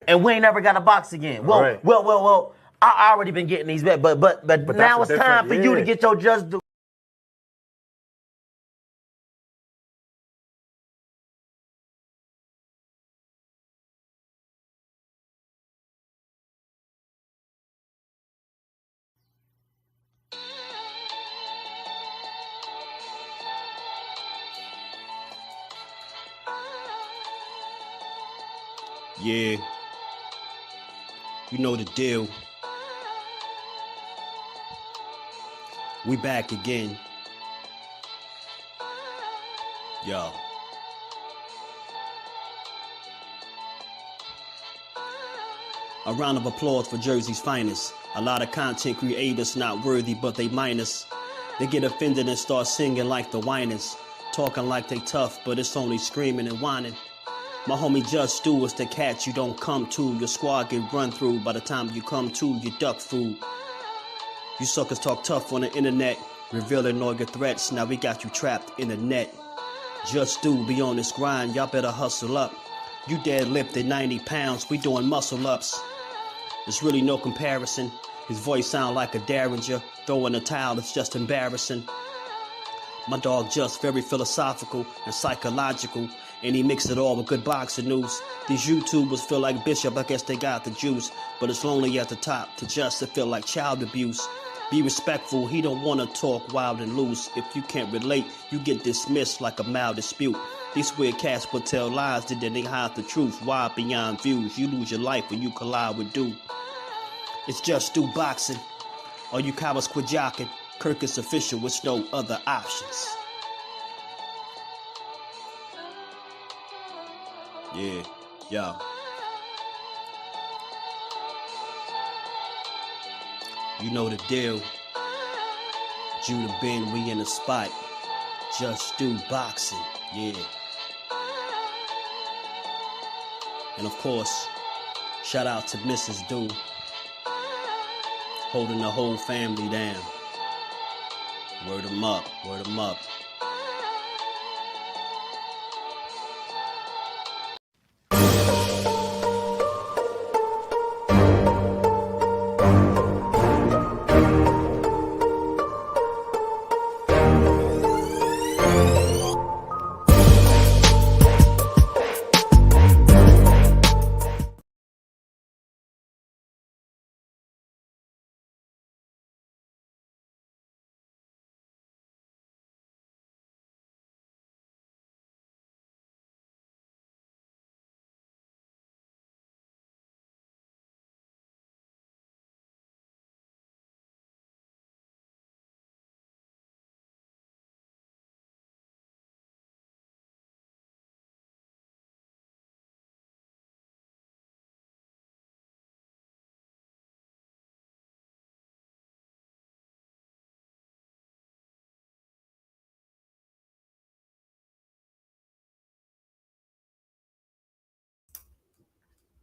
and we ain't never got to box again. Well, I already been getting these bets, but now it's time for you to get your just due. Yeah, you know the deal. We back again. Yo. A round of applause for Jersey's finest. A lot of content creators not worthy, but they minus. They get offended and start singing like the whiners. Talking like they tough, but it's only screaming and whining. My homie JusDueBoxing is the cat you don't come to. Your squad get run through. By the time you come to, you duck food. You suckers talk tough on the internet, revealing all your threats. Now we got you trapped in the net. JusDueBoxing be on this grind, y'all better hustle up. You deadlifted 90 pounds, we doing muscle ups. There's really no comparison. His voice sound like a derringer. Throwing a towel, it's just embarrassing. My dog Just very philosophical and psychological, and he mixed it all with good boxing news. These YouTubers feel like Bishop, I guess they got the juice, but it's lonely at the top to Just to feel like child abuse. Be respectful, he don't want to talk wild and loose. If you can't relate, you get dismissed like a mild dispute. These weird cats would tell lies, then they hide the truth. Why beyond views? You lose your life when you collide with dude. It's JusDueBoxing. All you cowards quit jocking. Kirk is official with no other options. Yeah, yo. You know the deal. Judah Ben, we in the spot. JusDueBoxing, yeah. And of course, shout out to Mrs. Do, holding the whole family down. Word 'em up, word 'em up.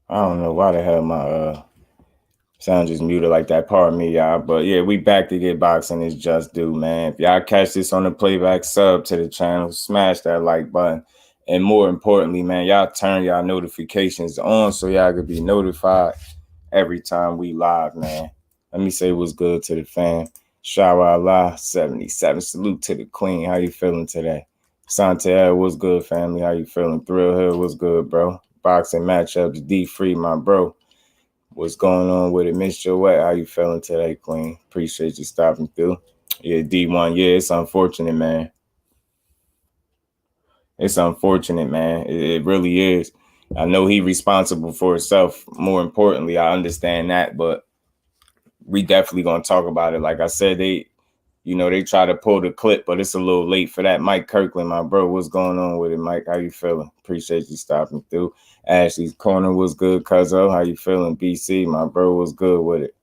I don't know why the hell my sound just muted like that. Pardon me, y'all. But yeah, we back to get boxing. It's JusDueBoxing, man. If y'all catch this on the playback, sub to the channel, smash that like button. And more importantly, man, y'all turn y'all notifications on so y'all could be notified every time we live, man. Let me say what's good to the fam. Shawa Allah 77. Salute to the queen. How you feeling today? Santiago, what's good, family? How you feeling? Thrill Hill, what's good, bro? Boxing matchups, D-Free, my bro. What's going on with it? Miss Joette, how you feeling today, queen? Appreciate you stopping through. Yeah, D1, yeah, it's unfortunate, man. It's unfortunate, man. It really is. I know he's responsible for himself. More importantly, I understand that, but we definitely gonna talk about it. Like I said, they try to pull the clip, but it's a little late for that. Mike Kirkland, my bro, what's going on with it, Mike? How you feeling? Appreciate you stopping through. Ashley's Corner was good, Cuzzo. How you feeling? BC, my bro, was good with it.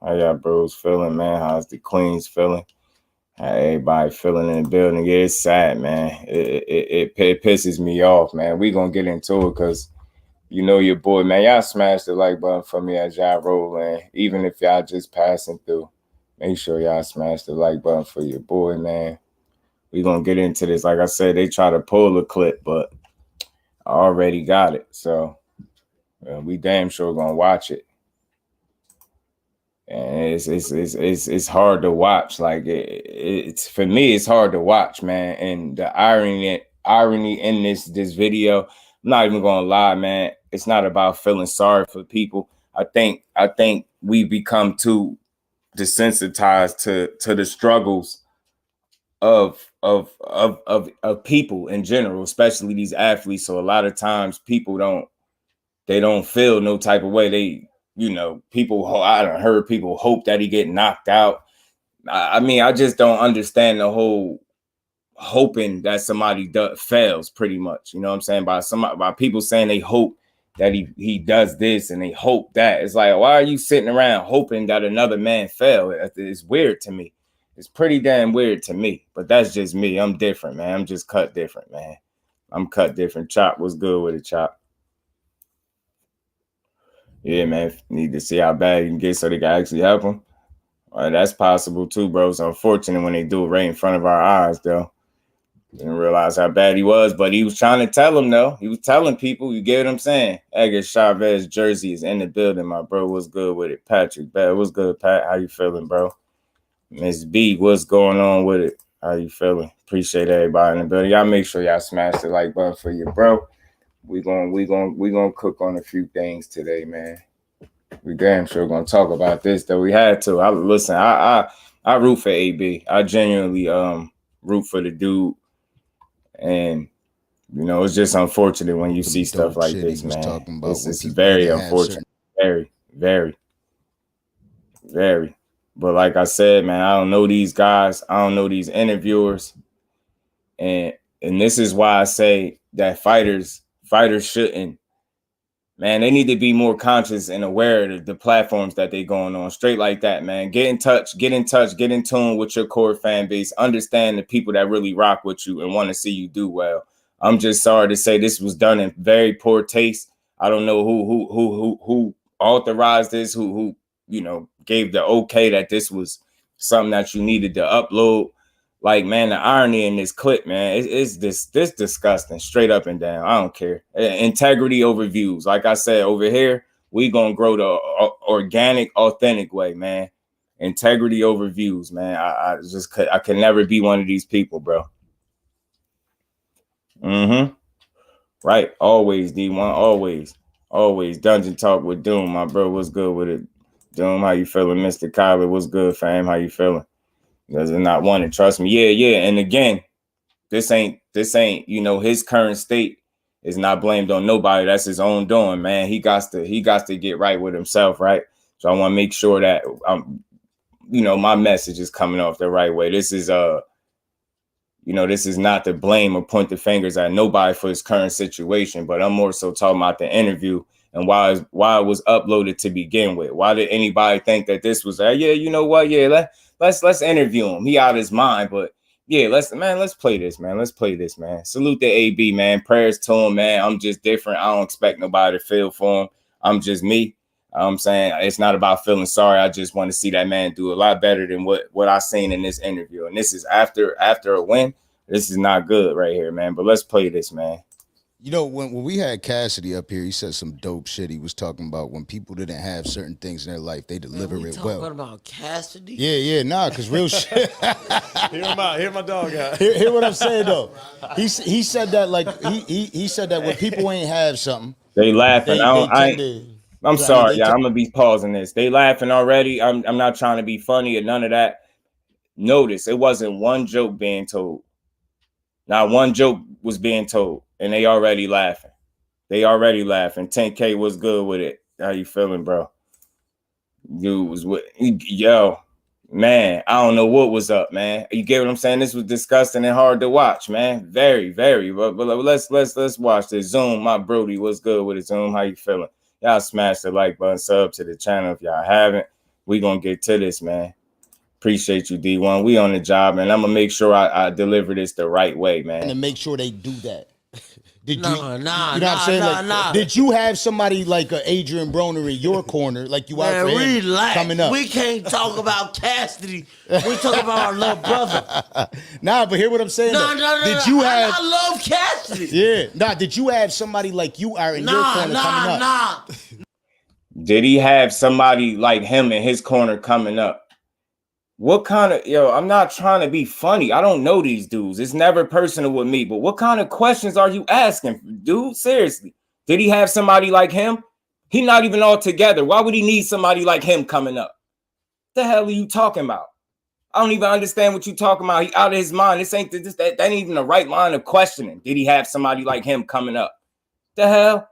How y'all bros feeling, man? How's the Queens feeling? How everybody feeling in the building? Yeah, it's sad, man. It pisses me off, man. We gonna get into it because you know your boy, man. Y'all smash the like button for me as y'all roll, man. Even if y'all just passing through. Make sure y'all smash the like button for your boy, man. We gonna get into this. Like I said, they try to pull the clip, but I already got it. So We damn sure gonna watch it. And it's hard to watch. Like it's for me, it's hard to watch, man. And the irony in this video, I'm not even gonna lie, man. It's not about feeling sorry for people. I think we become too desensitized to the struggles of people in general, especially these athletes. So a lot of times people don't feel no type of way. They, people, I done heard people hope that he get knocked out. I mean, I just don't understand the whole hoping that somebody fails, pretty much. You know what I'm saying? By people saying they hope that he does this and they hope that. It's like, why are you sitting around hoping that another man fail? It's weird to me. It's pretty damn weird to me. But that's just me. I'm different, man. I'm just cut different, man. I'm cut different. Chop, what's good with it, Chop? Yeah, man. Need to see how bad you can get so they can actually help him. That's possible too, bro. It's unfortunate when they do it right in front of our eyes, though. Didn't realize how bad he was, but he was trying to tell them, though. He was telling people, you get what I'm saying? Edgar Chavez jersey is in the building, my bro. What's good with it? Patrick, what's good, Pat? How you feeling, bro? Miss B, what's going on with it? How you feeling? Appreciate everybody in the building. Y'all make sure y'all smash the like button for your bro. We gonna cook on a few things today, man. We damn sure gonna talk about this, though. We had to. I root for AB. I genuinely root for the dude. And it's just unfortunate when you see stuff like this, man. It's very unfortunate. Very, very, very. But like I said, man, I don't know these guys. I don't know these interviewers. And this is why I say that fighters shouldn't, man, they need to be more conscious and aware of the platforms that they're going on. Straight like that, man. Get in touch, get in tune with your core fan base. Understand the people that really rock with you and want to see you do well. I'm just sorry to say this was done in very poor taste. I don't know who authorized this, who gave the okay that this was something that you needed to upload. Like, man, the irony in this clip, man, it's this disgusting, straight up and down. I don't care. Integrity over views. Like I said, over here, we gonna grow the organic, authentic way, man. Integrity over views, man. I can never be one of these people, bro. Right. Always, D1. Always. Dungeon Talk with Doom, my bro. What's good with it? Doom, how you feeling? Mr. Kyler, what's good, fam? How you feeling? Does it not want it? Trust me. Yeah. And again, this ain't, his current state is not blamed on nobody. That's his own doing, man. He got to get right with himself, right? So I want to make sure that my message is coming off the right way. This is this is not to blame or point the fingers at nobody for his current situation, but I'm more so talking about the interview and why it was uploaded to begin with. Why did anybody think that this was let's interview him. He out of his mind, but yeah, let's play this, man. Let's play this, man. Salute to AB, man. Prayers to him, man. I'm just different. I don't expect nobody to feel for him. I'm just me. I'm saying it's not about feeling sorry. I just want to see that man do a lot better than what I seen in this interview. And this is after a win. This is not good right here, man. But let's play this, man. When we had Cassidy up here, he said some dope shit. He was talking about when people didn't have certain things in their life, they deliver it well. Talking about Cassidy? Yeah, because real shit. Hear my dog out. Hear what I'm saying though. He said that he said that when people ain't have something, they laughing. I'm sorry, y'all. I'm gonna be pausing this. They laughing already. I'm not trying to be funny or none of that. Notice it wasn't one joke being told. Not one joke was being told, and they already laughing. 10K was good with it. How you feeling, bro? Dude was with man. I don't know what was up, man. You get what I'm saying? This was disgusting and hard to watch, man. Very, very. But let's watch this. Zoom, my Brody, what's good with it? Zoom, how you feeling? Y'all smash the like button, sub to the channel if y'all haven't. We gonna get to this, man. Appreciate you, D1. We on the job, and I'm gonna make sure I deliver this the right way, man. And to make sure they do that. Did you know what I'm saying? Did you have somebody like Adrien Broner in your corner, like you out for him relax. Coming up? We can't talk about Cassidy. We talk about our little brother. Nah, but hear what I'm saying. Did you have? I love Cassidy. Yeah. Nah. Did you have somebody like you are in your corner coming up? Did he have somebody like him in his corner coming up? What kind of, I'm not trying to be funny. I don't know these dudes. It's never personal with me, but what kind of questions are you asking, dude? Seriously. Did he have somebody like him? He not even all together. Why would he need somebody like him coming up? The hell are you talking about? I don't even understand what you talking about. He out of his mind. That ain't even the right line of questioning. Did he have somebody like him coming up? The hell?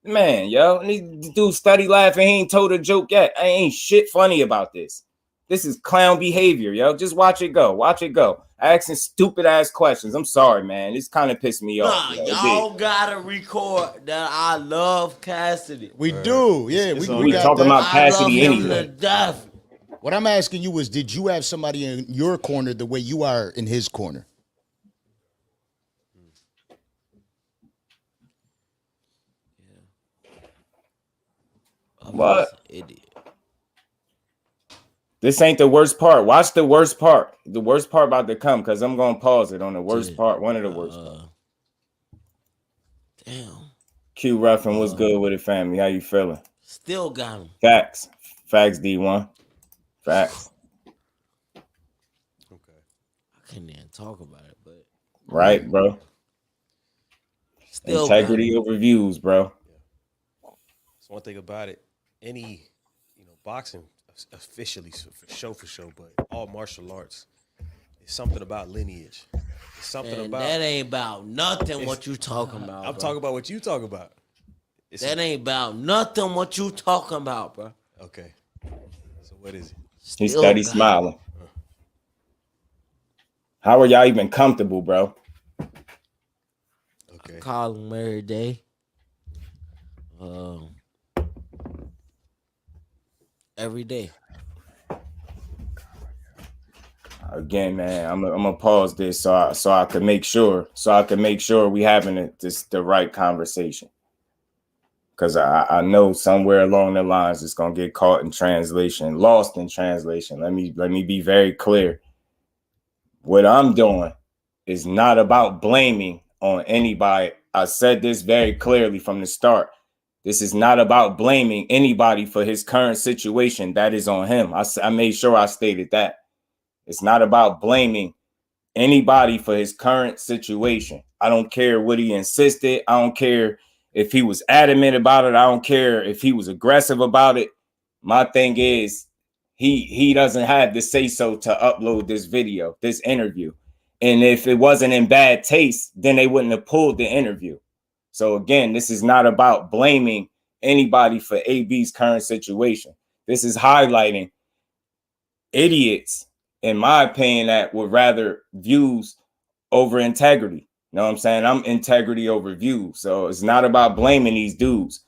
Man, yo. And these dudes study laughing. He ain't told a joke yet. I ain't shit funny about this. This is clown behavior, yo. Just watch it go. Watch it go. Asking stupid ass questions. I'm sorry, man. This kind of pissed me off. Y'all gotta record that I love Cassidy. We do, yeah. We talking about Cassidy anyway. What I'm asking you is, did you have somebody in your corner the way you are in his corner? Yeah. What? Idiot. This ain't the worst part. Watch the worst part. The worst part about to come, because I'm going to pause it on the worst part. One of the worst parts. Damn. Q Ruffin, what's good with it, family? How you feeling? Still got him. Facts. Facts, D1. Facts. Okay. I can't even talk about it, but. Right, bro. Still integrity over views, bro. Yeah. That's one thing about it. Any, boxing, officially for show, but all martial arts, it's something about lineage. It's something about that ain't about nothing. What you talking about? I'm talking about what you talk about. That ain't about nothing. What you talking about, bro? Okay. So what is it? He steady smiling. How are y'all even comfortable, bro? Okay. I call him every day. Every day. Again, man, I'm gonna pause this so I can make sure we having the right conversation. Because I know somewhere along the lines it's gonna get caught in translation, lost in translation. Let me be very clear. What I'm doing is not about blaming on anybody. I said this very clearly from the start. This is not about blaming anybody for his current situation. That is on him. I made sure I stated that. It's not about blaming anybody for his current situation. I don't care what he insisted. I don't care if he was adamant about it. I don't care if he was aggressive about it. My thing is he doesn't have the say-so to upload this video, this interview. And if it wasn't in bad taste, then they wouldn't have pulled the interview. So again, this is not about blaming anybody for AB's current situation. This is highlighting idiots, in my opinion, that would rather views over integrity. You know what I'm saying? I'm integrity over views. So it's not about blaming these dudes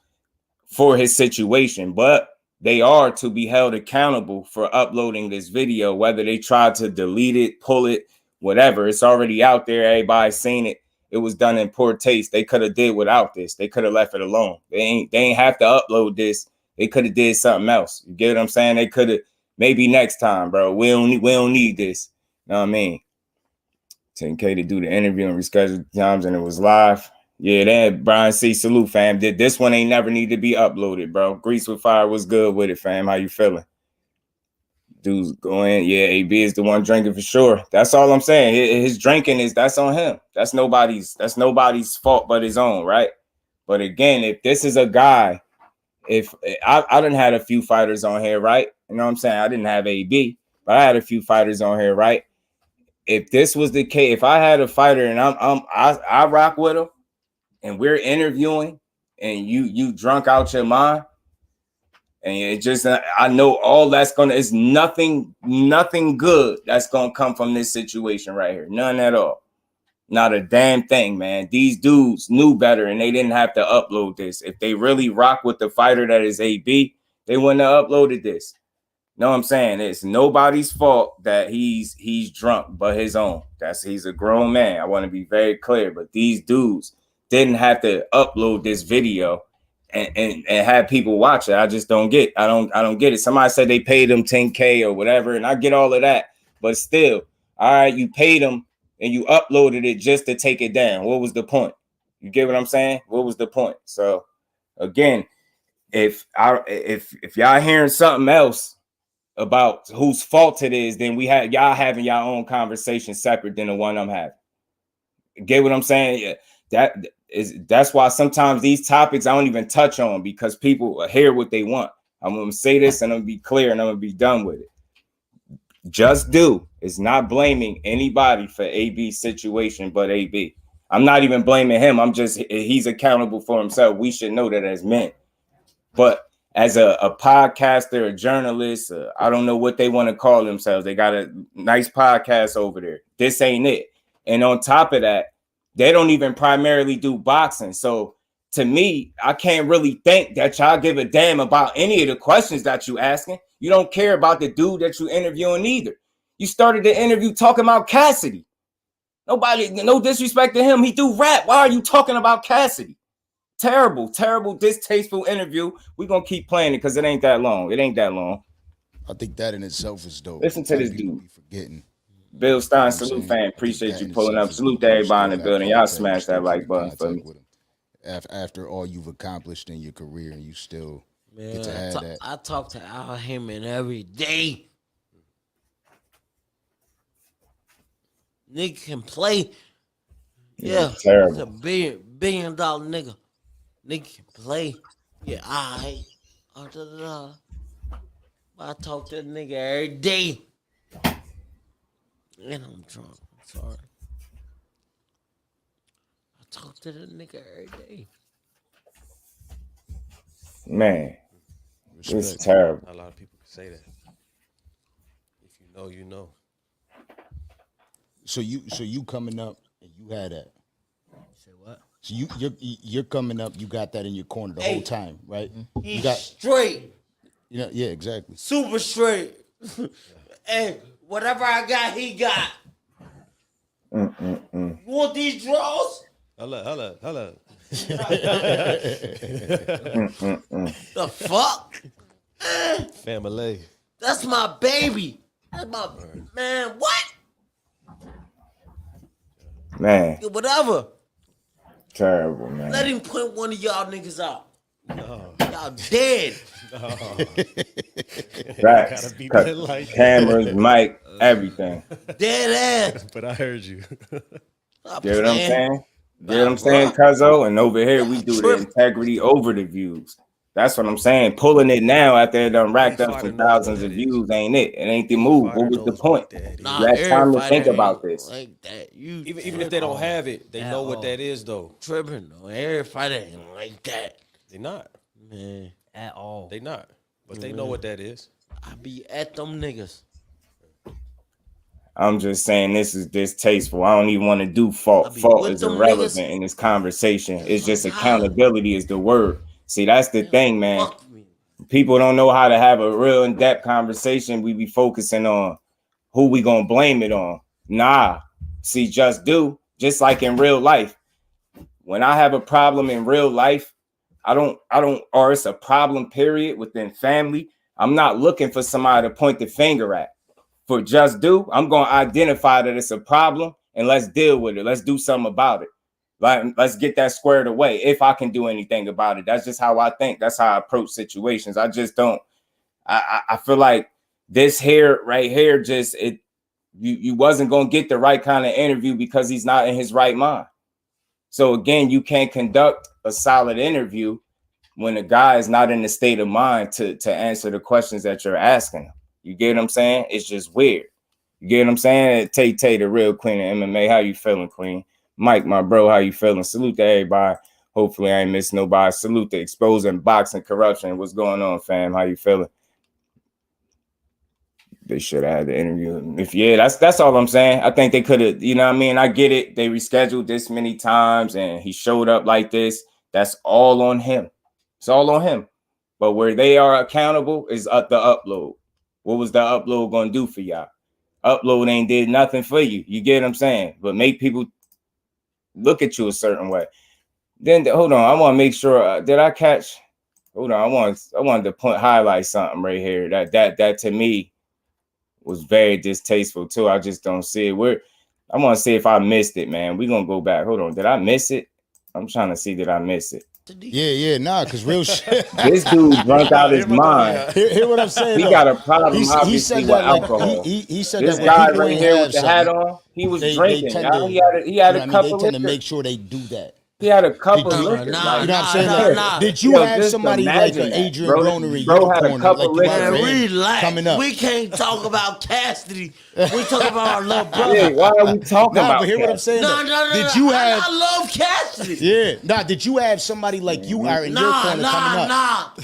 for his situation, but they are to be held accountable for uploading this video, whether they tried to delete it, pull it, whatever. It's already out there. Everybody's seen it. It was done in poor taste. They could have did without this. They could have left it alone. They ain't have to upload this. They could have did something else. You get what I'm saying? They could have, maybe next time, bro. We don't need this. You know what I mean? 10K to do the interview and reschedule times, and it was live. Yeah, that Brian C. Salute, fam. This one ain't never need to be uploaded, bro. Grease with Fire was good with it, fam. How you feeling? Dudes going, yeah, AB is the one drinking for sure. That's all I'm saying. His drinking that's on him. That's nobody's fault but his own, right? But again, if this is a guy, if I done had a few fighters on here, right? You know what I'm saying? I didn't have AB, but I had a few fighters on here, right? If this was the case, if I had a fighter and I rock with him and we're interviewing and you drunk out your mind, and it just, I know all that's it's nothing good that's gonna come from this situation right here. None at all. Not a damn thing, man. These dudes knew better and they didn't have to upload this. If they really rock with the fighter that is AB, they wouldn't have uploaded this. Know what I'm saying? It's nobody's fault that he's drunk but his own. He's a grown man. I want to be very clear. But these dudes, didn't have to upload this video and have people watch it. I just don't get. I don't get it. Somebody said they paid them 10K or whatever, and I get all of that, but still, all right, you paid them and you uploaded it just to take it down. What was the point? You get what I'm saying? What was the point? So again, if y'all hearing something else about whose fault it is, then we have y'all having your own conversation separate than the one I'm having. Get what I'm saying? Yeah, that's why sometimes these topics I don't even touch on, because people hear what they want. I'm gonna say this and I'm gonna be clear and I'm gonna be done with it. Just Do is not blaming anybody for AB's situation but AB. I'm not even blaming him. He's accountable for himself. We should know that as men. But as a podcaster, a journalist, I don't know what they want to call themselves. They got a nice podcast over there. This ain't it. And on top of that, they don't even primarily do boxing. So to me, I can't really think that y'all give a damn about any of the questions that you asking. You don't care about the dude that you interviewing either. You started the interview talking about Cassidy. Nobody, no disrespect to him. He do rap. Why are you talking about Cassidy? Terrible, distasteful interview. We're going to keep playing it because it ain't that long. It ain't that long. I think that in itself is dope. Listen to this dude. Be forgetting. Bill Stein, salute fan. Appreciate you pulling up. Salute to everybody in the building. Y'all smash that like button for me. After all you've accomplished in your career, and you still get to have that. I talk to Haymon every day. Nigga can play. Yeah, terrible. He's a billion dollar nigga. Nigga can play. Yeah, I talk to the nigga every day. And I'm drunk. I'm sorry. I talk to the nigga every day. Man, it's terrible. A lot of people can say that. If you know, you know. So you coming up and you had that. Say what? So you're coming up. You got that in your corner the whole time, right? He's you got straight. You know, yeah, exactly. Super straight. And whatever I got, he got. You want these draws? Hello. The fuck? Family. That's my baby. That's my man. What? Man. Whatever. Terrible, man. Let him point one of y'all niggas out. No. Y'all dead. No. Facts. Like cameras, mic, everything. Dead ass. But I heard you. You know what I'm saying? You know what I'm saying, Cuzzo? And over here, we do the integrity over the views. That's what I'm saying. Pulling it now after it done racked up for thousands of views ain't it. It ain't the move. What was the point? You had time to think about this. Like that. Even if they don't have it, they know what that is, though. Tripping, though. Every fighter ain't like that. They not. Man, at all. They not. But they know what that is. I be at them niggas. I'm just saying this is distasteful. I don't even want to do fault. Fault is irrelevant in this conversation. It's just accountability is the word. See, that's the thing, man. People don't know how to have a real in-depth conversation. We be focusing on who we gonna blame it on. Nah. See, just like in real life. When I have a problem in real life, or it's a problem, period, within family, I'm not looking for somebody to point the finger at. For Just Do, I'm going to identify that it's a problem and let's deal with it. Let's do something about it. Like, let's get that squared away if I can do anything about it. That's just how I think. That's how I approach situations. I just don't. I feel like this here, right here, you wasn't going to get the right kind of interview because he's not in his right mind. So again, you can't conduct a solid interview when a guy is not in the state of mind to answer the questions that you're asking him. You get what I'm saying? It's just weird. You get what I'm saying? Tay, the real queen of MMA. How you feeling, queen? Mike, my bro, how you feeling? Salute to everybody. Hopefully I ain't missed nobody. Salute to exposing boxing corruption. What's going on, fam? How you feeling? They should have had the interview. That's all I'm saying. I think they could have, you know what I mean? I get it. They rescheduled this many times and he showed up like this. That's all on him. It's all on him. But where they are accountable is at the upload. What was the upload going to do for y'all? Upload ain't did nothing for you. You get what I'm saying? But make people look at you a certain way. Then hold on, I want to make sure. Did I catch? Hold on, I wanted to highlight something right here. That to me was very distasteful too. I just don't see it. I want to see if I missed it, man. We're gonna go back. Hold on, did I miss it? I'm trying to see, did I miss it? Yeah, nah, because real shit. This dude drunk out his mind. Hear what I'm saying? He got a problem, obviously, with alcohol. He said this that guy people right here with the hat on, he was drinking. He had a couple. They tend to make sure they do that. He had a couple of liquor. You know what I'm saying? Did you have somebody like an Adrien Broner in your corner, like coming up? We can't talk about Cassidy. We talk about our little brother. Yeah, why are we talking about? But hear what I'm saying? Did you have? I love Cassidy. Yeah, did you have somebody like you are in your corner coming up?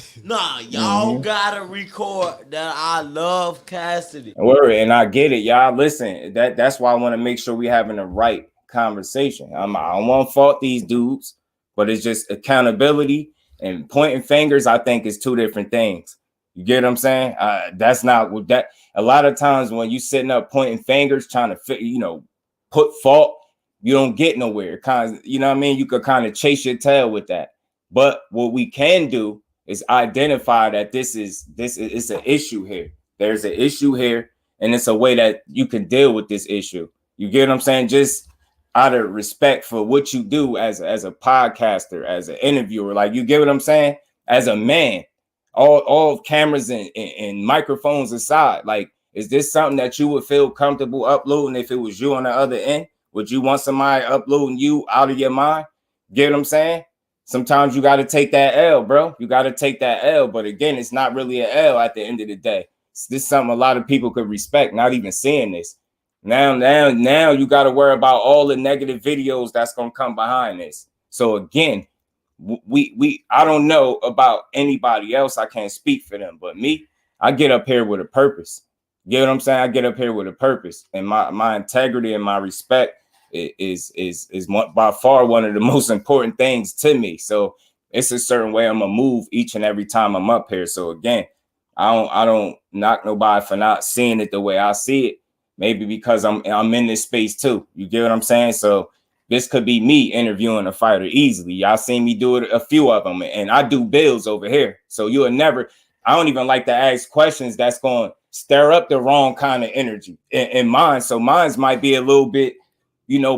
Y'all gotta record that. I love Cassidy. And I get it, y'all. Listen, that's why I want to make sure we having the right conversation. I don't want to fault these dudes, but it's just accountability and pointing fingers. I think is two different things. You get what I'm saying? That's not what that. A lot of times when you sitting up pointing fingers, trying to put fault, you don't get nowhere. Kind of, you know what I mean? You could kind of chase your tail with that. But what we can do is identify that this is an issue here. There's an issue here, and it's a way that you can deal with this issue. You get what I'm saying? Just out of respect for what you do as a podcaster, as an interviewer, like, you get what I'm saying? As a man, all cameras and microphones aside, like, is this something that you would feel comfortable uploading if it was you on the other end? Would you want somebody uploading you out of your mind? Get what I'm saying? Sometimes you got to take that L, bro. You got to take that L. But again, it's not really an L at the end of the day. This is something a lot of people could respect, not even seeing this. Now you got to worry about all the negative videos that's going to come behind this. So again, I don't know about anybody else. I can't speak for them, but me, I get up here with a purpose. You know what I'm saying? I get up here with a purpose, and my integrity and my respect is by far one of the most important things to me. So it's a certain way I'm gonna move each and every time I'm up here. So again, I don't knock nobody for not seeing it the way I see it. Maybe because I'm in this space too. You get what I'm saying? So this could be me interviewing a fighter easily. Y'all seen me do it, a few of them, and I do builds over here. So you will never. I don't even like to ask questions that's going to stir up the wrong kind of energy in mine. So mine's might be a little bit,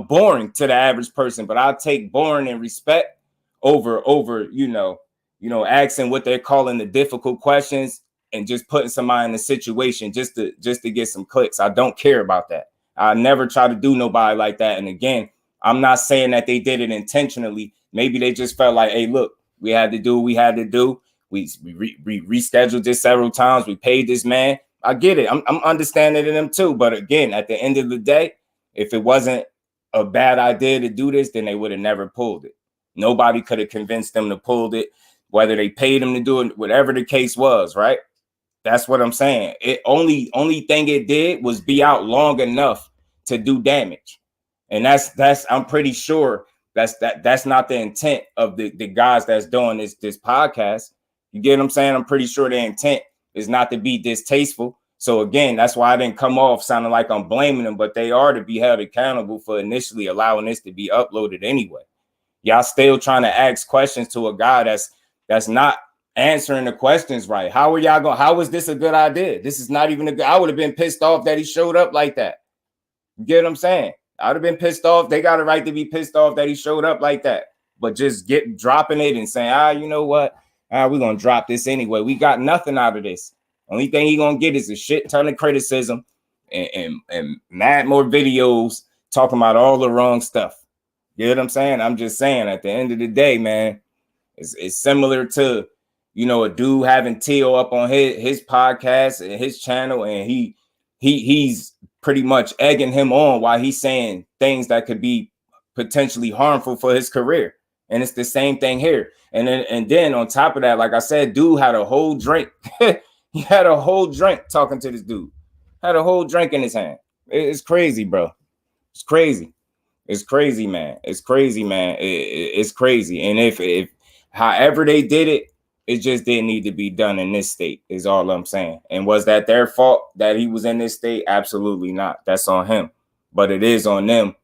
boring to the average person, but I'll take boring and respect over, asking what they're calling the difficult questions and just putting somebody in a situation just to get some clicks. I don't care about that. I never try to do nobody like that. And again, I'm not saying that they did it intentionally. Maybe they just felt like, hey, look, we had to do what we had to do. We rescheduled this several times. We paid this man. I get it. I'm understanding them too. But again, at the end of the day, if it wasn't a bad idea to do this, then they would have never pulled it. Nobody could have convinced them to pull it, whether they paid them to do it, whatever the case was, right? That's what I'm saying. It only thing it did was be out long enough to do damage. And that's I'm pretty sure that's not the intent of the guys that's doing this podcast. You get what I'm saying? I'm pretty sure the intent is not to be distasteful. So again, that's why I didn't come off sounding like I'm blaming them, but they are to be held accountable for initially allowing this to be uploaded anyway. Y'all still trying to ask questions to a guy that's not answering the questions right. How is this a good idea? This is not even I would have been pissed off that he showed up like that. You get what I'm saying? I would have been pissed off. They got a right to be pissed off that he showed up like that. But just dropping it and saying, you know what? We're going to drop this anyway. We got nothing out of this. Only thing he going to get is a shit ton of criticism and mad more videos talking about all the wrong stuff. You know what I'm saying? I'm just saying at the end of the day, man, it's similar to, a dude having Tio up on his podcast and his channel, and he's pretty much egging him on while he's saying things that could be potentially harmful for his career. And it's the same thing here. And then on top of that, like I said, dude had a whole drink. He had a whole drink talking to this dude. Had a whole drink in his hand. It's crazy, bro. It's crazy. It's crazy, man. It's crazy, man. It's crazy. And if however they did it, it just didn't need to be done in this state, is all I'm saying. And was that their fault that he was in this state? Absolutely not. That's on him. But it is on them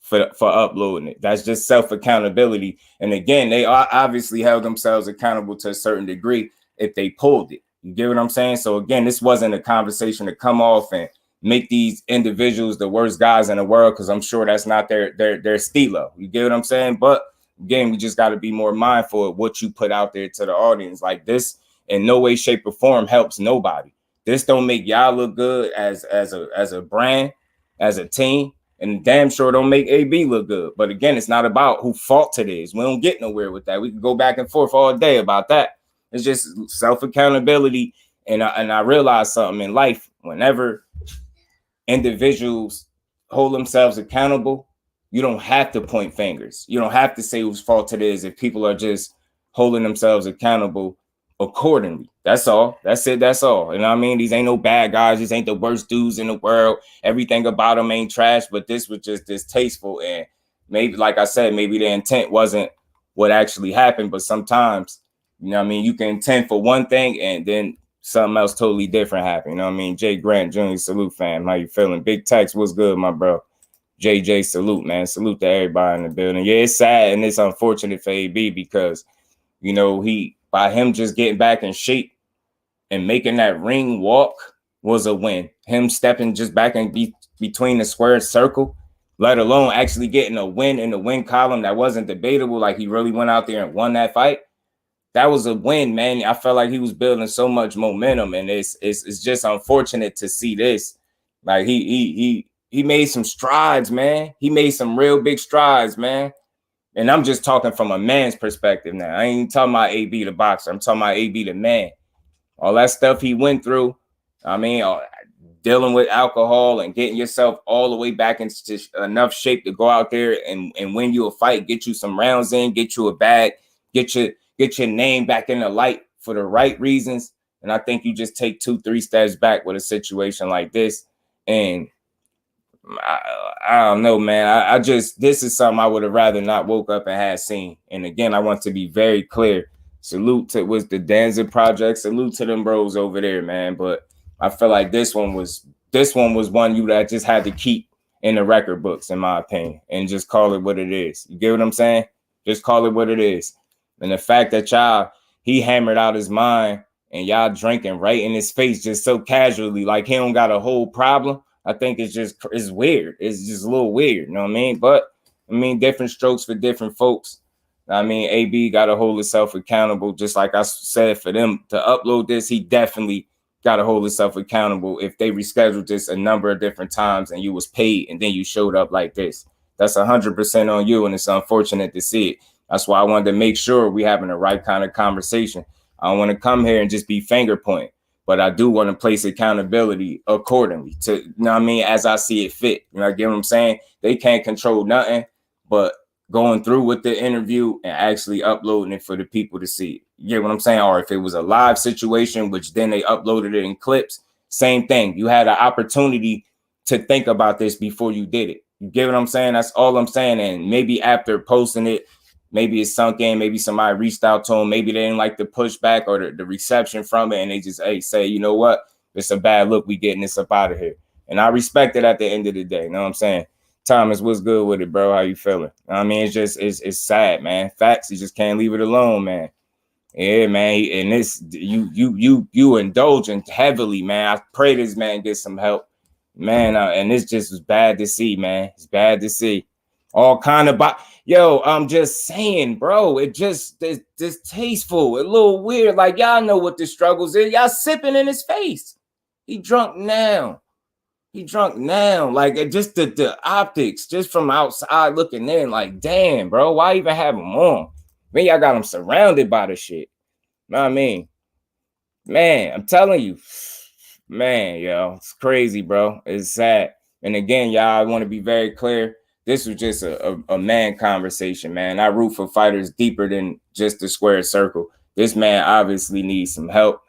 for uploading it. That's just self-accountability. And again, they obviously held themselves accountable to a certain degree if they pulled it. You get what I'm saying? So again, this wasn't a conversation to come off and make these individuals the worst guys in the world, because I'm sure that's not their stilo. You get what I'm saying? But again, we just got to be more mindful of what you put out there to the audience. Like, this in no way, shape, or form helps nobody. This don't make y'all look good as a brand, as a team, and damn sure don't make AB look good. But again, it's not about who fault it is. We don't get nowhere with that. We can go back and forth all day about that. It's just self-accountability. And I realized something in life: whenever individuals hold themselves accountable, you don't have to point fingers. You don't have to say whose fault it is if people are just holding themselves accountable accordingly. That's all. That's it. That's all. You know what I mean? These ain't no bad guys. These ain't the worst dudes in the world. Everything about them ain't trash, but this was just distasteful. And maybe, like I said, maybe the intent wasn't what actually happened, but sometimes, you know what I mean, you can intend for one thing and then something else totally different happen. You know what I mean? Jay Grant Jr., salute, fam. How you feeling? Big Tex, what's good, my bro? JJ, salute, man. Salute to everybody in the building. Yeah, it's sad and it's unfortunate for AB because, you know, by him just getting back in shape and making that ring walk was a win. Him stepping just back in between the square circle, let alone actually getting a win in the win column that wasn't debatable, like he really went out there and won that fight. That was a win, man. I felt like he was building so much momentum, and it's just unfortunate to see this. Like he made some strides, man. He made some real big strides, man. And I'm just talking from a man's perspective now. I ain't talking about AB the boxer. I'm talking about AB the man. All that stuff he went through, I mean, dealing with alcohol and getting yourself all the way back into enough shape to go out there and win you a fight, get you some rounds in, get you a bag, get your name back in the light for the right reasons. And I think you just take 2-3 steps back with a situation like this. And I don't know, man. This is something I would have rather not woke up and had seen. And again, I want to be very clear. Salute to the Danza Project. Salute to them bros over there, man. But I feel like this one was one you that just had to keep in the record books, in my opinion, and just call it what it is. You get what I'm saying? Just call it what it is. And the fact that he hammered out his mind and y'all drinking right in his face just so casually, like he don't got a whole problem, I think it's weird. It's just a little weird, you know what I mean? But I mean, different strokes for different folks. I mean, AB got to hold himself accountable. Just like I said, for them to upload this, he definitely got to hold himself accountable. If they rescheduled this a number of different times and you was paid and then you showed up like this, that's 100% on you. And it's unfortunate to see it. That's why I wanted to make sure we having the right kind of conversation. I don't want to come here and just be finger pointing, but I do want to place accountability accordingly to, you know what I mean, as I see it fit. You know, I get what I'm saying? They can't control nothing but going through with the interview and actually uploading it for the people to see it. You get what I'm saying? Or if it was a live situation, which then they uploaded it in clips, same thing. You had an opportunity to think about this before you did it. You get what I'm saying? That's all I'm saying. And maybe after posting it, maybe it's sunk in, maybe somebody reached out to them, maybe they didn't like the pushback or the reception from it, and they just say, you know what, it's a bad look, we getting this up out of here. And I respect it at the end of the day. You know what I'm saying? Thomas, what's good with it, bro? How you feeling? I mean, it's sad, man. Facts, you just can't leave it alone, man. Yeah, man. And this, you indulging heavily, man. I pray this man gets some help, man. And this just was bad to see, man. It's bad to see. All kind of, yo, I'm just saying, bro. It just is distasteful, a little weird. Like, y'all know what the struggles is. Y'all sipping in his face. He drunk now. Like, it just the optics, just from outside looking in, like, damn, bro, why even have him on? Man, y'all got him surrounded by the shit. Know what I mean? Man, I'm telling you, man, yo, it's crazy, bro. It's sad. And again, y'all, I want to be very clear. This was just a man conversation, man. I root for fighters deeper than just the square circle. This man obviously needs some help,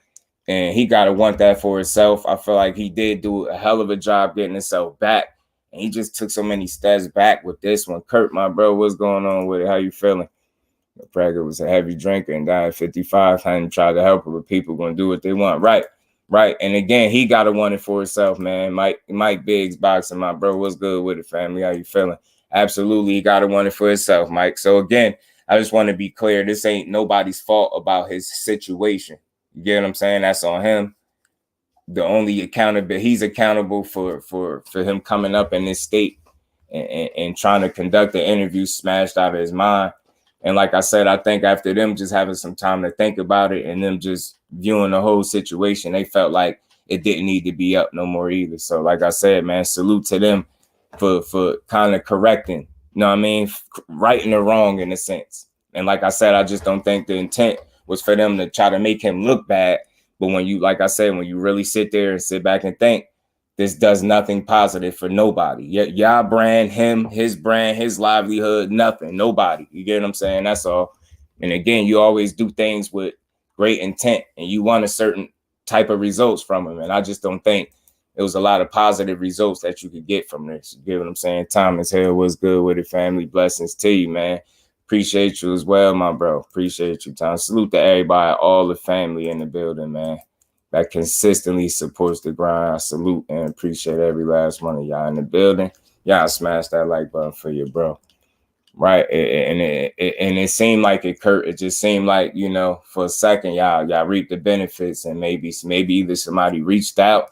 and he got to want that for himself. I feel like he did do a hell of a job getting himself back, and he just took so many steps back with this one. Kurt, my bro, what's going on with it? How you feeling? Prager was a heavy drinker and died at 55. I didn't try to help her, but people going to do what they want. Right. And again, he got to want it for himself, man. Mike Biggs boxing, my bro. What's good with it, family? How you feeling? Absolutely, he gotta want it for himself, Mike. So again, I just want to be clear. This ain't nobody's fault about his situation. You get what I'm saying? That's on him. The only accountability, he's accountable for him coming up in this state and trying to conduct the interview smashed out of his mind. And like I said, I think after them just having some time to think about it and them just viewing the whole situation, they felt like it didn't need to be up no more either. So like I said, man, salute to them for kind of correcting, you know what I mean? Righting the wrong in a sense. And like I said, I just don't think the intent was for them to try to make him look bad. But when you, like I said, when you really sit there and sit back and think, this does nothing positive for nobody. Y'all brand, him, his brand, his livelihood, nothing, nobody. You get what I'm saying? That's all. And again, you always do things with great intent and you want a certain type of results from him. And I just don't think it was a lot of positive results that you could get from this. You get what I'm saying? Time as hell was good with it. Family blessings to you, man. Appreciate you as well, my bro. Appreciate you, Tom. Salute to everybody, all the family in the building, man, that consistently supports the grind. I salute and appreciate every last one of y'all in the building. Y'all smash that like button for your bro. Right. And it seemed like it just seemed like, you know, for a second, y'all reaped the benefits and maybe either somebody reached out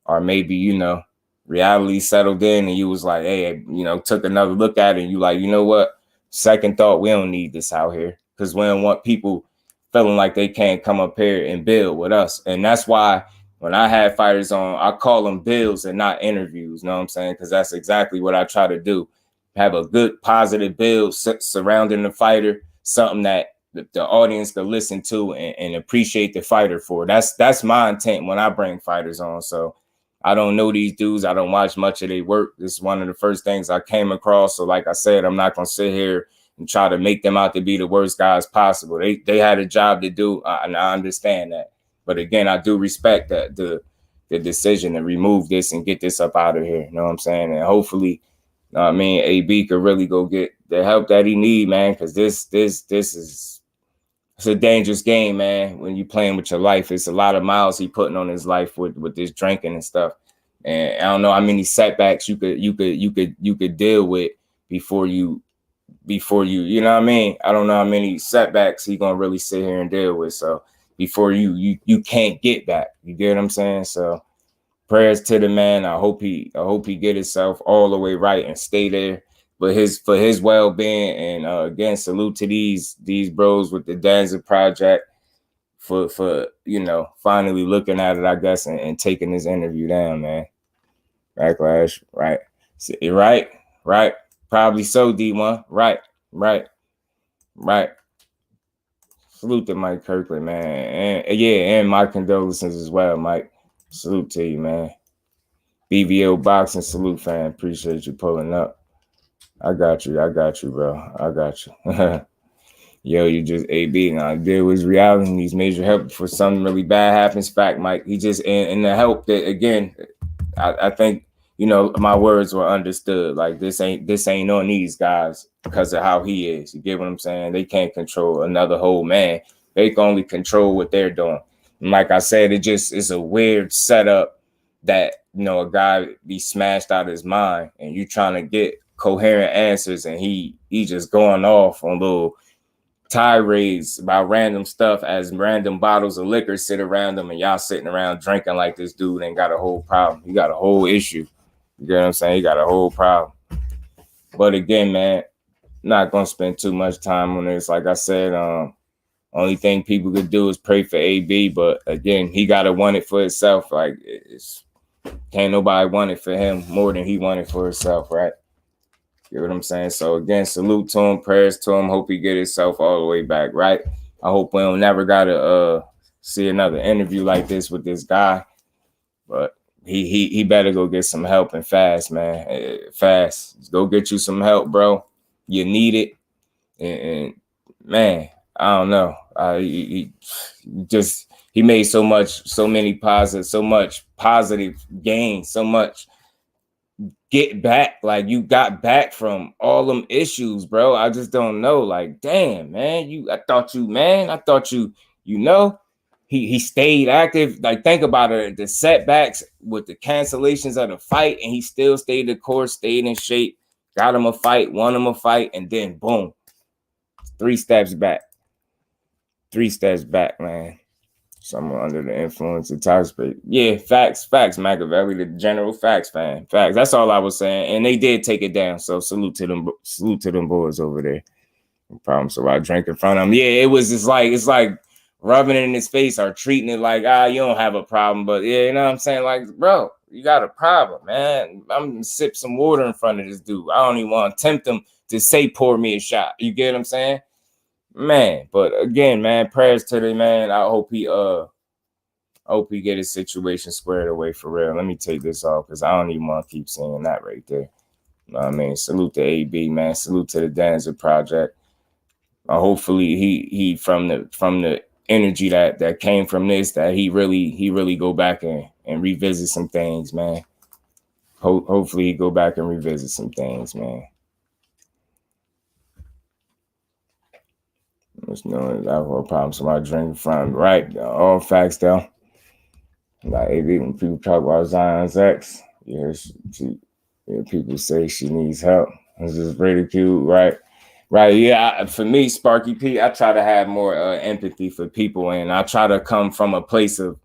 or maybe, you know, reality settled in and you was like, hey, you know, took another look at it and you like, you know what? Second thought, we don't need this out here because we don't want people feeling like they can't come up here and build with us. And that's why when I had fighters on, I call them builds and not interviews. You know what I'm saying? Because that's exactly what I try to do. Have a good positive build surrounding the fighter, something that the audience can listen to and appreciate the fighter for. That's my intent when I bring fighters on. So I don't know these dudes. I don't watch much of their work. This is one of the first things I came across. So like I said, I'm not going to sit here and try to make them out to be the worst guys possible. They had a job to do, and I understand that. But again, I do respect that the decision to remove this and get this up out of here. You know what I'm saying? And hopefully, I mean, AB could really go get the help that he need, man, because this is it's a dangerous game, man. When you playing with your life, it's a lot of miles he putting on his life with this drinking and stuff. And I don't know how many setbacks you could deal with before you, you know what I mean? I don't know how many setbacks he gonna really sit here and deal with. So before you can't get back. You get what I'm saying? So prayers to the man. I hope he get himself all the way right and stay there. But for his well-being, and again, salute to these bros with the Danza Project for you know, finally looking at it, I guess, and taking this interview down, man. Backlash, right? Right. Probably so, D1. Right. Salute to Mike Kirkland, man. And yeah, and my condolences as well, Mike. Salute to you, man. BVL Boxing, salute, fan. Appreciate you pulling up. I got you, bro. I got you. Yo, you just AB. Now, there was reality. He needs major help for something really bad happens. Fact, Mike. He just and the help that again. I think, you know, my words were understood. Like this ain't on these guys because of how he is. You get what I'm saying? They can't control another whole man. They can only control what they're doing. And like I said, it's a weird setup that, you know, a guy be smashed out of his mind and you trying to get coherent answers and he just going off on little tirades about random stuff as random bottles of liquor sit around him and y'all sitting around drinking like this dude ain't got a whole problem. He got a whole issue. You get what I'm saying? He got a whole problem. But again, man, not gonna spend too much time on this. Like I said, only thing people could do is pray for AB. But again, he gotta want it for himself. Like can't nobody want it for him more than he wanted for himself, right? You know what I'm saying? So again, salute to him, prayers to him. Hope he get himself all the way back, right? I hope we don't never gotta see another interview like this with this guy. But he better go get some help and fast, man. Fast. Go get you some help, bro. You need it. And man, I don't know. He made so much positive gain, so much get back. Like you got back from all them issues, bro. I just don't know. Like, damn, man. I thought you, you know. He stayed active. Like, think about it, the setbacks with the cancellations of the fight, and he still stayed the course, stayed in shape, got him a fight, won him a fight, and then boom, 3 steps back. 3 steps back, man. Someone under the influence of toxic. Yeah, facts, Machiavelli, the general facts, fan. Facts. That's all I was saying. And they did take it down. So salute to them boys over there. No problem. So I drank in front of them. Yeah, it was just like, it's like rubbing it in his face or treating it like, you don't have a problem. But yeah, you know what I'm saying? Like, bro, you got a problem, man. I'm gonna sip some water in front of this dude. I don't even want to tempt him to say, pour me a shot. You get what I'm saying? Man, but again, man, prayers to the man. I hope he get his situation squared away for real. Let me take this off because I don't even want to keep saying that right there. You know what I mean? Salute to AB, man. Salute to the Dancer Project. Hopefully he from the energy that came from this, that he really go back and revisit some things, man. Hopefully he go back and revisit some things, man. There's no alcohol problems. So I drink from right. All facts though. Like AB, when people talk about Zion's ex, people say she needs help. It's just ridiculed, right? Right. Yeah. For me, Sparky P, I try to have more empathy for people, and I try to come from a place of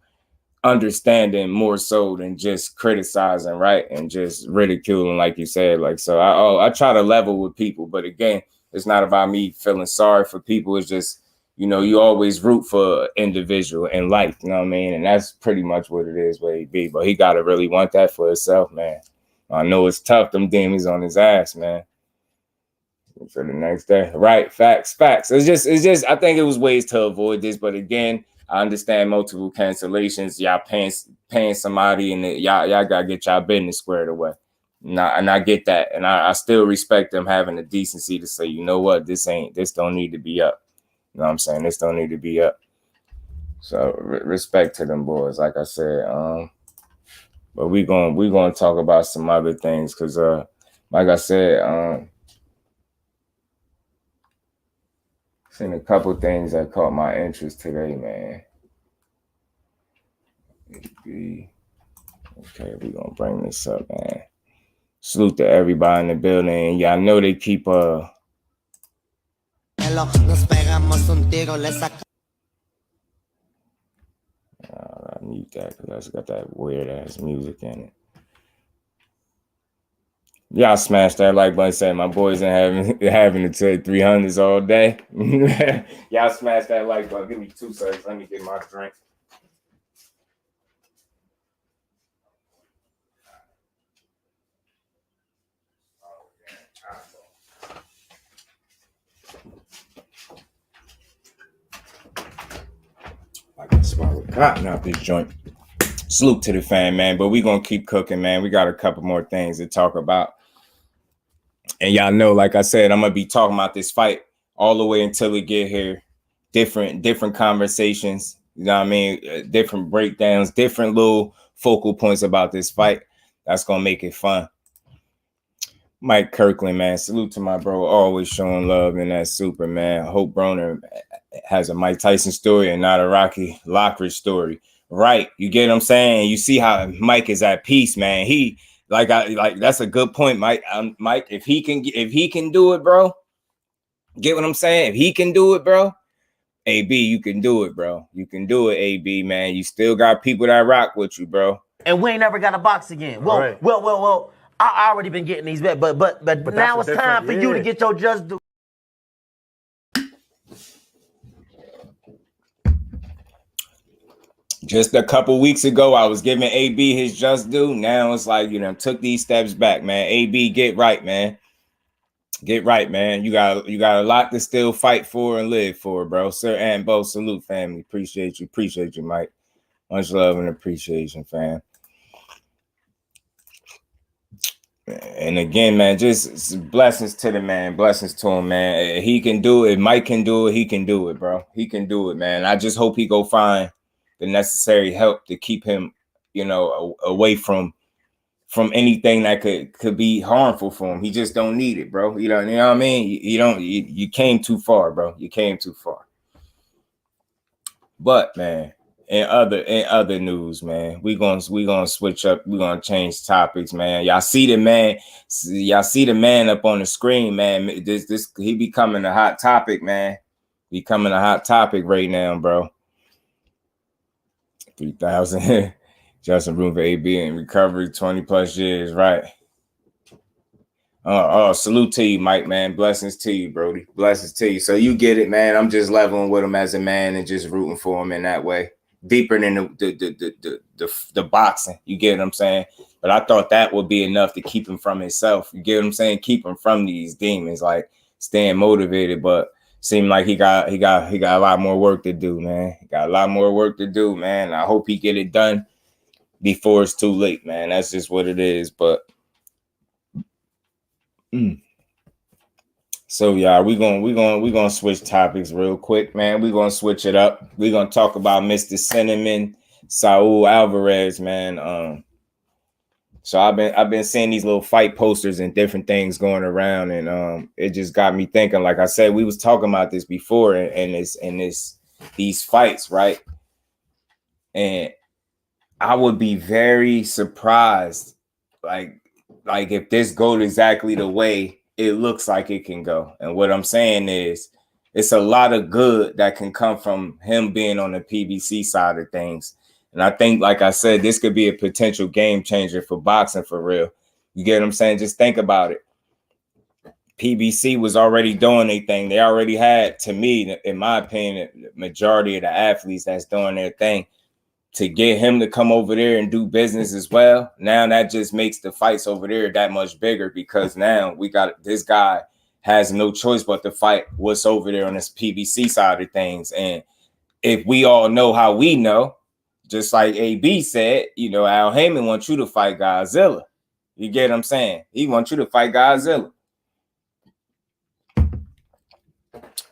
understanding more so than just criticizing, right? And just ridiculing, like you said. Like, so I try to level with people, but again, it's not about me feeling sorry for people. It's just, you always root for an individual in life, you know what I mean? And that's pretty much what it is with AB, but he got to really want that for himself, man. I know it's tough. Them demons on his ass, man. For the next day. Right. Facts. It's just, I think it was ways to avoid this, but again, I understand multiple cancellations. Y'all paying somebody and y'all got to get y'all business squared away. And I get that. And I still respect them having the decency to say, you know what, this don't need to be up. You know what I'm saying? This don't need to be up. So respect to them boys, like I said. But we gonna talk about some other things because like I said, seen a couple things that caught my interest today, man. Okay, we're gonna bring this up, man. Salute to everybody in the building. Y'all know they keep I mute that because that's got that weird ass music in it. Y'all smash that like button. Say my boys ain't having to take 300s all day. Y'all smash that like button. Give me 2 seconds. Let me get my drink. I can swallow cotton out this joint. Salute to the fan, man. But we gonna keep cooking, man. We got a couple more things to talk about. And y'all know, like I said, I'm gonna be talking about this fight all the way until we get here. Different conversations, you know what I mean? Different breakdowns, different little focal points about this fight. That's gonna make it fun. Mike Kirkland, man. Salute to my bro, always showing love in that super, man. I hope Broner has a Mike Tyson story and not a Rocky Lockridge story. Right. You get what I'm saying? You see how Mike is at peace, man. He like that's a good point, Mike. Mike, if he can do it, bro. Get what I'm saying? If he can do it, bro. AB, you can do it, bro. You can do it, AB, man. You still got people that rock with you, bro. And we ain't never got a box again. Well, right. well. I already been getting these bets, but now it's time for you to get your just due. Just a couple weeks ago, I was giving AB his just due. Now it's like, took these steps back, man. AB, get right, man. Get right, man. You got a lot to still fight for and live for, bro. Sir and Bo, salute, family. Appreciate you, Mike. Much love and appreciation, fam. And again, man, just blessings to the man. Blessings to him, man. He can do it. Mike can do it. He can do it, bro. He can do it, man. I just hope he go find the necessary help to keep him, away from anything that could be harmful for him. He just don't need it, bro. You know what I mean? You came too far, bro. You came too far. But man, In other news, man, we gonna switch up. We gonna change topics, man. Y'all see the man. Y'all see the man up on the screen, man. This he becoming a hot topic, man. Becoming a hot topic right now, bro. 3,000 just room for AB in recovery, 20+ years, right? Salute to you, Mike, man. Blessings to you, Brody. Blessings to you. So you get it, man. I'm just leveling with him as a man and just rooting for him in that way. Deeper than the boxing, you get what I'm saying? But I thought that would be enough to keep him from himself. You get what I'm saying? Keep him from these demons, like staying motivated. But seemed like he got a lot more work to do, man. He got a lot more work to do, man. I hope he get it done before it's too late, man. That's just what it is. But so yeah, we gonna switch topics real quick, man. We're gonna switch it up. We're gonna talk about Mr. Cinnamon Saul Alvarez, man. So I've been seeing these little fight posters and different things going around, and it just got me thinking. Like I said, we was talking about this before, and these fights, right? And I would be very surprised, like if this goes exactly the way it looks like it can go. And what I'm saying is, it's a lot of good that can come from him being on the PBC side of things. And I think, like I said, this could be a potential game changer for boxing for real. You get what I'm saying? Just think about it. PBC was already doing their thing. They already had, to me, in my opinion, the majority of the athletes that's doing their thing. To get him to come over there and do business as well, now that just makes the fights over there that much bigger, because now we got this guy has no choice but to fight what's over there on this PBC side of things. And if we all know how we know, just like AB said, you know, Al Haymon wants you to fight Godzilla. You get what I'm saying? He wants you to fight Godzilla.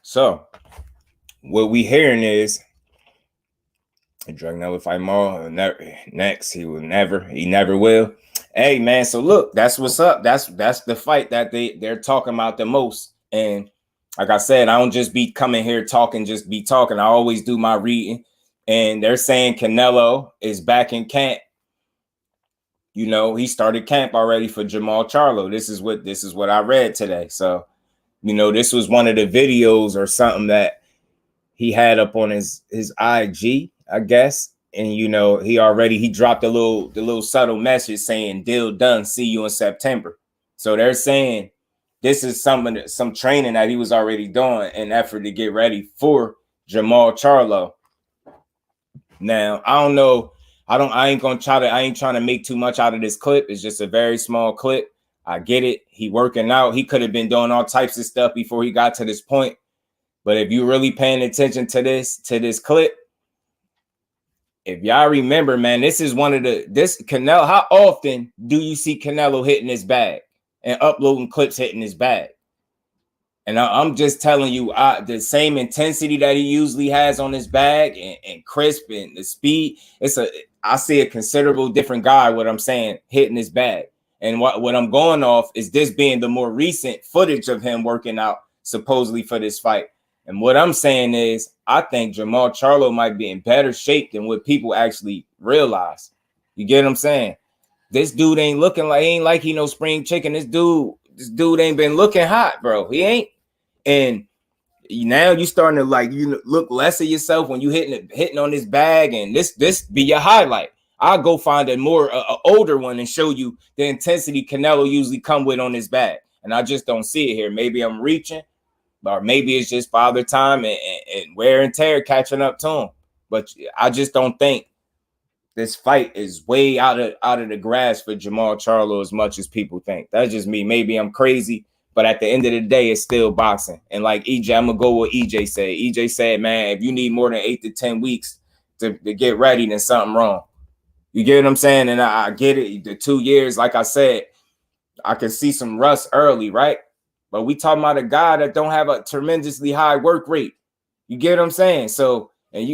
So what we hearing is, Drug never fight more. Next, he never will. Hey man, so look, that's what's up. That's the fight that they're talking about the most. And like I said, I don't just be coming here talking, I always do my reading. And they're saying Canelo is back in camp. You know, he started camp already for Jermall Charlo. This is what I read today. So, you know, this was one of the videos or something that he had up on his IG, I guess. And, you know, he dropped the little subtle message saying, deal done, see you in September. So they're saying this is some training that he was already doing in effort to get ready for Jermall Charlo. Now, I don't know. I ain't trying to make too much out of this clip. It's just a very small clip. I get it. He working out. He could have been doing all types of stuff before he got to this point. But if you really paying attention to this clip, if y'all remember, man, this is this Canelo. How often do you see Canelo hitting his bag and uploading clips hitting his bag? And I'm just telling you, the same intensity that he usually has on his bag and crisp and the speed, I see a considerable different guy, what I'm saying, hitting his bag. And what I'm going off is this being the more recent footage of him working out supposedly for this fight. And what I'm saying is, I think Jermall Charlo might be in better shape than what people actually realize. You get what I'm saying? This dude ain't like he no spring chicken. This dude ain't been looking hot, bro. He ain't. And now you starting to look less of yourself when you hitting on this bag, and this be your highlight. I'll go find a more older one and show you the intensity Canelo usually come with on his bag. And I just don't see it here. Maybe I'm reaching. Or maybe it's just father time and wear and tear catching up to him. But I just don't think this fight is way out of the grasp for Jermall Charlo as much as people think. That's just me. Maybe I'm crazy, but at the end of the day, it's still boxing. And like EJ, I'm gonna go with EJ said. EJ said, man, if you need more than 8 to 10 weeks to get ready, then something wrong. You get what I'm saying? And I get it. The 2 years, like I said, I can see some rust early, right? But we talking about a guy that don't have a tremendously high work rate. You get what I'm saying? So, and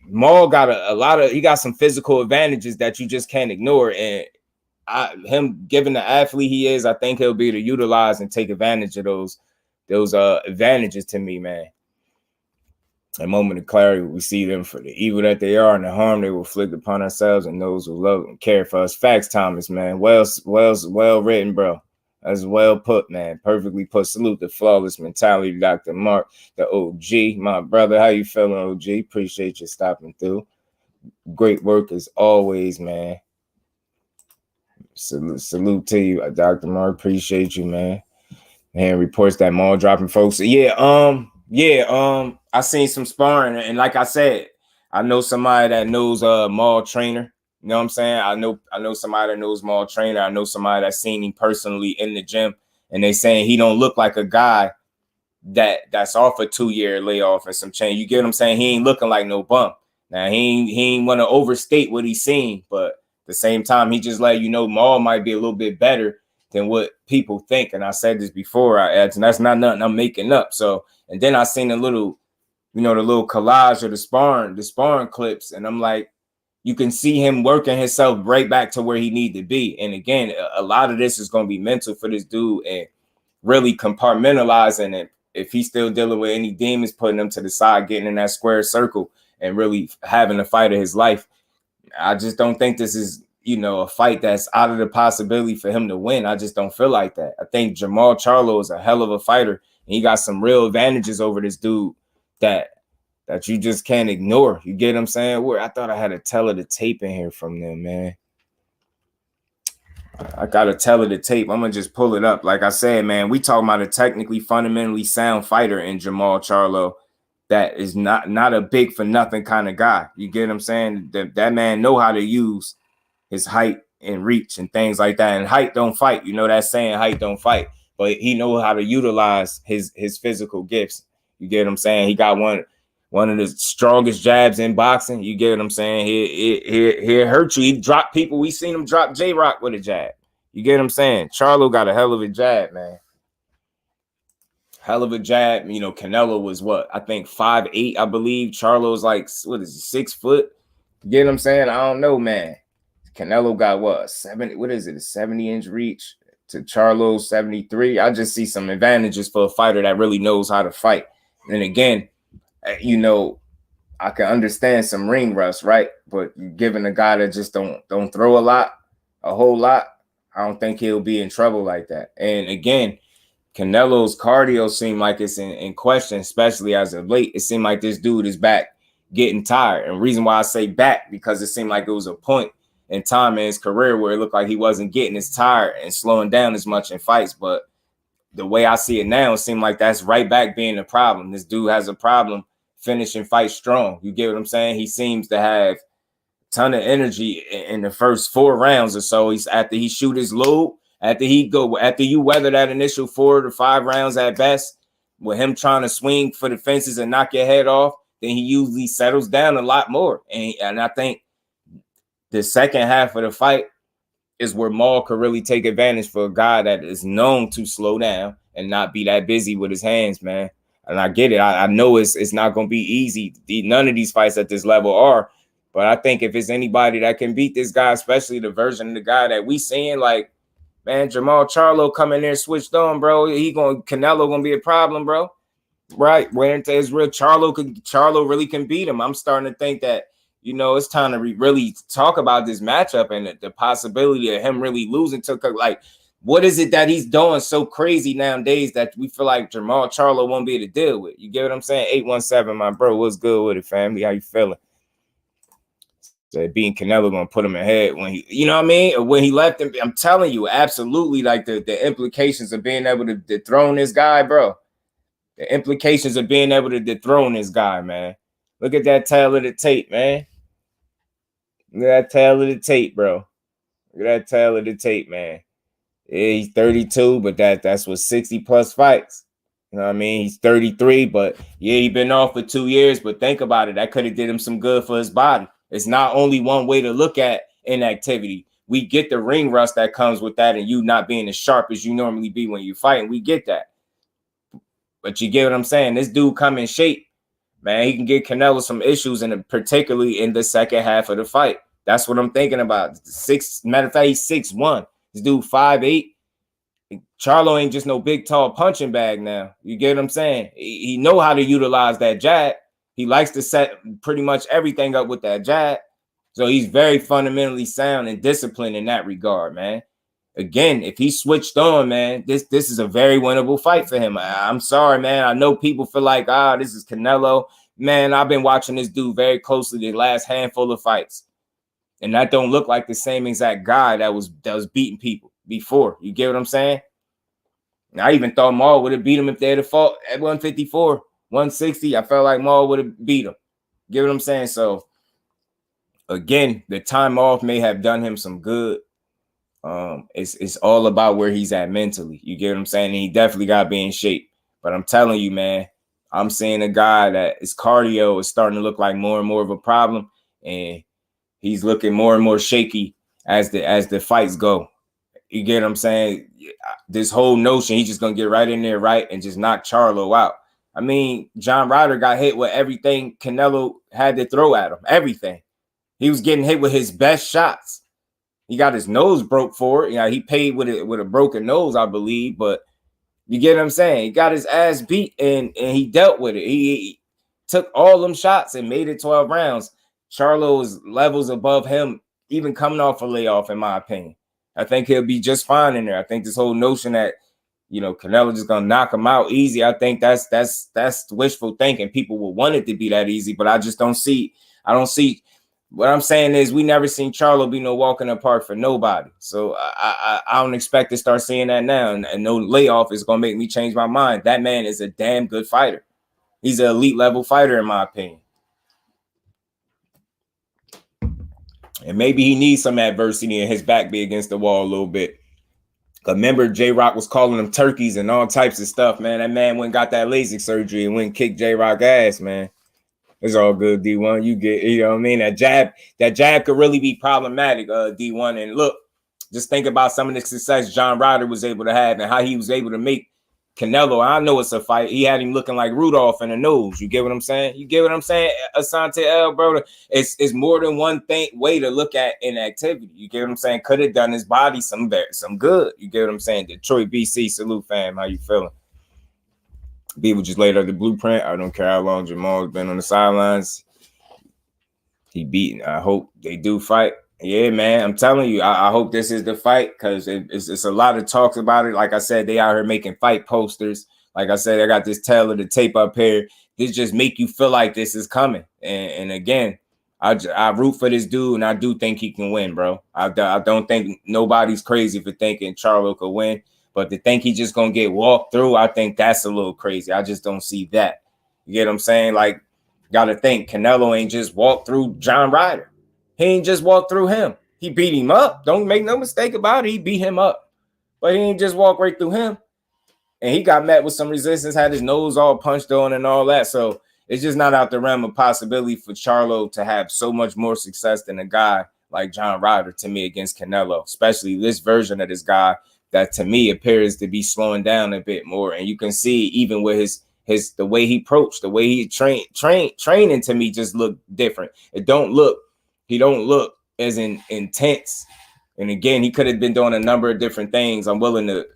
Maul got he got some physical advantages that you just can't ignore. And him, given the athlete he is, I think he'll be able to utilize and take advantage of those advantages to me, man. A moment of clarity, we see them for the evil that they are and the harm they will inflict upon ourselves and those who love and care for us. Facts, Thomas, man. Well written, bro. That's well put, man. Perfectly put. Salute the flawless mentality, Dr. Mark, the OG, my brother. How you feeling, OG? Appreciate you stopping through. Great work as always, man. Salute to you, Dr. Mark. Appreciate you, man. And reports that mall dropping folks. I seen some sparring, and like I said, I know somebody that knows mall trainer. You know what I'm saying? I know somebody that knows mall trainer. I know somebody that's seen him personally in the gym, and they saying he don't look like a guy that's off a 2-year layoff and some change. You get what I'm saying? He ain't looking like no bump. Now he ain't want to overstate what he's seen, but at the same time, he just let you know Maul might be a little bit better than what people think. And I said this before, and that's not nothing I'm making up. So, and then I seen the little collage of the sparring clips, and I'm like, you can see him working himself right back to where he need to be. And again, a lot of this is going to be mental for this dude and really compartmentalizing it. If he's still dealing with any demons, putting them to the side, getting in that square circle and really having the fight of his life. I just don't think this is, a fight that's out of the possibility for him to win. I just don't feel like that. I think Jermall Charlo is a hell of a fighter, and he got some real advantages over this dude that you just can't ignore. You get what I'm saying? I thought I had a teller the tape in here from them, man. I got to tell her the tape. I'm going to just pull it up. Like I said, man, we talking about a technically fundamentally sound fighter in Jermall Charlo that is not a big for nothing kind of guy. You get what I'm saying? That man know how to use his height and reach and things like that. And height don't fight. You know that saying, height don't fight. But he know how to utilize his physical gifts. You get what I'm saying? He got one of the strongest jabs in boxing. You get what I'm saying? He hurt you. He dropped people. We seen him drop J-Rock with a jab. You get what I'm saying? Charlo got a hell of a jab, man. Hell of a jab. Canelo was what? I think 5'8", I believe. Charlo's like, 6 foot? You get what I'm saying? I don't know, man. Canelo got what? 70-inch reach to Charlo's 73. I just see some advantages for a fighter that really knows how to fight. And again, I can understand some ring rust, right? But giving a guy that just don't throw a whole lot, I don't think he'll be in trouble like that. And again, Canelo's cardio seemed like it's in question, especially as of late. It seemed like this dude is back getting tired. And the reason why I say back, because it seemed like it was a point in time in his career where it looked like he wasn't getting as tired and slowing down as much in fights. But the way I see it now, it seems like that's right back being the problem. This dude has a problem finishing fights strong. You get what I'm saying? He seems to have a ton of energy in the first 4 rounds or so. He's after he shoot his load, after you weather that initial 4 to 5 rounds at best, with him trying to swing for the fences and knock your head off, then he usually settles down a lot more. And I think the second half of the fight is where Maul could really take advantage for a guy that is known to slow down and not be that busy with his hands, man. And I get it. I know it's not going to be easy. None of these fights at this level are. But I think if it's anybody that can beat this guy, especially the version of the guy that we seeing, like, man, Jermall Charlo come in there switched on, bro. Canelo gonna be a problem, bro. Right? Where into his real Charlo really can beat him. I'm starting to think that, it's time to really talk about this matchup and the possibility of him really losing to, like, what is it that he's doing so crazy nowadays that we feel like Jermall Charlo won't be able to deal with? You get what I'm saying? 817, my bro. What's good with it, family? How you feeling? So beating Canelo gonna put him ahead when he, what I mean? When he left him, I'm telling you, absolutely, like the implications of being able to dethrone this guy, bro. The implications of being able to dethrone this guy, man. Look at that tail of the tape, man. Look at that tail of the tape, bro. Look at that tail of the tape, man. Yeah, he's 32, but that's what 60 plus fights. You know what I mean? He's 33, but yeah, he been off for 2 years. But think about it. That could have did him some good for his body. It's not only one way to look at inactivity. We get the ring rust that comes with that and you not being as sharp as you normally be when you fight. And we get that. But you get what I'm saying? This dude come in shape, man. He can get Canelo some issues, and particularly in the second half of the fight. That's what I'm thinking about. Matter of fact, he's 6'1". This dude 5'8". Charlo ain't just no big, tall punching bag now. You get what I'm saying? He know how to utilize that jab. He likes to set pretty much everything up with that jab. So he's very fundamentally sound and disciplined in that regard, man. Again, if he switched on, man, this is a very winnable fight for him. I'm sorry, man. I know people feel like, this is Canelo. Man, I've been watching this dude very closely the last handful of fights. And that don't look like the same exact guy that was beating people before. You get what I'm saying? And I even thought Maul would have beat him if they had fought at 154, 160. I felt like Maul would have beat him. Get what I'm saying? So, again, the time off may have done him some good. It's all about where he's at mentally. You get what I'm saying? And he definitely got to be in shape. But I'm telling you, man, I'm seeing a guy that his cardio is starting to look like more and more of a problem. And he's looking more and more shaky as the fights go. You get what I'm saying? This whole notion, he's just going to get right in there, right, and just knock Charlo out. I mean, John Ryder got hit with everything Canelo had to throw at him. Everything. He was getting hit with his best shots. He got his nose broke for it. He paid with a broken nose, I believe. But you get what I'm saying? He got his ass beat, and he dealt with it. He took all them shots and made it 12 rounds. Charlo's levels above him, even coming off a layoff, in my opinion. I think he'll be just fine in there. I think this whole notion that, Canelo just gonna knock him out easy, I think that's wishful thinking. People will want it to be that easy, but I just don't see. I don't see. What I'm saying is we never seen Charlo be no walk in the park for nobody. So I don't expect to start seeing that now. And no layoff is gonna make me change my mind. That man is a damn good fighter. He's an elite level fighter, in my opinion. And maybe he needs some adversity and his back be against the wall a little bit. Remember, J-Rock was calling them turkeys and all types of stuff, man. That man went and got that LASIK surgery and went and kicked J-Rock ass, man. It's all good, D1. You get, you know what I mean? That jab could really be problematic, D1. And look, just think about some of the success John Ryder was able to have and how he was able to make Canelo. I know it's a fight. He had him looking like Rudolph in the nose. You get what I'm saying? You get what I'm saying, Asante L, brother? It's more than one way to look at inactivity. You get what I'm saying? Could have done his body some good. You get what I'm saying? Detroit, BC, salute, fam. How you feeling? People just laid out the blueprint. I don't care how long Jamal's been on the sidelines. He beaten. I hope they do fight. Yeah, man. I'm telling you, I hope this is the fight because it's a lot of talks about it. Like I said, they out here making fight posters. Like I said, I got this tail of the tape up here. This just make you feel like this is coming. And again, I root for this dude, and I do think he can win, bro. I don't think nobody's crazy for thinking Charlo could win. But to think he just gonna get walked through, I think that's a little crazy. I just don't see that. You get what I'm saying? Like, gotta think Canelo ain't just walked through John Ryder. He ain't just walked through him. He beat him up. Don't make no mistake about it. He beat him up. But he ain't just walk right through him. And he got met with some resistance, had his nose all punched on and all that. So it's just not out the realm of possibility for Charlo to have so much more success than a guy like John Ryder, to me, against Canelo, especially this version of this guy that to me appears to be slowing down a bit more. And you can see even with his the way he approached, the way he training to me just look different. He don't look as intense. And again, he could have been doing a number of different things. I'm willing to,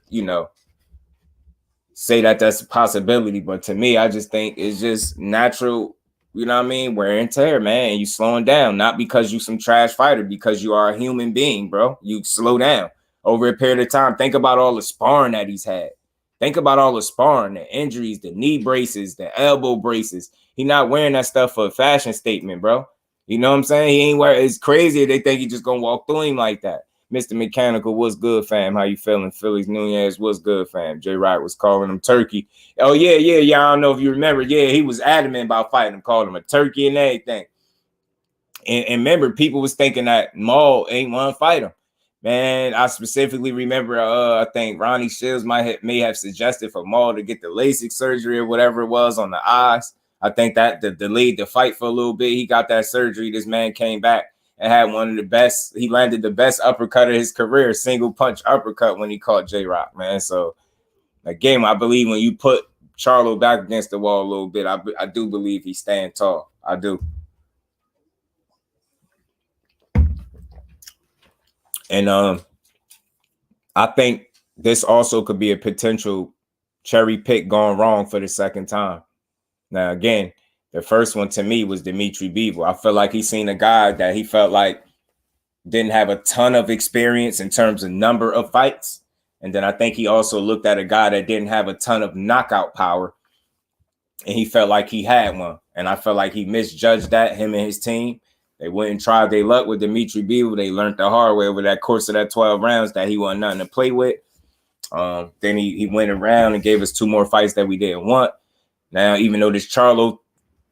say that that's a possibility. But to me, I just think it's just natural, wear and tear, man. You slowing down, not because you some trash fighter, because you are a human being, bro. You slow down over a period of time. Think about all the sparring that he's had. Think about all the sparring, the injuries, the knee braces, the elbow braces. He not wearing that stuff for a fashion statement, bro. You know what I'm saying? He ain't wearing. It's crazy. They think he just gonna walk through him like that. Mr. Mechanical, what's good, fam? How you feeling? Phillies Nunez, what's good, fam? J-Rock was calling him turkey. Oh, yeah. I don't know if you remember. Yeah, he was adamant about fighting him, calling him a turkey and everything. And remember, people was thinking that Maul ain't want to fight him. Man, I specifically remember, I think Ronnie Shields may have suggested for Maul to get the LASIK surgery or whatever it was on the eyes. I think that delayed the fight for a little bit. He got that surgery. This man came back and had one of the best. He landed the best uppercut of his career, single punch uppercut when he caught J-Rock, man. So, again, I believe when you put Charlo back against the wall a little bit, I do believe he's staying tall. I do. And I think this also could be a potential cherry pick gone wrong for the second time. Now, again, The first one to me was DMITRY BIVOL. I felt like he seen a guy that he felt like didn't have a ton of experience in terms of number of fights. And then I think he also looked at a guy that didn't have a ton of knockout power. And he felt like he had one. And I felt like he misjudged that, him and his team. They went and tried their luck with DMITRY BIVOL. They learned the hard way over that course of that 12 rounds that he wasn't nothing to play with. Then he went around and gave us 2 more fights that we didn't want. Now, even though this Charlo,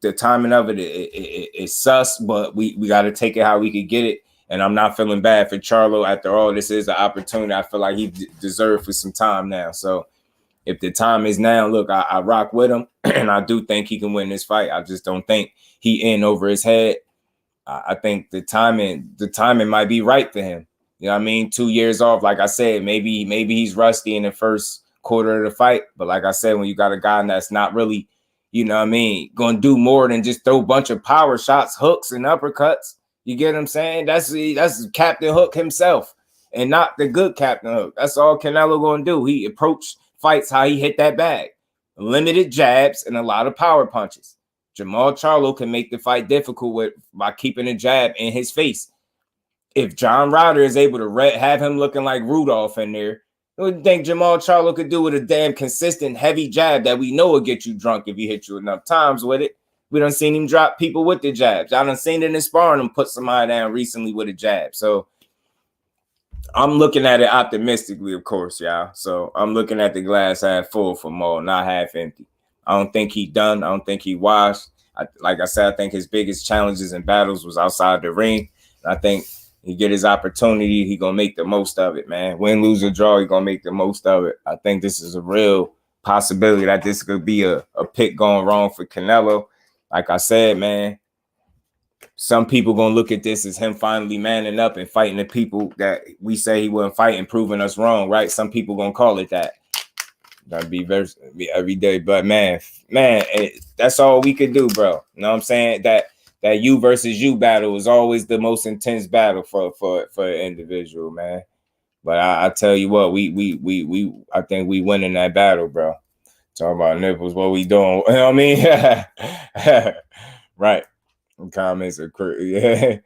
the timing of it is sus, but we got to take it how we could get it. And I'm not feeling bad for Charlo. After all, this is an opportunity I feel like he deserved for some time now. So if the time is now, look, I rock with him, and I do think he can win this fight. I just don't think he in over his head. I think the timing might be right for him. You know what I mean? 2 years off, like I said, maybe he's rusty in the first quarter of the fight. But like I said, when you got a guy that's not really, you know what I mean, going to do more than just throw a bunch of power shots, hooks, and uppercuts. You get what I'm saying? That's Captain Hook himself, and not the good Captain Hook. That's all Canelo going to do. He approached fights how he hit that bag. Limited jabs and a lot of power punches. Jermall Charlo can make the fight difficult by keeping a jab in his face. If John Ryder is able to have him looking like Rudolph in there, what do you think Jermall Charlo could do with a damn consistent heavy jab that we know will get you drunk if he hit you enough times with it? We done seen him drop people with the jabs. I done seen it in sparring him put somebody down recently with a jab. So I'm looking at it optimistically, of course, y'all. So I'm looking at the glass half full for Maul, not half empty. I don't think he done. I don't think he washed. Like I said, I think his biggest challenges and battles was outside the ring. I think he get his opportunity, he gonna make the most of it, man. Win, lose, or draw, he gonna make the most of it. I think this is a real possibility that this could be a pick going wrong for Canelo. Like I said, man, some people gonna look at this as him finally manning up and fighting the people that we say he wouldn't fight and proving us wrong, right? Some people gonna call it that. That'd be every day, but man, that's all we could do, bro. You know what I'm saying? That you versus you battle is always the most intense battle for an individual, man. But I tell you what, I think we winning that battle, bro. Talking about nipples, what we doing? You know what I mean? Right. Comments are crazy. Yeah.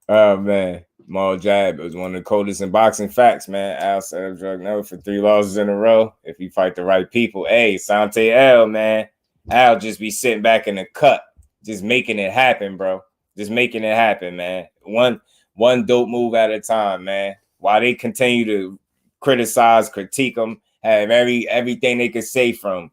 Oh man, Maul jab was one of the coldest in boxing facts, man. Al said drug no for 3 losses in a row. If you fight the right people, hey, Sante L, man. Al just be sitting back in the cut, just making it happen, bro. Just making it happen, man. One dope move at a time, man. While they continue to criticize, critique him, have everything they could say from,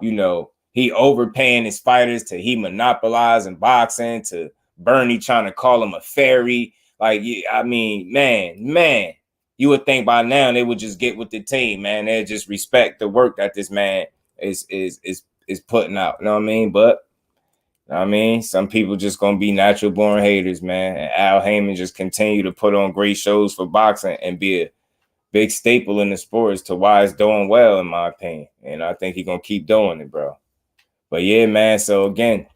you know, he overpaying his fighters to he monopolizing boxing to Bernie trying to call him a fairy. Like, I mean, man, you would think by now they would just get with the team, man. They just respect the work that this man is putting out. You know what I mean? But I mean, some people just gonna be natural born haters, man. And Al Haymon just continue to put on great shows for boxing and be a big staple in the sport as to why it's doing well, in my opinion. And I think he's gonna keep doing it, bro. But yeah, man. So again,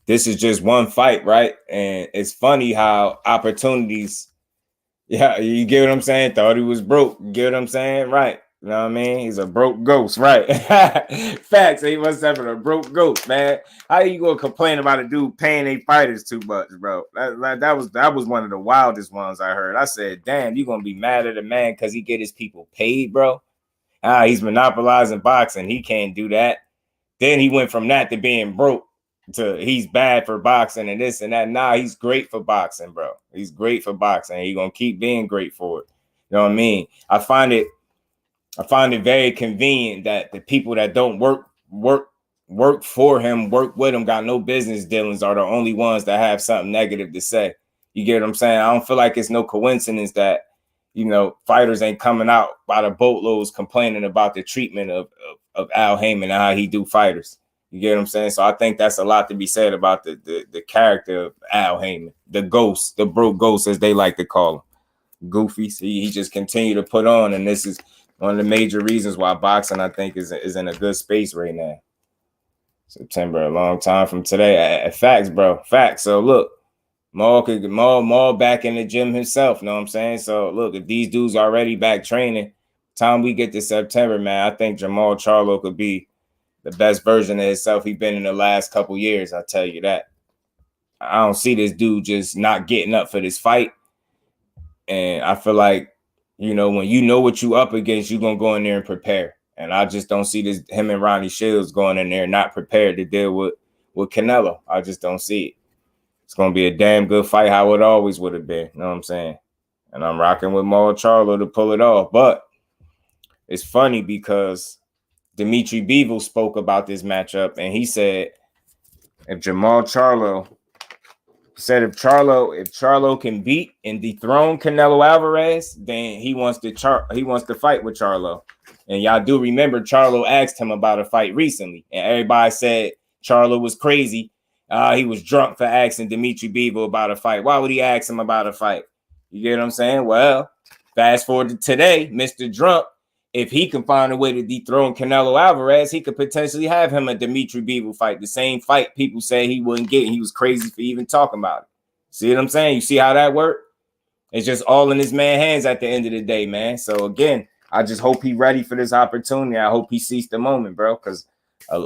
this is just one fight, right? And it's funny how opportunities, yeah, you get what I'm saying? Thought he was broke. You get what I'm saying? Right. You know what I mean? He's a broke ghost, right? Facts. He must have a broke ghost, man. How you gonna complain about a dude paying their fighters too much, bro? That was one of the wildest ones I heard. I said, damn, you gonna be mad at a man because he get his people paid, bro? He's monopolizing boxing. He can't do that. Then he went from that to being broke to he's bad for boxing and this and that. Nah, he's great for boxing, bro. He's great for boxing. He's gonna keep being great for it. You know what I mean? I find it very convenient that the people that don't work for him, work with him, got no business dealings, are the only ones that have something negative to say. You get what I'm saying? I don't feel like it's no coincidence that, you know, fighters ain't coming out by the boatloads complaining about the treatment of Al Haymon and how he do fighters. You get what I'm saying? So I think that's a lot to be said about the character of Al Haymon, the ghost, the broke ghost, as they like to call him. Goofy. So he just continue to put on, and this is one of the major reasons why boxing, I think, is in a good space right now. September, a long time from today. Facts, bro. Facts. So look, Maul back in the gym himself. Know what I'm saying? So look, if these dudes already back training, time we get to September, man, I think Jermall Charlo could be the best version of himself he's been in the last couple years. I tell you that. I don't see this dude just not getting up for this fight. And I feel like, you know, when you know what you up against, you're going to go in there and prepare. And I just don't see this, him and Ronnie Shields going in there not prepared to deal with Canelo. I just don't see it. It's going to be a damn good fight, how it always would have been. You know what I'm saying? And I'm rocking with Charlo to pull it off. But it's funny because DMITRY BIVOL spoke about this matchup, and he said if Charlo can beat and dethrone Canelo Alvarez, then he wants to fight with Charlo. And y'all do remember Charlo asked him about a fight recently, and everybody said Charlo was crazy. He was drunk for asking DMITRY BIVOL about a fight. Why would he ask him about a fight? You get what I'm saying? Well, fast forward to today, Mr. Drunk, if he can find a way to dethrone Canelo Alvarez, he could potentially have him a DMITRY BIVOL fight. The same fight people say he wouldn't get. He was crazy for even talking about it. See what I'm saying? You see how that worked? It's just all in his man's hands at the end of the day, man. So again, I just hope he's ready for this opportunity. I hope he sees the moment, bro, because a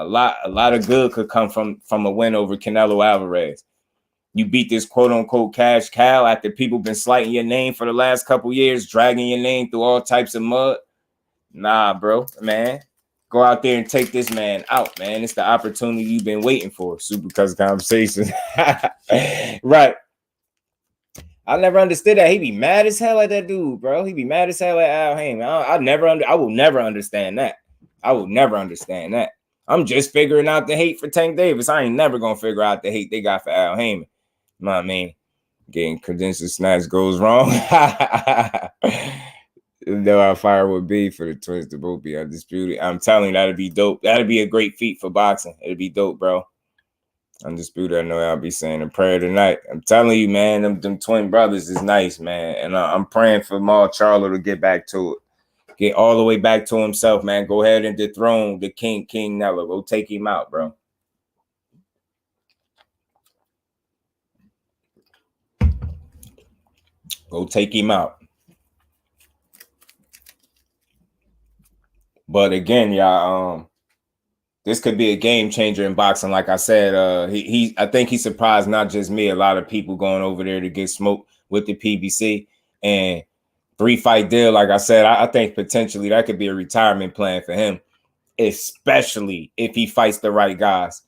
lot of good could come from a win over Canelo Alvarez. You beat this quote-unquote cash cow after people been slighting your name for the last couple years, dragging your name through all types of mud. Nah, bro, man. Go out there and take this man out, man. It's the opportunity you've been waiting for. Supercuts Conversations. Right. I never understood that. He be mad as hell at that dude, bro. He be mad as hell at Al Haymon. I will never understand that. I will never understand that. I'm just figuring out the hate for Tank Davis. I ain't never gonna figure out the hate they got for Al Haymon. You know what I mean? Getting credential snatch goes wrong. Know how fire would be for the twins to both be undisputed. I'm telling you, that'd be dope. That'd be a great feat for boxing. It'd be dope, bro. Undisputed, I know I'll be saying a prayer tonight. I'm telling you, man, them twin brothers is nice, man. And I'm praying for Charlo to get back to it. Get all the way back to himself, man. Go ahead and dethrone the King Nello. Go take him out, bro. Go take him out. But again, y'all, this could be a game changer in boxing. Like I said, I think he surprised not just me, a lot of people going over there to get smoked with the PBC. And 3-fight deal, like I said, I think potentially that could be a retirement plan for him, especially if he fights the right guys.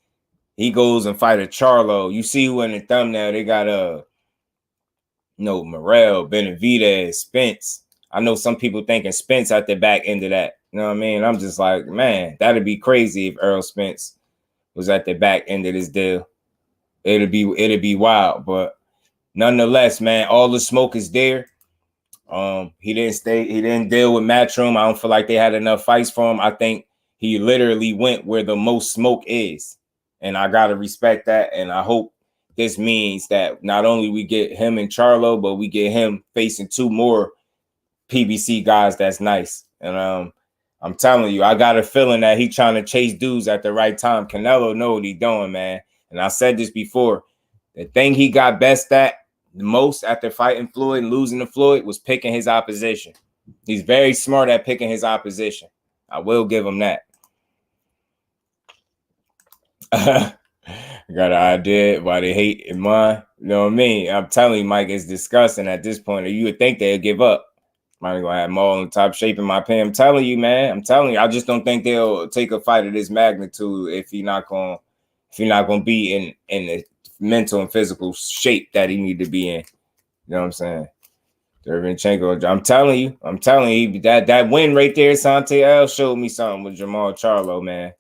He goes and fight a Charlo. You see who in the thumbnail, they got Morrell, Benavidez, Spence. I know some people thinking Spence at the back end of that. You know what I mean? I'm just like, man, that'd be crazy if Errol Spence was at the back end of this deal. It'd be wild. But nonetheless, man, all the smoke is there. He didn't deal with Matchroom. I don't feel like they had enough fights for him. I think he literally went where the most smoke is. And I gotta respect that. And I hope this means that not only we get him and Charlo, but we get him facing 2 more PBC guys that's nice. And I'm telling you, I got a feeling that he trying to chase dudes at the right time. Canelo know what he doing, man. And I said this before. The thing he got best at the most after fighting Floyd and losing to Floyd was picking his opposition. He's very smart at picking his opposition. I will give him that. I got an idea why they hate in mind. You know what I mean? I'm telling you, Mike, it's disgusting at this point. You would think they'd give up. I'm gonna have Maul in top shape in my pen. I'm telling you, man. I'm telling you, I just don't think they'll take a fight of this magnitude if you're not gonna be in the mental and physical shape that he need to be in. You know what I'm saying? Derevyanchenko, I'm telling you, that win right there, Sante L showed me something with Jermall Charlo, man.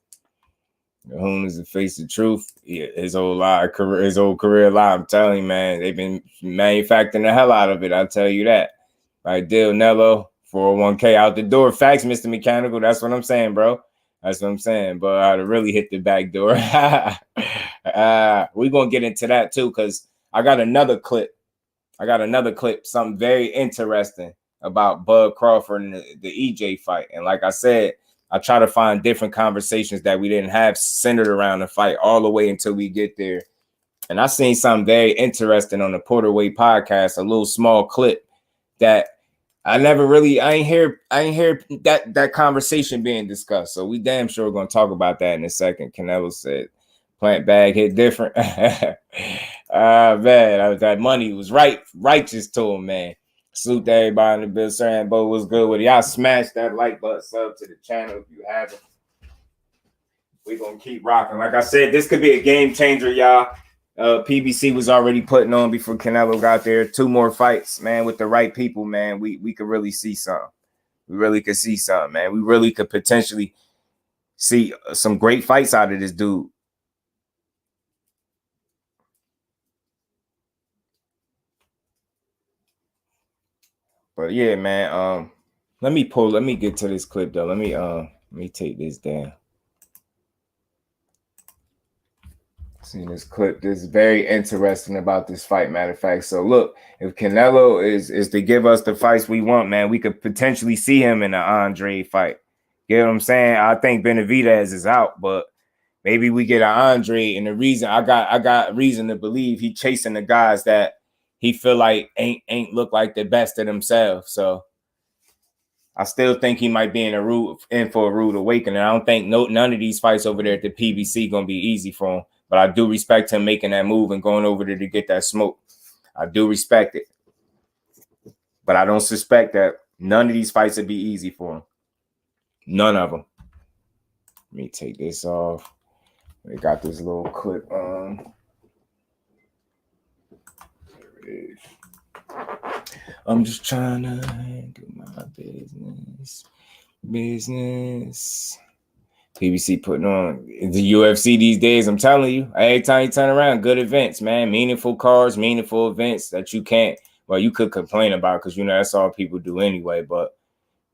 Whom is the face of truth? Yeah, his old career lie. I'm telling you, man, they've been manufacturing the hell out of it. I'll tell you that. Right, Dill Nello, 401k out the door. Facts, Mr. Mechanical. That's what I'm saying, bro. That's what I'm saying. But I'd really hit the back door. We're gonna get into that too, because I got another clip. Something very interesting about Bud Crawford and the EJ fight. And like I said, I try to find different conversations that we didn't have centered around the fight all the way until we get there. And I seen something very interesting on the Porterweight podcast, a little small clip that I ain't hear that conversation being discussed. So we damn sure gonna talk about that in a second. Canelo said plant bag hit different. Man, that money was righteous to him, man. Salute to everybody in the bill. Sir Bo was good with it. Y'all smash that like button, sub to the channel if you haven't. We're gonna keep rocking. Like I said, this could be a game changer, y'all. PBC was already putting on before Canelo got there. 2 more fights, man, with the right people, man. We could really see something. We really could see something, man. We really could potentially see some great fights out of this dude. But yeah, man. Let me get to this clip though. Let me take this down. See this clip. This is very interesting about this fight, matter of fact. So look, if Canelo is to give us the fights we want, man, we could potentially see him in an Andre fight. You know what I'm saying? I think Benavidez is out, but maybe we get an Andre. And the reason I got reason to believe he chasing the guys that he feel like ain't look like the best of themselves. So I still think he might be in for a rude awakening. I don't think none of these fights over there at the PBC gonna be easy for him. But I do respect him making that move and going over there to get that smoke. I do respect it. But I don't suspect that none of these fights would be easy for him. None of them. Let me take this off. We got this little clip on. There it is. I'm just trying to do my business. PBC putting on the UFC these days. I'm telling you, every time you turn around, good events, man. Meaningful cards, meaningful events that you could complain about because, that's all people do anyway. But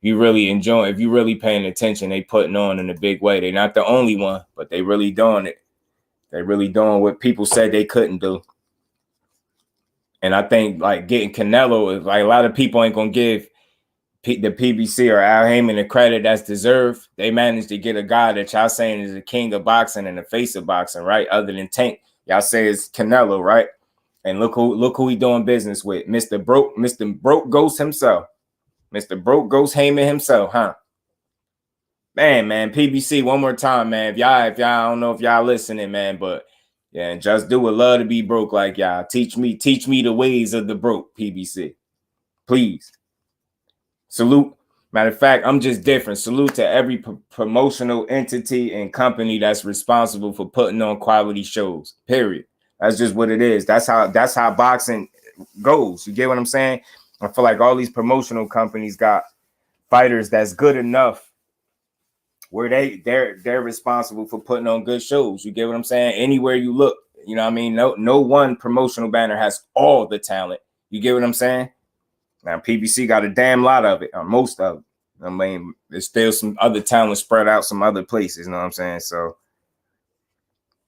if you really paying attention, they putting on in a big way. They're not the only one, but they really doing it. They really doing what people said they couldn't do. And I think like getting Canelo, like a lot of people ain't going to give the PBC or Al Haymon the credit that's deserved. They managed to get a guy that y'all saying is the king of boxing and the face of boxing, right? Other than Tank, y'all say it's Canelo, right? And look who he doing business with, Mr. Broke Ghost himself, Mr. Broke Ghost Haymon himself, huh? Man, PBC one more time, man. If y'all, I don't know if y'all listening, man, but yeah, and JusDueBoxing would love to be broke like y'all. Teach me the ways of the broke, PBC, please. Salute. Matter of fact, I'm just different. Salute to every promotional entity and company that's responsible for putting on quality shows. Period. That's just what it is. That's how boxing goes. You get what I'm saying? I feel like all these promotional companies got fighters that's good enough where they're responsible for putting on good shows. You get what I'm saying? Anywhere you look, you know what I mean? No one promotional banner has all the talent. You get what I'm saying? Now, PBC got a damn lot of it, or most of it. I mean, there's still some other talent spread out some other places, you know what I'm saying? So,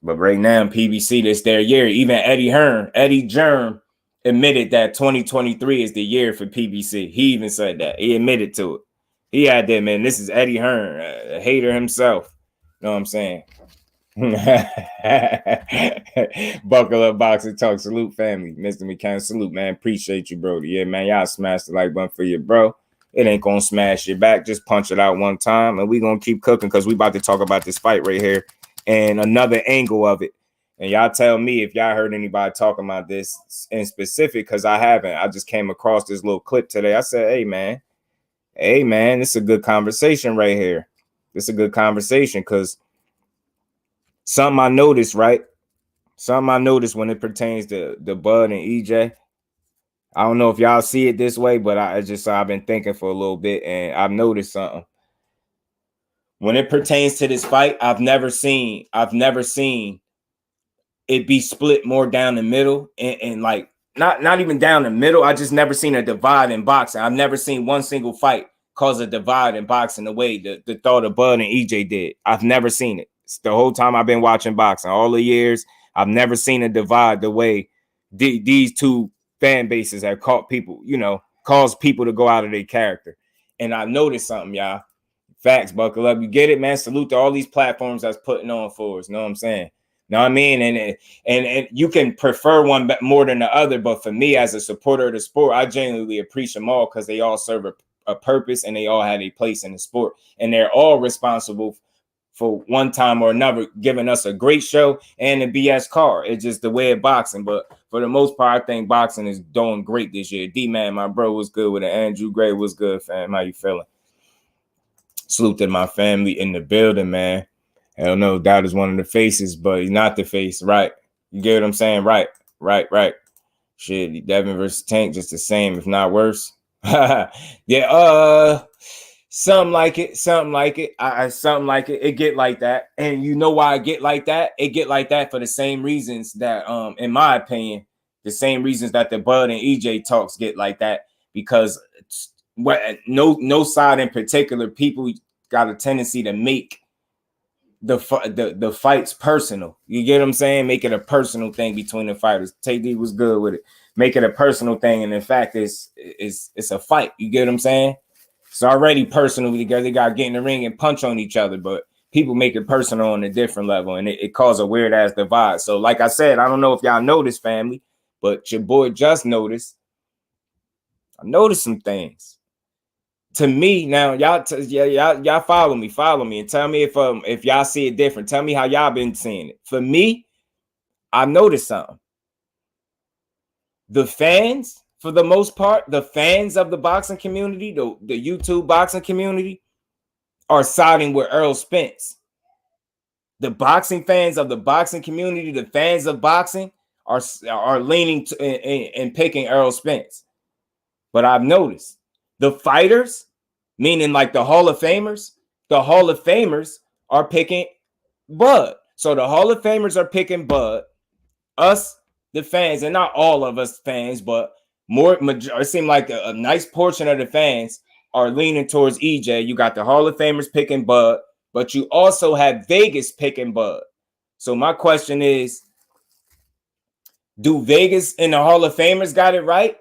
but right now, PBC, this their year. Even Eddie Germ admitted that 2023 is the year for PBC. He even said that. He admitted to it. He had that, man. This is Eddie Hearn, a hater himself. You know what I'm saying? Buckle up, boxing talk. Salute, family. Mr. McCann, salute, man. Appreciate you, bro. Yeah, man. Y'all smash the like button for your bro. It ain't gonna smash your back. Just punch it out one time, and we gonna keep cooking because we about to talk about this fight right here and another angle of it. And y'all tell me if y'all heard anybody talking about this in specific, because I haven't. I just came across this little clip today. I said, hey, man, this is a good conversation right here. This is a good conversation because something I noticed, right? Something I noticed when it pertains to the Bud and EJ. I don't know if y'all see it this way, but I've been thinking for a little bit and I've noticed something. When it pertains to this fight, I've never seen it be split more down the middle and like not even down the middle. I just never seen a divide in boxing. I've never seen one single fight cause a divide in boxing the way the thought of Bud and EJ did. I've never seen it. It's the whole time I've been watching boxing, all the years, I've never seen a divide the way these two fan bases have caught people, caused people to go out of their character. And I noticed something, y'all. Facts, buckle up. You get it, man. Salute to all these platforms that's putting on for us. Know what I'm saying? Know what I mean? And you can prefer one more than the other, but for me, as a supporter of the sport, I genuinely appreciate them all because they all serve a purpose and they all have a place in the sport, and they're all responsible for one time or another giving us a great show and a BS card. It's just the way of boxing. But for the most part, I think boxing is doing great this year. D-Man, my bro, was good with it. Andrew Gray was good, fam. How you feeling? Salute to my family in the building, man. Hell no, Doubt is one of the faces, but he's not the face, right? You get what I'm saying? Right. Shit, Devin versus Tank, just the same, if not worse. Yeah, something like it. Something like it. It get like that. And you know why I get like that? It get like that for the same reasons that, in my opinion, the same reasons that the Bud and EJ talks get like that. Because no side in particular, people got a tendency to make the fights personal. You get what I'm saying? Make it a personal thing between the fighters. TD was good with it. Make it a personal thing, and in fact, it's a fight. You get what I'm saying? It's already personal because they got to get in the ring and punch on each other, but people make it personal on a different level, and it causes a weird ass divide. So, like I said, I don't know if y'all noticed, family, but your boy just noticed. I noticed some things. To me, now y'all follow me, and tell me if y'all see it different. Tell me how y'all been seeing it. For me, I noticed something. The fans, for the most part, the fans of the boxing community, the YouTube boxing community, are siding with Errol Spence. The boxing fans of the boxing community, the fans of boxing, are leaning and picking Errol Spence. But I've noticed the fighters, meaning like the Hall of Famers are picking Bud. So the Hall of Famers are picking Bud. Us, the fans, and not all of us fans, but it seemed like a nice portion of the fans are leaning towards EJ. You got the Hall of Famers picking Bud, but you also have Vegas picking Bud. So my question is, do Vegas and the Hall of Famers got it right?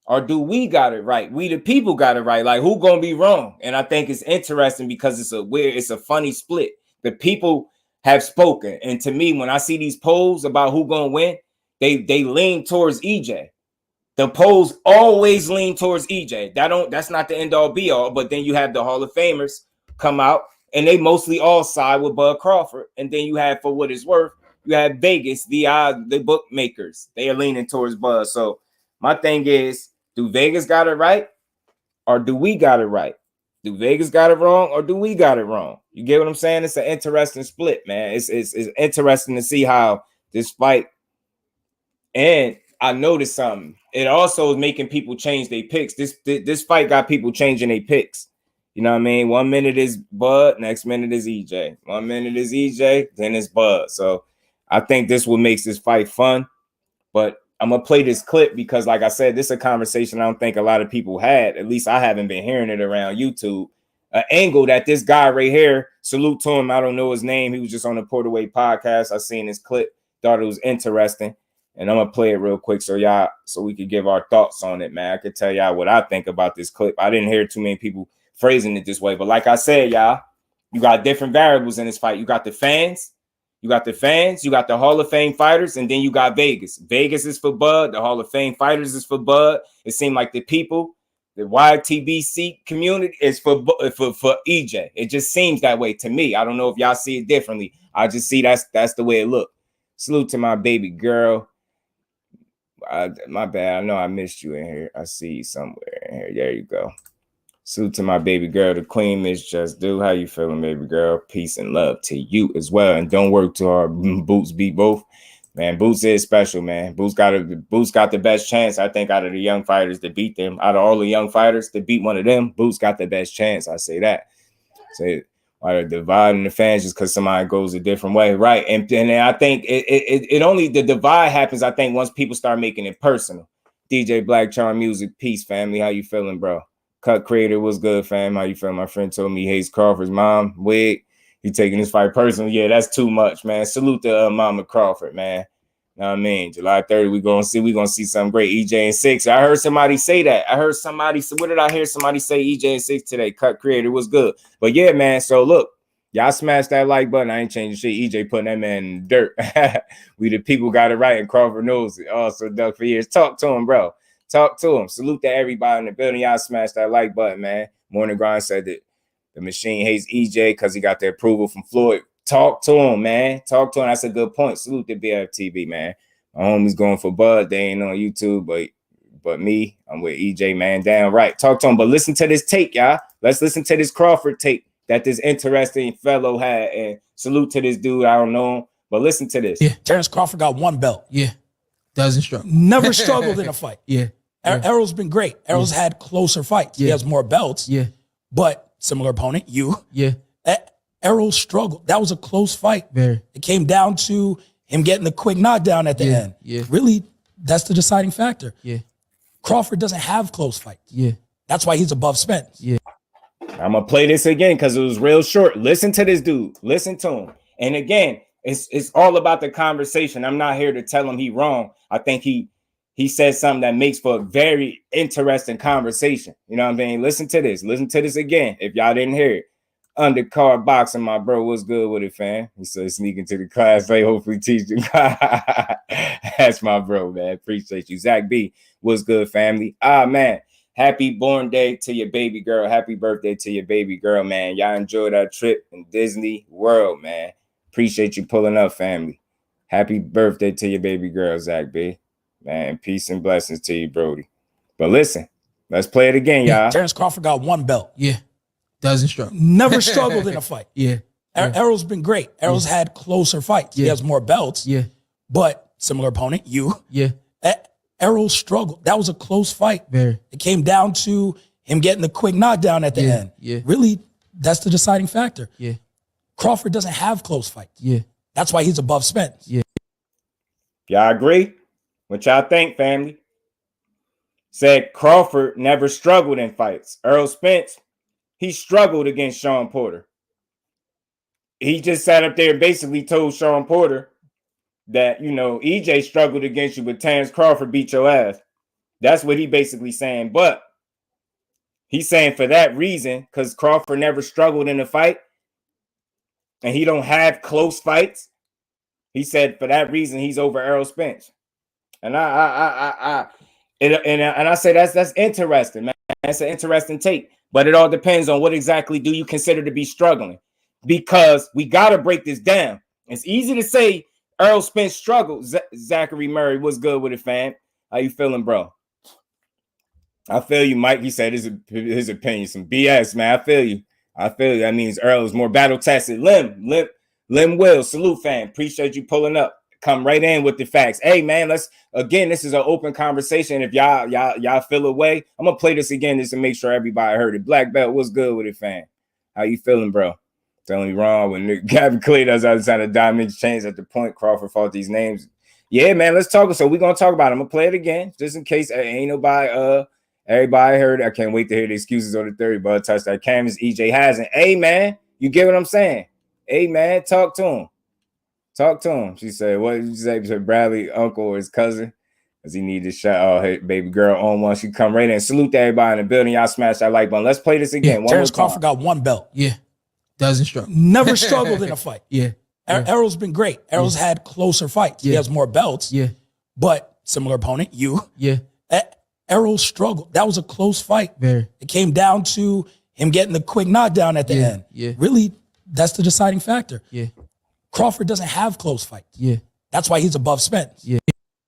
Or do we got it right? We the people got it right. Like, who gonna be wrong? And I think it's interesting because it's a funny split. The people have spoken, and to me, when I see these polls about who gonna win, they lean towards EJ. The polls always lean towards EJ. That's not the end all be all. But then you have the Hall of Famers come out, and they mostly all side with Bud Crawford. And then you have, for what it's worth, you have Vegas, the bookmakers. They are leaning towards Bud. So my thing is, do Vegas got it right, or do we got it right? Do Vegas got it wrong, or do we got it wrong? You get what I'm saying? It's an interesting split, man. It's interesting to see how this fight. And I noticed something. It also is making people change their picks. This fight got people changing their picks. You know what I mean? 1 minute is Bud, next minute is EJ. 1 minute is EJ, then it's Bud. So I think this what makes this fight fun. But I'm going to play this clip because, like I said, this is a conversation I don't think a lot of people had. At least I haven't been hearing it around YouTube. An angle that this guy right here, salute to him. I don't know his name. He was just on the Portaway podcast. I seen this clip, thought it was interesting. And I'm going to play it real quick so we could give our thoughts on it, man. I could tell y'all what I think about this clip. I didn't hear too many people phrasing it this way. But like I said, y'all, you got different variables in this fight. You got the fans. You got the Hall of Fame fighters, and then you got Vegas. Vegas is for Bud. The Hall of Fame fighters is for Bud. It seemed like the people, the YTBC community is for EJ. It just seems that way to me. I don't know if y'all see it differently. I just see that's the way it looked. Salute to my baby girl. My bad. I know I missed you in here. I see you somewhere in here. There you go. Salute to my baby girl, the queen, Miss Just Do. How you feeling, baby girl? Peace and love to you as well. And don't work too hard. Boots beat both. Man, Boots is special, man. Boots got the best chance, I think, out of the young fighters to beat them. Out of all the young fighters to beat one of them, Boots got the best chance. I say that. Say why they're dividing the fans just because somebody goes a different way, right? And I think it only the divide happens, I think, once people start making it personal. DJ Black Charm Music, peace, family. How you feeling, bro? Cut Creator, what's good, fam? How you feeling? My friend told me he hates Crawford's mom. Wig, he taking this fight personal. Yeah, that's too much, man. Salute to Mama Crawford, man. Know what I mean? July 30th, we're gonna see something great. EJ and 6. I heard somebody say that. What did I hear somebody say? EJ and 6 today. Cut Creator was good. But yeah, man. So look, Y'all smash that like button. I ain't changing shit. EJ putting that man in the dirt. We the people got it right, and Crawford knows it. Also, Doug for years. Talk to him, bro. Talk to him. Salute to everybody in the building. Y'all smash that like button, man. Morning Grind said that the machine hates EJ because he got the approval from Floyd. Talk to him, man. Talk to him. That's a good point. Salute to BFTV, man. My homie's going for Bud. They ain't on YouTube, but me, I'm with EJ, man. Damn right. Talk to him. But listen to this tape, y'all. Let's listen to this Crawford tape that this interesting fellow had. And salute to this dude. I don't know him, but listen to this. Yeah, Terence Crawford got 1 belt. Yeah, doesn't struggle. Never struggled in a fight. Yeah. Errol's been great. Errol's had closer fights. Yeah. He has more belts. Yeah. But similar opponent, you. Yeah. Errol struggled. That was a close fight. Very. It came down to him getting the quick knockdown at the end. Yeah. Really, that's the deciding factor. Yeah. Crawford doesn't have close fights. Yeah. That's why he's above Spence. Yeah. I'm going to play this again because it was real short. Listen to this dude. Listen to him. And again, it's all about the conversation. I'm not here to tell him he wrong. I think he said something that makes for a very interesting conversation. You know what I mean? Listen to this. Listen to this again if y'all didn't hear it. Undercard boxing, my bro. What's good with it, fam? He said sneaking to the class. They hopefully teach you. That's my bro, man. Appreciate you. Zach B. What's good, family? Man. Happy born day to your baby girl. Happy birthday to your baby girl, man. Y'all enjoy that trip in Disney World, man. Appreciate you pulling up, family. Happy birthday to your baby girl, Zach B. Man, peace and blessings to you, Brody. But listen, let's play it again, y'all. Terence Crawford got 1 belt. Yeah. Doesn't struggle. Never struggled in a fight. Yeah. Errol's been great. Errol's had closer fights. He has more belts. Yeah. But similar opponent, you. Yeah. Errol struggled. That was a close fight. Very. It came down to him getting the quick knockdown at the end. Yeah. Really, that's the deciding factor. Yeah. Crawford doesn't have close fights. Yeah. That's why he's above Spence. Yeah. Y'all agree? What y'all think, family? Said Crawford never struggled in fights. Errol Spence, he struggled against Sean Porter. He just sat up there and basically told Sean Porter that, you know, EJ struggled against you, but Terence Crawford beat your ass. That's what he basically saying. But he's saying for that reason, because Crawford never struggled in a fight and he don't have close fights, he said for that reason he's over Errol Spence. And I say that's interesting, man. That's an interesting take. But it all depends on what exactly do you consider to be struggling, because we got to break this down. It's easy to say Errol Spence struggled. Zachary Murray, what's good with it, fam? How you feeling, bro? I feel you, Mike. He said his opinion, some BS, man. I feel you. That means Earl is more battle tested. Lim Will, salute, fam. Appreciate you pulling up. Come right in with the facts. Hey, man, this is an open conversation. If y'all feel away, I'm gonna play this again just to make sure everybody heard it. Black Belt, what's good with it, fam? How you feeling, bro? Telling me wrong when Gavin Clay does outside of diamond chains at the point. Crawford fought these names. Yeah, man, let's talk. So we're gonna talk about it. I'm gonna play it again just in case ain't nobody everybody heard it. I can't wait to hear the excuses on the 30, but touch that canvas. EJ hasn't. Hey, man, you get what I'm saying? Hey, man, talk to him. Talk to him. She said, what did you say? She said Bradley, uncle or his cousin? Because he needed to shout out, hey, baby girl on one. She come right in. Salute to everybody in the building. Y'all smash that like button. Let's play this again. Yeah, Terence Crawford got 1 belt. Yeah. Doesn't struggle. Never struggled in a fight. Yeah. Errol's been great. Errol's had closer fights. He has more belts. Yeah. But similar opponent, you. Yeah. Errol struggled. That was a close fight. Very. It came down to him getting the quick knockdown at the end. Yeah. Really, that's the deciding factor. Yeah. Crawford doesn't have close fights. Yeah. That's why he's above Spence. Yeah.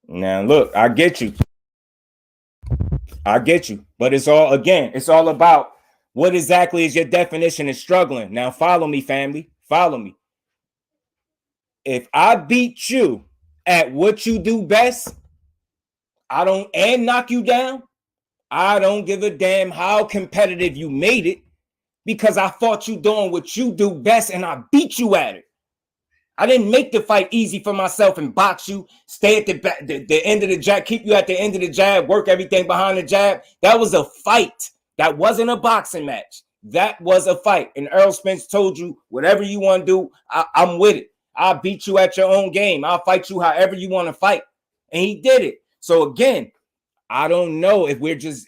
Now, look, I get you. But it's all about what exactly is your definition of struggling. Now, follow me, family. Follow me. If I beat you at what you do best, and knock you down, I don't give a damn how competitive you made it, because I fought you doing what you do best and I beat you at it. I didn't make the fight easy for myself and box you, stay at the end of the jab, keep you at the end of the jab, work everything behind the jab. That was a fight. That wasn't a boxing match. That was a fight. And Errol Spence told you, whatever you want to do, I'm with it. I'll beat you at your own game. I'll fight you however you want to fight. And he did it. So again, I don't know if we're just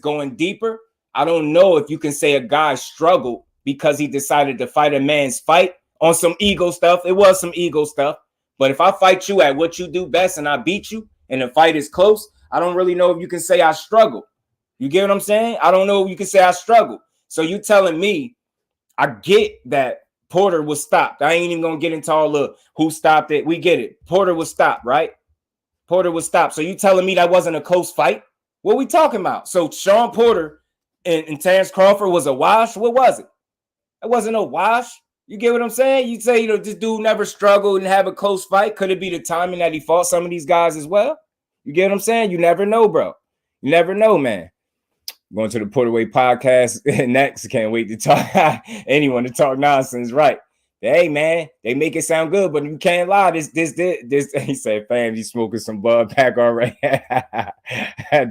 going deeper. I don't know if you can say a guy struggled because he decided to fight a man's fight on some ego stuff. It was some ego stuff. But if I fight you at what you do best and I beat you and the fight is close, I don't really know if you can say I struggle. You get what I'm saying? I don't know if you can say I struggle. So you telling me, I get that Porter was stopped. I ain't even going to get into all the who stopped it. We get it. Porter was stopped, right? Porter was stopped. So you telling me that wasn't a close fight? What we talking about? So Sean Porter and Terence Crawford was a wash? What was it? It wasn't a wash. You get what I'm saying? You say, this dude never struggled and have a close fight. Could it be the timing that he fought some of these guys as well? You get what I'm saying? You never know, bro. You never know, man. Going to the Porter Way podcast next. Can't wait to talk anyone to talk nonsense, right? Hey, man, they make it sound good, but you can't lie. This. He said, fam, you smoking some bud pack already.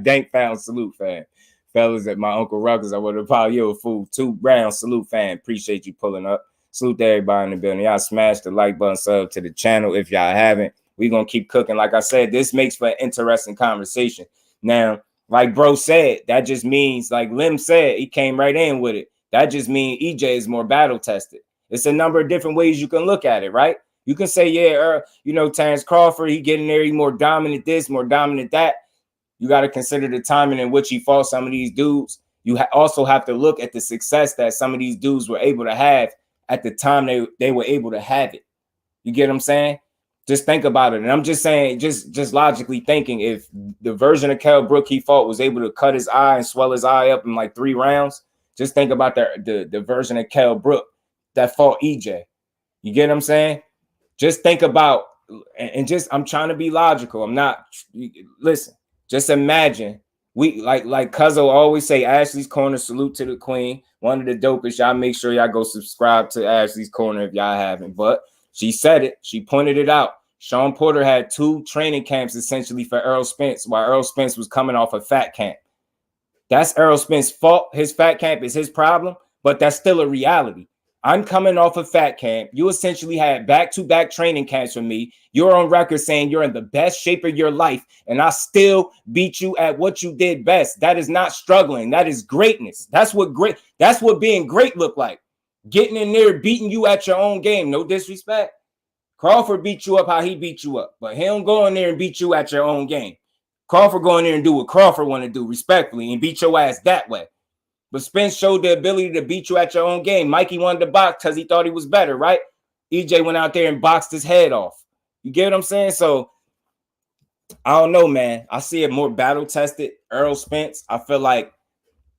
Dank found salute, fam. Fellas at my Uncle Ruggers, I would have probably you a fool. 2 rounds, salute, fam. Appreciate you pulling up. Salute to everybody in the building. Y'all smash the like button, sub to the channel if y'all haven't. We're going to keep cooking. Like I said, this makes for an interesting conversation. Now, like bro said, that just means, like Lim said, he came right in with it. That just means EJ is more battle tested. It's a number of different ways you can look at it, right? You can say, yeah, Terence Crawford, he getting there, he more dominant this, more dominant that. You got to consider the timing in which he fought some of these dudes. You also have to look at the success that some of these dudes were able to have at the time they were able to have it. You get what I'm saying? Just think about it. And I'm just saying, just logically thinking, if the version of Kell Brook he fought was able to cut his eye and swell his eye up in like 3 rounds, just think about the version of Kell Brook that fought EJ. You get what I'm saying? Just think about, and just, I'm trying to be logical. I'm not, listen, just imagine, we like Cuzzo always say, Ashley's Corner, salute to the queen. One of the dopest. Y'all make sure y'all go subscribe to Ashley's Corner if y'all haven't. But she said it. She pointed it out. Sean Porter had 2 training camps essentially for Errol Spence while Errol Spence was coming off a fat camp. That's Errol Spence's fault. His fat camp is his problem, but that's still a reality. I'm coming off a fat camp. You essentially had back-to-back training camps for me. You're on record saying you're in the best shape of your life, and I still beat you at what you did best. That is not struggling. That is greatness. That's what being great look like. Getting in there, beating you at your own game. No disrespect. Crawford beat you up how he beat you up, but he don't go in there and beat you at your own game. Crawford go in there and do what Crawford want to do respectfully and beat your ass that way. But Spence showed the ability to beat you at your own game. Mikey wanted to box because he thought he was better, right? EJ went out there and boxed his head off. You get what I'm saying? So, I don't know, man. I see it more battle-tested. Errol Spence, I feel like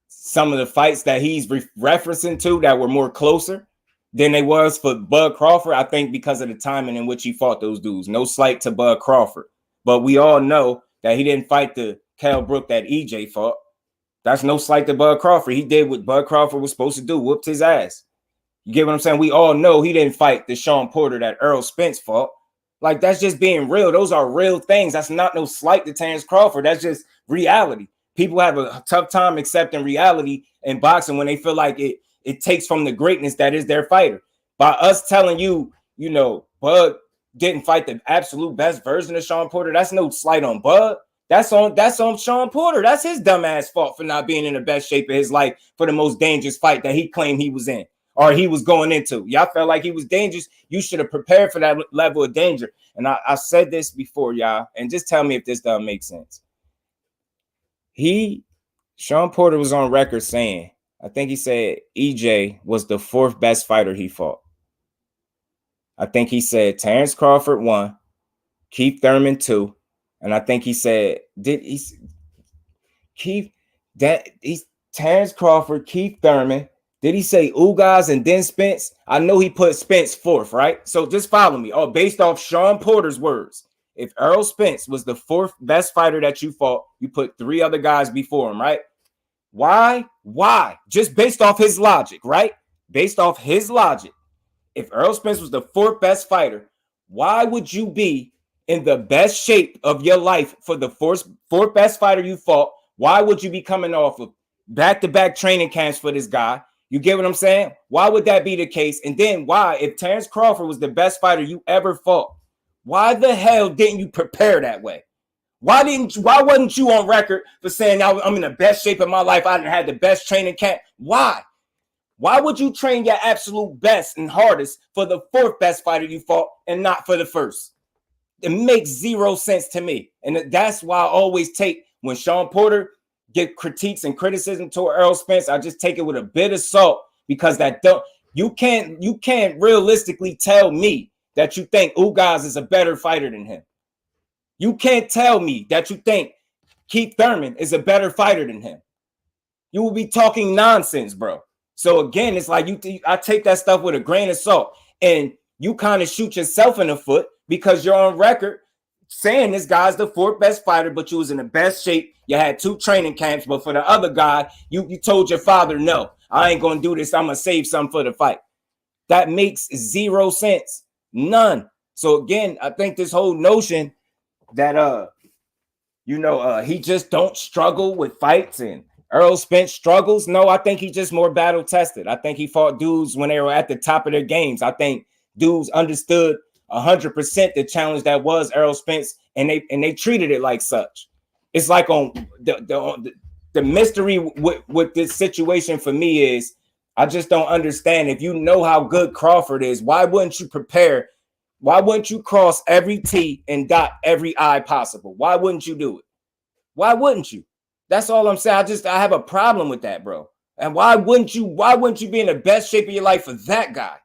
some of the fights that he's referencing to that were more closer than they was for Bud Crawford, I think because of the timing in which he fought those dudes. No slight to Bud Crawford. But we all know that he didn't fight the Kell Brook that EJ fought. That's no slight to Bud Crawford. He did what Bud Crawford was supposed to do, whooped his ass. You get what I'm saying? We all know he didn't fight the Sean Porter that Errol Spence fought. Like, that's just being real. Those are real things. That's not no slight to Terence Crawford. That's just reality. People have a tough time accepting reality in boxing when they feel like it takes from the greatness that is their fighter. By us telling you, Bud didn't fight the absolute best version of Sean Porter, that's no slight on Bud. That's on Sean Porter. That's his dumbass fault for not being in the best shape of his life for the most dangerous fight that he claimed he was in or he was going into. Y'all felt like he was dangerous. You should have prepared for that level of danger. And I said this before, y'all, and just tell me if this doesn't make sense. Sean Porter was on record saying, I think he said EJ was the 4th best fighter he fought. I think he said Terence Crawford 1, Keith Thurman 2. And I think he said, Terence Crawford, Keith Thurman. Did he say Ugas and then Spence? I know he put Spence 4th, right? So just follow me. Oh, based off Sean Porter's words, if Errol Spence was the 4th best fighter that you fought, you put 3 other guys before him, right? Why? Just based off his logic, right? Based off his logic, if Errol Spence was the 4th best fighter, why would you be in the best shape of your life for the 4th best fighter you fought? Why would you be coming off of back-to-back training camps for this guy? You get what I'm saying? Why would that be the case? And then why, if Terence Crawford was the best fighter you ever fought, why the hell didn't you prepare that way? Why wasn't you on record for saying I'm in the best shape of my life? I didn't have the best training camp. Why? Why would you train your absolute best and hardest for the 4th best fighter you fought and not for the 1st? It makes zero sense to me. And that's why I always take, when Sean Porter get critiques and criticism toward Errol Spence, I just take it with a bit of salt, because you can't realistically tell me that you think Ugas is a better fighter than him. You can't tell me that you think Keith Thurman is a better fighter than him. You will be talking nonsense, bro. So again, it's like I take that stuff with a grain of salt, and you kind of shoot yourself in the foot because you're on record saying this guy's the 4th best fighter, but you was in the best shape. You had 2 training camps, but for the other guy, you told your father, no, I ain't gonna do this. I'm gonna save something for the fight. That makes zero sense. None. So again, I think this whole notion that he just don't struggle with fights and Errol Spence struggles. No, I think he's just more battle tested. I think he fought dudes when they were at the top of their games. I think dudes understood 100% the challenge that was Errol Spence, and they treated it like such. It's like on the mystery with this situation for me is I just don't understand. If you know how good Crawford is, why wouldn't you prepare? Why wouldn't you cross every T and dot every I possible? Why wouldn't you do it? Why wouldn't you? That's all I'm saying. I have a problem with that, bro. And why wouldn't you be in the best shape of your life for that guy?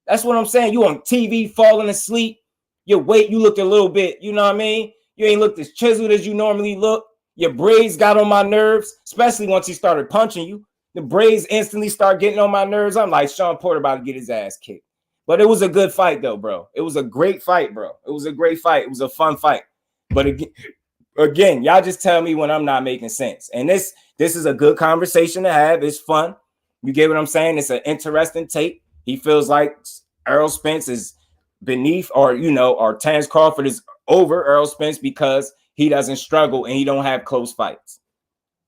That's what I'm saying. You on TV falling asleep. Your weight, you look a little bit, you know what I mean? You ain't looked as chiseled as you normally look. Your braids got on my nerves, especially once he started punching you. The braids instantly start getting on my nerves. I'm like, Sean Porter about to get his ass kicked. But it was a good fight, though, bro. It was a great fight, bro. It was a great fight. It was a fun fight. But again, y'all just tell me when I'm not making sense. And this is a good conversation to have. It's fun. You get what I'm saying? It's an interesting take. He feels like Errol Spence is beneath, or Terence Crawford is over Errol Spence because he doesn't struggle and he don't have close fights.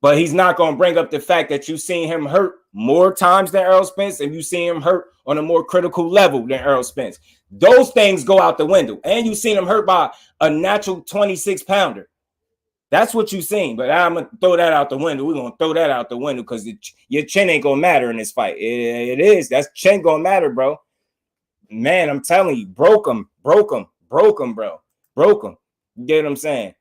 But he's not going to bring up the fact that you've seen him hurt more times than Errol Spence, and you've seen him hurt on a more critical level than Errol Spence. Those things go out the window. And you've seen him hurt by a natural 26-pounder. That's what you've seen. But I'm going to throw that out the window. We're going to throw that out the window because your chin ain't going to matter in this fight. It is. That's chin going to matter, bro. Man, I'm telling you, broke him, bro. Broke him. You get what I'm saying?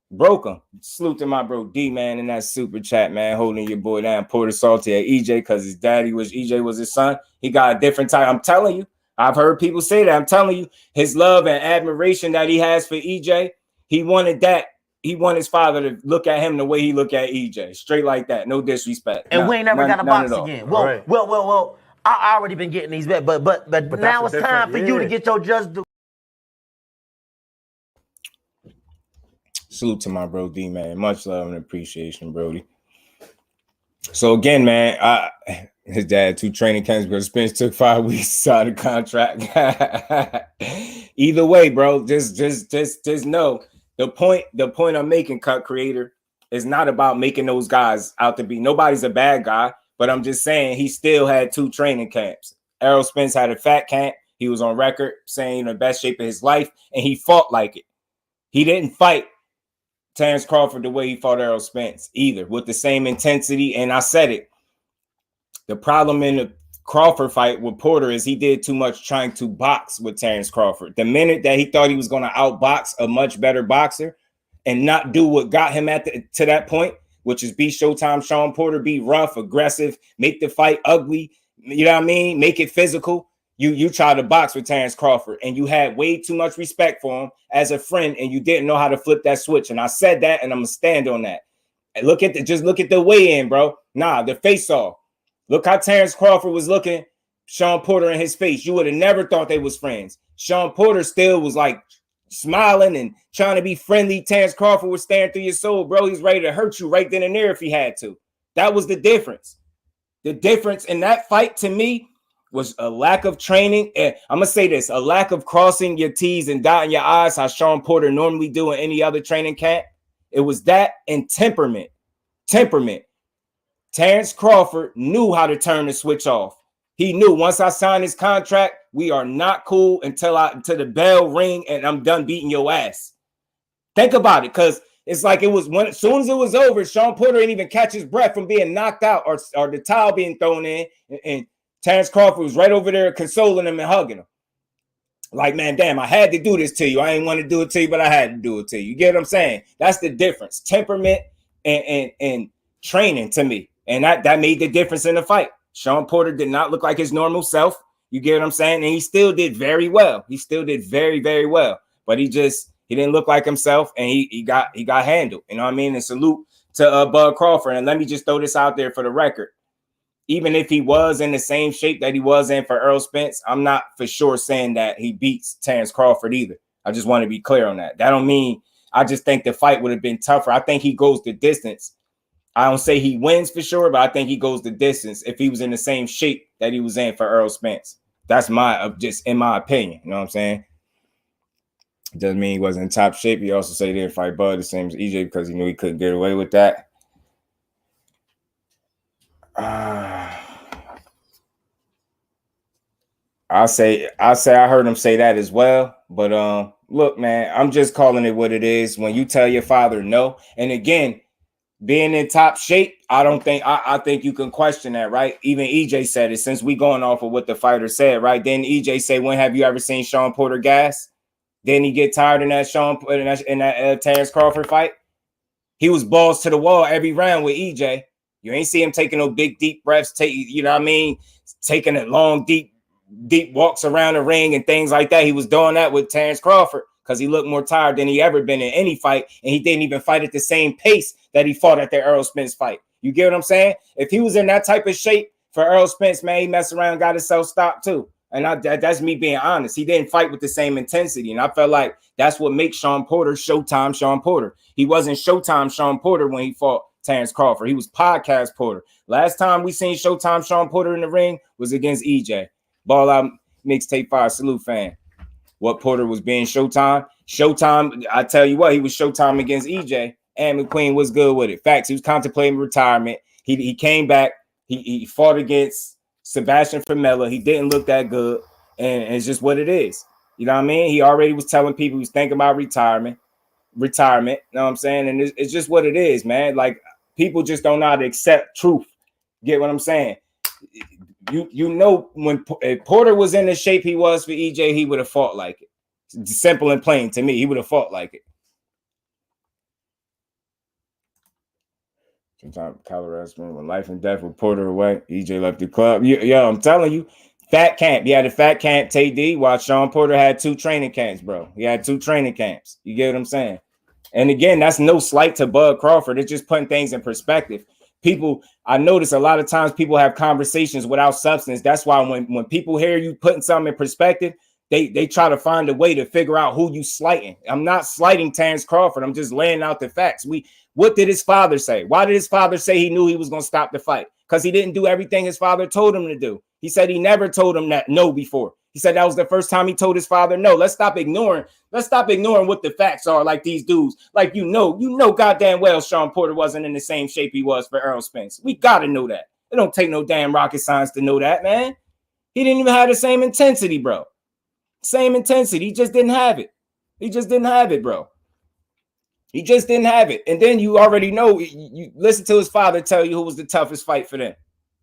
Broke him. Salute to my bro D, man, in that super chat, man, holding your boy down. Poured salty at EJ because his daddy was EJ was his son. He got a different type. I'm telling you, I've heard people say that. I'm telling you, his love and admiration that he has for EJ, he wanted that. He wanted his father to look at him the way he look at EJ, straight like that. No disrespect. And we ain't never got a box again. Well. I already been getting these bets, but now it's time for you to get your just due. Salute to my bro D, man. Much love and appreciation, Brody. So again, man, his dad 2 training camps, but Spence took 5 weeks to sign a contract. Either way, bro, just know the point I'm making, cut creator, is not about making those guys out to be. Nobody's a bad guy. But I'm just saying he still had 2 training camps. Errol Spence had a fat camp. He was on record saying the best shape of his life, and he fought like it. He didn't fight Terence Crawford the way he fought Errol Spence either, with the same intensity. And I said it. The problem in the Crawford fight with Porter is he did too much trying to box with Terence Crawford. The minute that he thought he was going to outbox a much better boxer and not do what got him to that point, which is be Showtime Sean Porter, be rough, aggressive, make the fight ugly, you know what I mean? Make it physical. You try to box with Terence Crawford, and you had way too much respect for him as a friend, and you didn't know how to flip that switch. And I said that, and I'm gonna stand on that. And look at the weigh-in, bro. Nah, the face-off. Look how Terence Crawford was looking Sean Porter in his face. You would have never thought they was friends. Sean Porter still was like smiling and trying to be friendly. Terence Crawford was staring through your soul, bro. He's ready to hurt you right then and there if he had to. That was the difference. The difference in that fight to me was a lack of training. And I'm going to say this, a lack of crossing your T's and dotting your I's, how Sean Porter normally do in any other training camp. It was that and temperament. Terence Crawford knew how to turn the switch off. He knew once I signed his contract, we are not cool until the bell ring and I'm done beating your ass. Think about it, because It's like it was when as soon as it was over, Sean Porter didn't even catch his breath from being knocked out or the towel being thrown in, and Terrence Crawford was right over there consoling him and hugging him. Like, man, damn, I had to do this to you. I didn't want to do it to you, but I had to do it to you. You get what I'm saying? That's the difference. Temperament and training to me. And that made the difference in the fight. Sean Porter did not look like his normal self. You get what I'm saying? And he still did very well. He still did very, very well. But he didn't look like himself, and he got handled. You know what I mean? And salute to Bud Crawford. And let me just throw this out there for the record. Even if he was in the same shape that he was in for Errol Spence, I'm not for sure saying that he beats Terrence Crawford either. I just want to be clear on that. That don't mean I just think the fight would have been tougher. I think he goes the distance. I don't say he wins for sure, but I think he goes the distance if he was in the same shape that he was in for Errol Spence. That's just in my opinion. You know what I'm saying? Doesn't mean he wasn't in top shape. He also said he didn't fight Bud the same as EJ because he knew he couldn't get away with that. I heard him say that as well. But look, man, I'm just calling it what it is. When you tell your father no, and again, being in top shape, I think you can question that, right? Even EJ said it, since we going off of what the fighter said, right? Then EJ say, when have you ever seen Sean Porter gas? Didn't he get tired in that Terrence Crawford fight? He was balls to the wall every round with EJ. You ain't see him taking no big, deep breaths, you know what I mean? Taking a long, deep walks around the ring and things like that. He was doing that with Terrence Crawford because he looked more tired than he ever been in any fight, and he didn't even fight at the same pace that he fought at the Errol Spence fight. You get what I'm saying? If he was in that type of shape for Errol Spence, man, he messed around and got himself stopped too. And that's me being honest. He didn't fight with the same intensity, and I felt like that's what makes Sean Porter Showtime Sean Porter. He wasn't Showtime Sean Porter when he fought Terrence Crawford. He was Podcast Porter. Last time we seen Showtime Sean Porter in the ring was against EJ. Ball Out Mixtape 5 salute fan. What Porter was being Showtime? Showtime, I tell you what, he was Showtime against EJ, and McQueen was good with it. Facts, he was contemplating retirement. He came back. He fought against Sebastian Famella. He didn't look that good, and it's just what it is. You know what I mean? He already was telling people he was thinking about retirement. You know what I'm saying? And it's just what it is, man. Like, people just don't know how to accept truth. Get what I'm saying? You know, when if Porter was in the shape he was for EJ, he would have fought like it. It's simple and plain to me. He would have fought like it. Sometimes Colorado, when life and death with Porter away, EJ left the club. Yo, I'm telling you, fat camp. He had a fat camp, TD, while Sean Porter had 2 training camps, bro. He had 2 training camps. You get what I'm saying? And again, that's no slight to Bud Crawford. It's just putting things in perspective. People, I notice a lot of times people have conversations without substance. That's why when people hear you putting something in perspective, they try to find a way to figure out who you slighting. I'm not slighting Terrence Crawford. I'm just laying out the facts. What did his father say? Why did his father say he knew he was going to stop the fight? Because he didn't do everything his father told him to do. He said he never told him that no before. He said that was the first time he told his father no. Let's stop ignoring what the facts are, like these dudes. Like, you know goddamn well Sean Porter wasn't in the same shape he was for Errol Spence. We got to know that. It don't take no damn rocket science to know that, man. He didn't even have the same intensity, bro. Same intensity. He just didn't have it. He just didn't have it, bro. He just didn't have it. And then you already know, you listen to his father tell you who was the toughest fight for them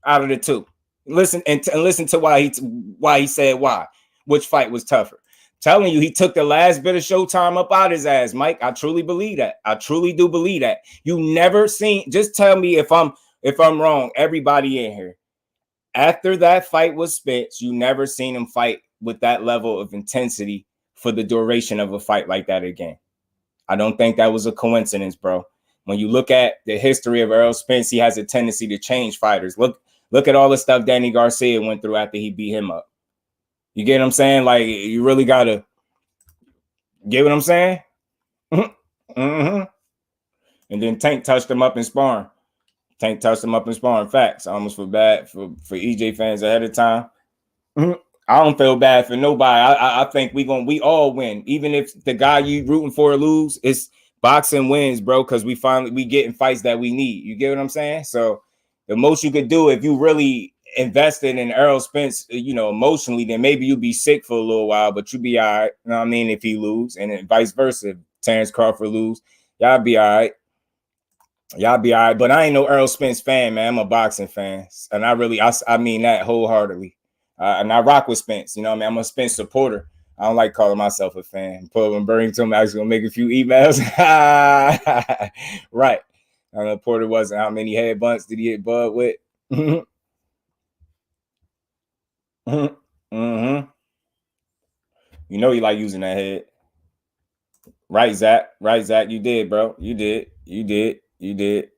out of the 2. Listen to why he said why, which fight was tougher. Telling you, he took the last bit of Showtime up out his ass, Mike. I truly believe that. I truly do believe that. You never seen, just tell me if I'm wrong, everybody in here. After that fight with Spence, you never seen him fight with that level of intensity for the duration of a fight like that again. I don't think that was a coincidence, bro. When you look at the history of Errol Spence, he has a tendency to change fighters. Look at all the stuff Danny Garcia went through after he beat him up. You get what I'm saying? Like, you really got to get what I'm saying? Mm-hmm. And then Tank touched him up in sparring. Facts. I almost feel bad for EJ fans ahead of time. I don't feel bad for nobody. I think we all win. Even if the guy you rooting for lose, it's boxing wins, bro, because we get in fights that we need. You get what I'm saying? So the most you could do if you really invested in Errol Spence, emotionally, then maybe you'd be sick for a little while, but you'd be all right. You know what I mean? If he lose, and then vice versa, if Terrence Crawford lose, Y'all be all right. Y'all be all right. But I ain't no Errol Spence fan, man. I'm a boxing fan. And I mean that wholeheartedly. And I rock with Spence. You know what I mean? I'm a Spence supporter. I don't like calling myself a fan. Pull and bring to him. I was going to make a few emails. Right. The Porter wasn't. How many head bunts did he hit Bud with? Mm-hmm. You know you like using that head. Right, Zach. Right, Zach. You did, bro. You did.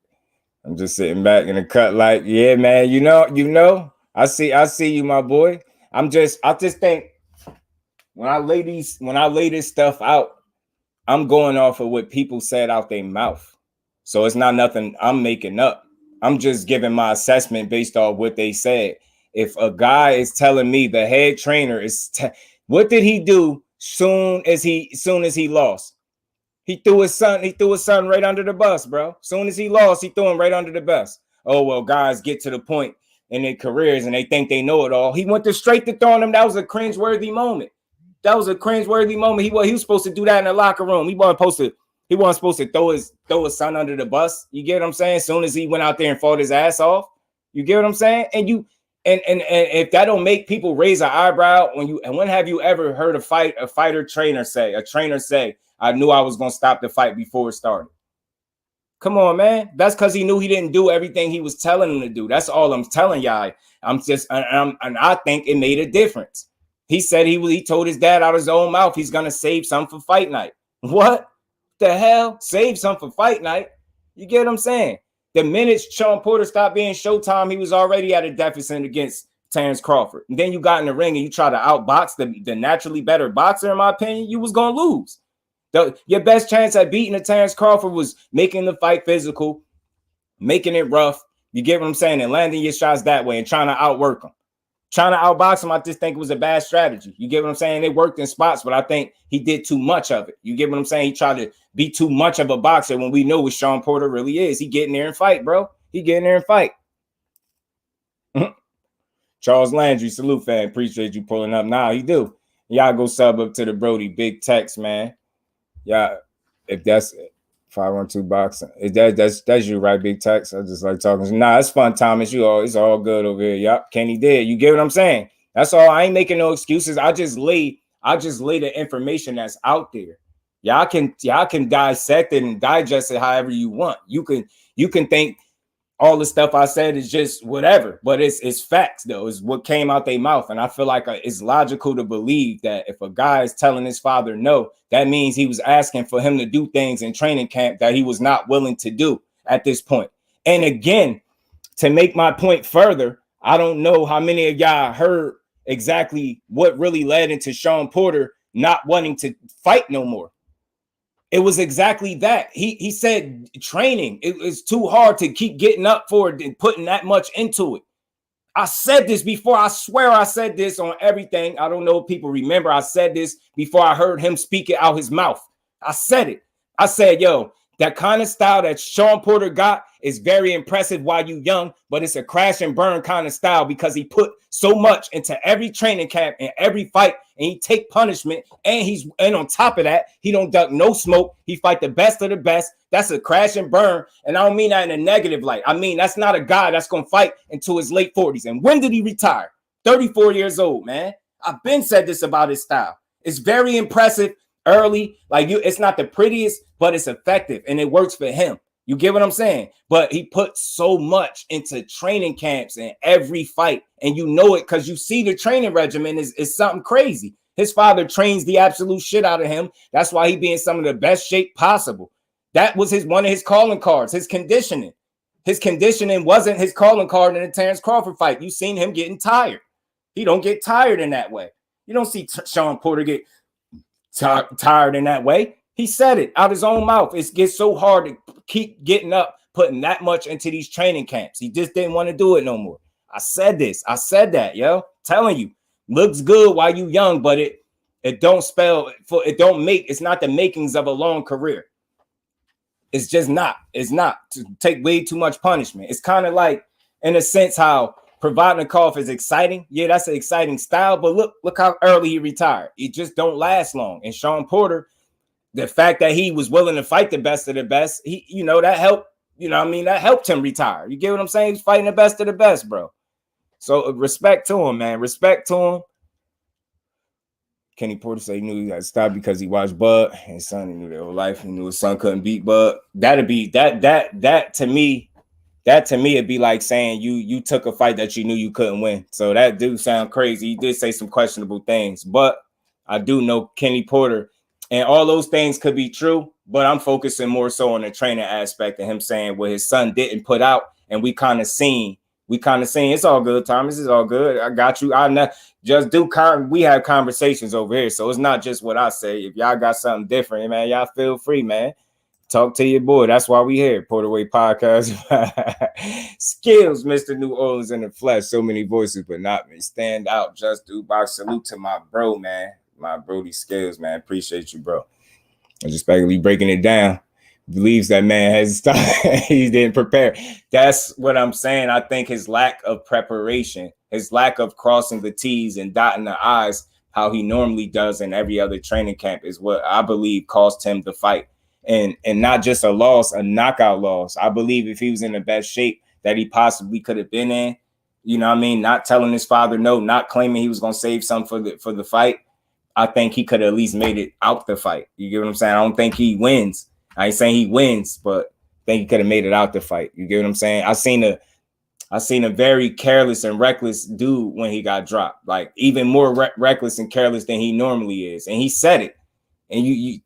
I'm just sitting back in the cut like, yeah, man. You know. I see you, my boy. I just think when I lay this stuff out, I'm going off of what people said out their mouth. So it's not nothing I'm making up. I'm just giving my assessment based off what they said. If a guy is telling me the head trainer is, what did he do soon as he lost? He threw his son right under the bus, bro. Soon as he lost, he threw him right under the bus. Oh, well, guys get to the point in their careers and they think they know it all. He went straight to throwing him. That was a cringeworthy moment. He was supposed to do that in the locker room. He wasn't supposed to throw his son under the bus. You get what I'm saying? As soon as he went out there and fought his ass off. You get what I'm saying? And if that don't make people raise an eyebrow, when have you ever heard a trainer say, I knew I was gonna stop the fight before it started? Come on, man. That's because he knew he didn't do everything he was telling him to do. That's all I'm telling y'all. And I think it made a difference. He said he told his dad out of his own mouth he's gonna save some for fight night. What the hell? Save some for fight night? You get what I'm saying? The minute Sean Porter stopped being Showtime, he was already at a deficit against Terence Crawford. And then you got in the ring and you try to outbox the naturally better boxer, in my opinion, you was gonna lose. Your best chance at beating the Terence Crawford was making the fight physical, making it rough. You get what I'm saying? And landing your shots that way and trying to outwork him. Trying to outbox him, I just think it was a bad strategy. You get what I'm saying? It worked in spots, but I think he did too much of it. You get what I'm saying? He tried to be too much of a boxer when we know what Sean Porter really is. He get in there and fight, bro. He get in there and fight. Charles Landry, salute, fan. Appreciate you pulling up. Nah, he do. Y'all go sub up to the Brody. Big text, man. Yeah, if that's 512 boxing, that's you, right? Big text. I just like talking. Nah, it's fun, Thomas. It's all good over here. Yup, Kenny did. You get what I'm saying? That's all. I ain't making no excuses. I just lay the information that's out there. Y'all can dissect it and digest it however you want. You can think all the stuff I said is just whatever, but it's facts though. It's what came out their mouth. And I feel like it's logical to believe that if a guy is telling his father no, that means he was asking for him to do things in training camp that he was not willing to do at this point. And again, to make my point further, I don't know how many of y'all heard exactly what really led into Sean Porter not wanting to fight no more. It was exactly that. He said training. It was too hard to keep getting up for it and putting that much into it. I said this before. I swear I said this on everything. I don't know if people remember. I said this before I heard him speak it out his mouth. I said it. I said, yo, that kind of style that Sean Porter got is very impressive while you young, but it's a crash and burn kind of style because he put so much into every training camp and every fight, and he take punishment, and on top of that, he don't duck no smoke. He fight the best of the best. That's a crash and burn, and I don't mean that in a negative light. I mean, that's not a guy that's going to fight into his late 40s. And when did he retire? 34 years old, man. I've been said this about his style. It's very impressive early. Like it's not the prettiest, but it's effective, and it works for him. You get what I'm saying? But he put so much into training camps and every fight, and you know it because you see the training regimen is something crazy. His father trains the absolute shit out of him. That's why he be in some of the best shape possible. That was one of his calling cards, his conditioning. His conditioning wasn't his calling card in the Terence Crawford fight. You seen him getting tired. He don't get tired in that way. You don't see Sean Porter get tired in that way. He said it out his own mouth. It gets so hard to keep getting up, putting that much into these training camps. He just didn't want to do it no more. I said this. I said that, yo. Telling you, looks good while you young, but it don't spell for it. Don't make. It's not the makings of a long career. It's just not. It's not to take way too much punishment. It's kind of like, in a sense, how Provodnikov is exciting. Yeah, that's an exciting style, but look how early he retired. It just don't last long. And Sean Porter, the fact that he was willing to fight the best of the best, that helped. That helped him retire. You get what I'm saying? He's fighting the best of the best, bro. So respect to him, man. Respect to him. Kenny Porter said he knew he got stopped because he watched Bud. His son, he knew their whole life. He knew his son couldn't beat Bud. That to me, it'd be like saying you took a fight that you knew you couldn't win. So that do sound crazy. He did say some questionable things, but I do know Kenny Porter, and all those things could be true, but I'm focusing more so on the training aspect of him saying what his son didn't put out, and we kind of seen it's all good, Thomas. It's all good. I got you. We have conversations over here, so it's not just what I say. If y'all got something different, man, y'all feel free, man. Talk to your boy. That's why we here. Porterway Podcast. Skills, Mr. New Orleans in the flesh. So many voices, but not me. Stand out. JusDueBoxing. Salute to my bro, man. My Brody Skills, man. Appreciate you, bro. I just basically breaking it down. Believes that man has he didn't prepare. That's what I'm saying. I think his lack of preparation, his lack of crossing the T's and dotting the I's, how he normally does in every other training camp, is what I believe cost him the fight. And not just a loss, a knockout loss. I believe if he was in the best shape that he possibly could have been in, not telling his father no, not claiming he was going to save something for the fight, I think he could have at least made it out the fight. You get what I'm saying? I don't think he wins. I ain't saying he wins, but I think he could have made it out the fight. You get what I'm saying? I seen a very careless and reckless dude when he got dropped, like even more reckless and careless than he normally is. And he said it. And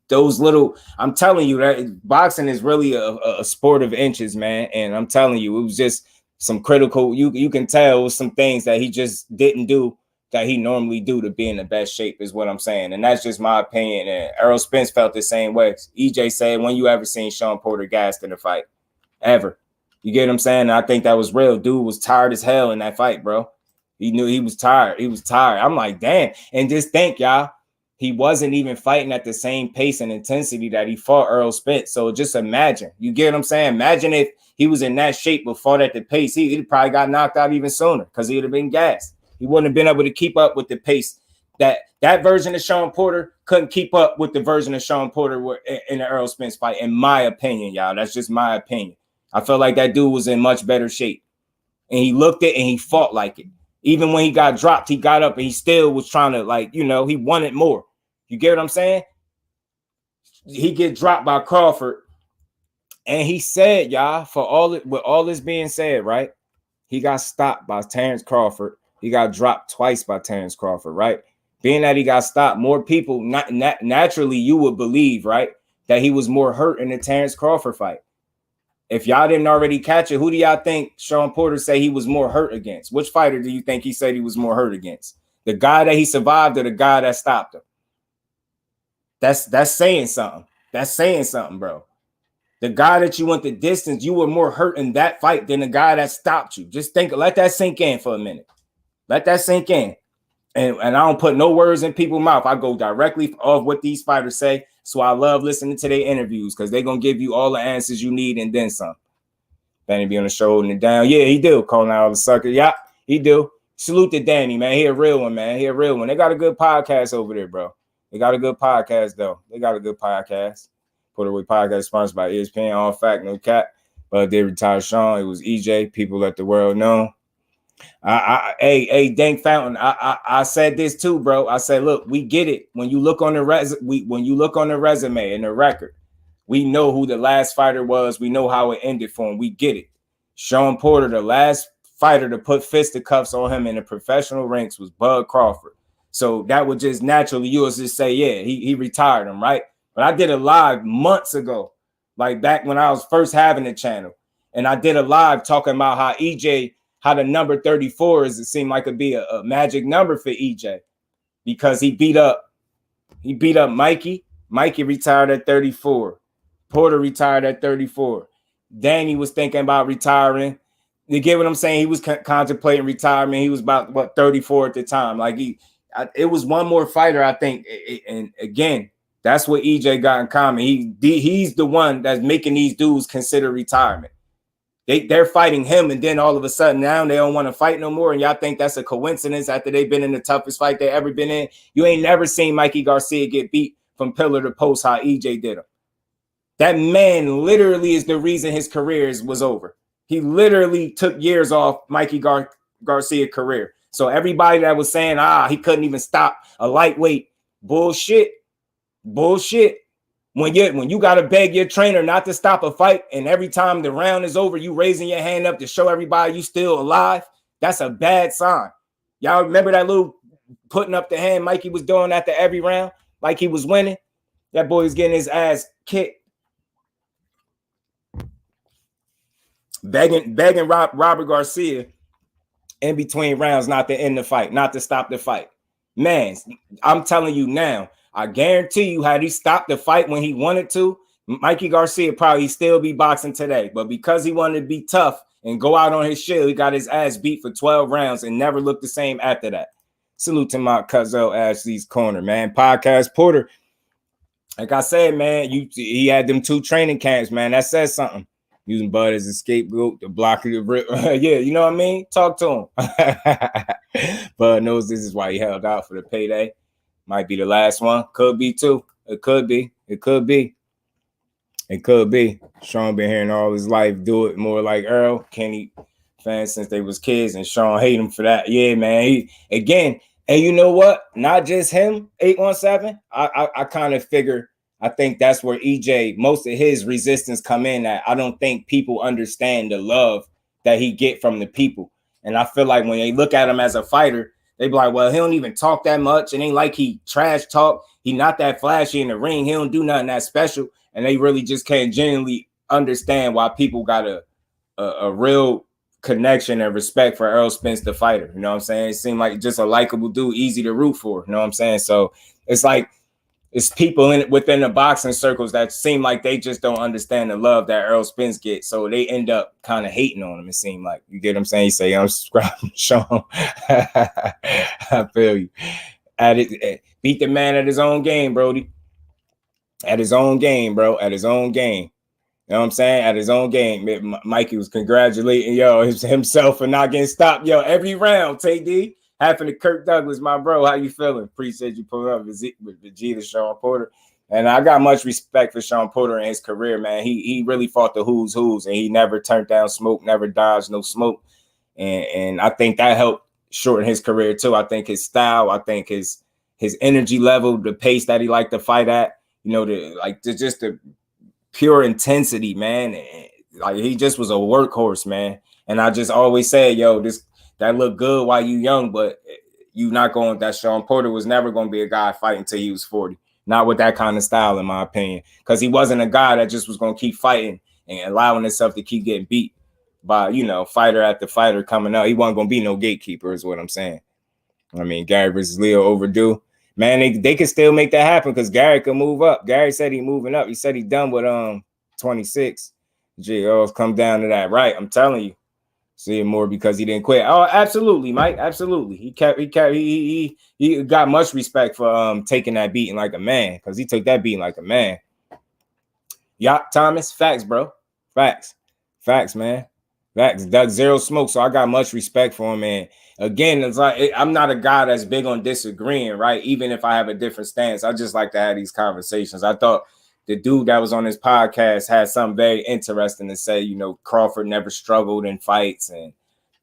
I'm telling you that boxing is really a sport of inches, man. And I'm telling you, it was just some critical, you can tell it was some things that he just didn't do that he normally do to be in the best shape, is what I'm saying. And that's just my opinion. And Errol Spence felt the same way. EJ said, when you ever seen Sean Porter gassed in a fight? Ever. You get what I'm saying? And I think that was real. Dude was tired as hell in that fight, bro. He knew he was tired. He was tired. I'm like, damn. And just think, y'all, he wasn't even fighting at the same pace and intensity that he fought Errol Spence. So just imagine. You get what I'm saying? Imagine if he was in that shape but fought at the pace. He probably got knocked out even sooner because he would have been gassed. He wouldn't have been able to keep up with the pace. That version of Sean Porter couldn't keep up with the version of Sean Porter in the Errol Spence fight, in my opinion, y'all. That's just my opinion. I felt like that dude was in much better shape. And he looked it and he fought like it. Even when he got dropped, he got up and he still was trying to, he wanted more. You get what I'm saying? He get dropped by Crawford. And he said, y'all, with all this being said, right? He got stopped by Terence Crawford. He got dropped twice by Terence Crawford, right? Being that he got stopped, more people, naturally, you would believe, right, that he was more hurt in the Terence Crawford fight. If y'all didn't already catch it, who do y'all think Sean Porter say he was more hurt against? Which fighter do you think he said he was more hurt against? The guy that he survived or the guy that stopped him? That's saying something. That's saying something, bro. The guy that you went the distance, you were more hurt in that fight than the guy that stopped you. Just let that sink in for a minute. Let that sink in. And I don't put no words in people's mouth. I go directly off what these fighters say. So I love listening to their interviews because they're going to give you all the answers you need and then some. Danny be on the show holding it down. Yeah, he do. Calling out all the suckers. Yeah, he do. Salute to Danny, man. He a real one, man. He a real one. They got a good podcast over there, bro. They got a good podcast, though. They got a good podcast. Porterway Podcast sponsored by ESPN. All fact, no cap. But they retired Sean. It was EJ. People let the world know. Hey, Dank Fountain. I said this too, bro. I said, look, we get it. When you look on the resume and the record, we know who the last fighter was. We know how it ended for him. We get it. Sean Porter, the last fighter to put fisticuffs on him in the professional ranks was Bud Crawford. So that would just naturally, you would just say, yeah, he retired him, right? But I did a live months ago, like back when I was first having the channel, and I did a live talking about how EJ. How the number 34 is, it seemed like it'd be a magic number for EJ because he beat up Mikey. Mikey retired at 34. Porter retired at 34. Danny was thinking about retiring. You get what I'm saying? He was contemplating retirement. He was about 34 at the time. Like it was one more fighter, I think. And again, that's what EJ got in common. He's the one that's making these dudes consider retirement. They're fighting him, and then all of a sudden now they don't want to fight no more. And y'all think that's a coincidence after they've been in the toughest fight they ever been in? You ain't never seen Mikey Garcia get beat from pillar to post how EJ did him. That man literally is the reason his career was over. He literally took years off Mikey Garcia's career. So everybody that was saying, he couldn't even stop a lightweight, bullshit. When you got to beg your trainer not to stop a fight, and every time the round is over, you raising your hand up to show everybody you still alive, that's a bad sign. Y'all remember that little putting up the hand Mikey was doing after every round, like he was winning? That boy was getting his ass kicked. Begging Robert Garcia in between rounds not to end the fight, not to stop the fight. Man, I'm telling you now, I guarantee you, had he stopped the fight when he wanted to, Mikey Garcia probably still be boxing today. But because he wanted to be tough and go out on his shield, he got his ass beat for 12 rounds and never looked the same after that. Salute to my cousin Ashley's Corner, man. Podcast Porter. Like I said, man, he had them 2 training camps, man. That says something. Using Bud as a scapegoat to block the rip. Yeah, you know what I mean? Talk to him. Bud knows this is why he held out for the payday. Might be the last one. Could be too. It could be. Sean been hearing all his life do it more like Earl. Kenny fans since they was kids, and Sean hate him for that. Yeah, man. And you know what? Not just him, 817. I kind of figure, I think that's where EJ, most of his resistance come in at. I don't think people understand the love that he get from the people. And I feel like when they look at him as a fighter, they be like, well, he don't even talk that much. It ain't like he trash talk. He not that flashy in the ring. He don't do nothing that special. And they really just can't genuinely understand why people got a real connection and respect for Errol Spence, the fighter. You know what I'm saying? It seemed like just a likable dude, easy to root for. You know what I'm saying? So it's like, it's people within the boxing circles that seem like they just don't understand the love that Errol Spence gets. So they end up kind of hating on him, it seemed like. You get what I'm saying? You say, I'm subscribing, Sean. I feel you. Beat the man at his own game, Brody. At his own game, bro. At his own game. You know what I'm saying? At his own game. Mikey was congratulating, himself for not getting stopped. Every round, Tay-D. Happened to Kirk Douglas, my bro. How you feeling? Appreciate you pulling up with Vegeta, Sean Porter. And I got much respect for Sean Porter and his career, man. He really fought the who's, and he never turned down smoke, never dodged no smoke. And I think that helped shorten his career too. I think his style, I think his energy level, the pace that he liked to fight at, just the pure intensity, man. Like he just was a workhorse, man. And I just always say, that look good while you young, but you not going. That Sean Porter was never going to be a guy fighting until he was 40. Not with that kind of style, in my opinion, because he wasn't a guy that just was going to keep fighting and allowing himself to keep getting beat by, fighter after fighter coming up. He wasn't going to be no gatekeeper, is what I'm saying. I mean, Gary versus Leo overdue. Man, they can still make that happen because Gary can move up. Gary said he moving up. He said he done with 26. It's come down to that, right? I'm telling you. See it more because he didn't quit. Oh, absolutely, Mike. Absolutely. He got much respect for taking that beating like a man, because he took that beating like a man. Yeah, Thomas, facts, bro. Facts, man. Facts. Doug Zero Smoke. So I got much respect for him. And again, it's like I'm not a guy that's big on disagreeing, right? Even if I have a different stance, I just like to have these conversations. I thought the dude that was on his podcast had something very interesting to say. Crawford never struggled in fights, and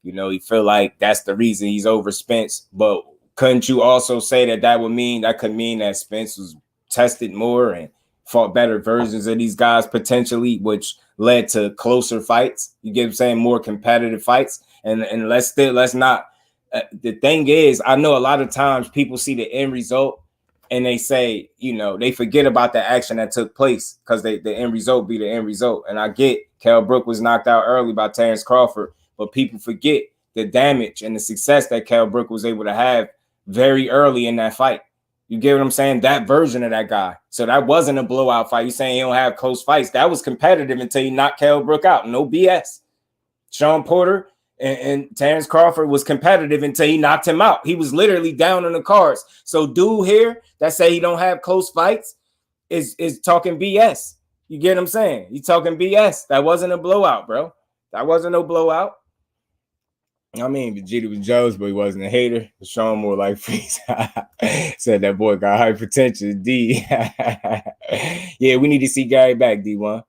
he feel like that's the reason he's over Spence. But couldn't you also say that could mean that Spence was tested more and fought better versions of these guys potentially, which led to closer fights? You get what I'm saying? More competitive fights. And let's not. The thing is, I know a lot of times people see the end result and they say, they forget about the action that took place because the end result be the end result. And I get Kell Brook was knocked out early by Terence Crawford, but people forget the damage and the success that Kell Brook was able to have very early in that fight. You get what I'm saying? That version of that guy. So that wasn't a blowout fight. You saying he don't have close fights. That was competitive until you knocked Kell Brook out. No BS. Sean Porter and Terence Crawford was competitive until he knocked him out. He was literally down on the cards. So dude here that say he don't have close fights is talking BS. You get what I'm saying? He talking BS. That wasn't a blowout, bro. That wasn't no blowout. I mean, Vegeta was jealous, but he wasn't a hater. Sean more like Freeze. Said that boy got hypertension. D. Yeah, we need to see Gary back, D1.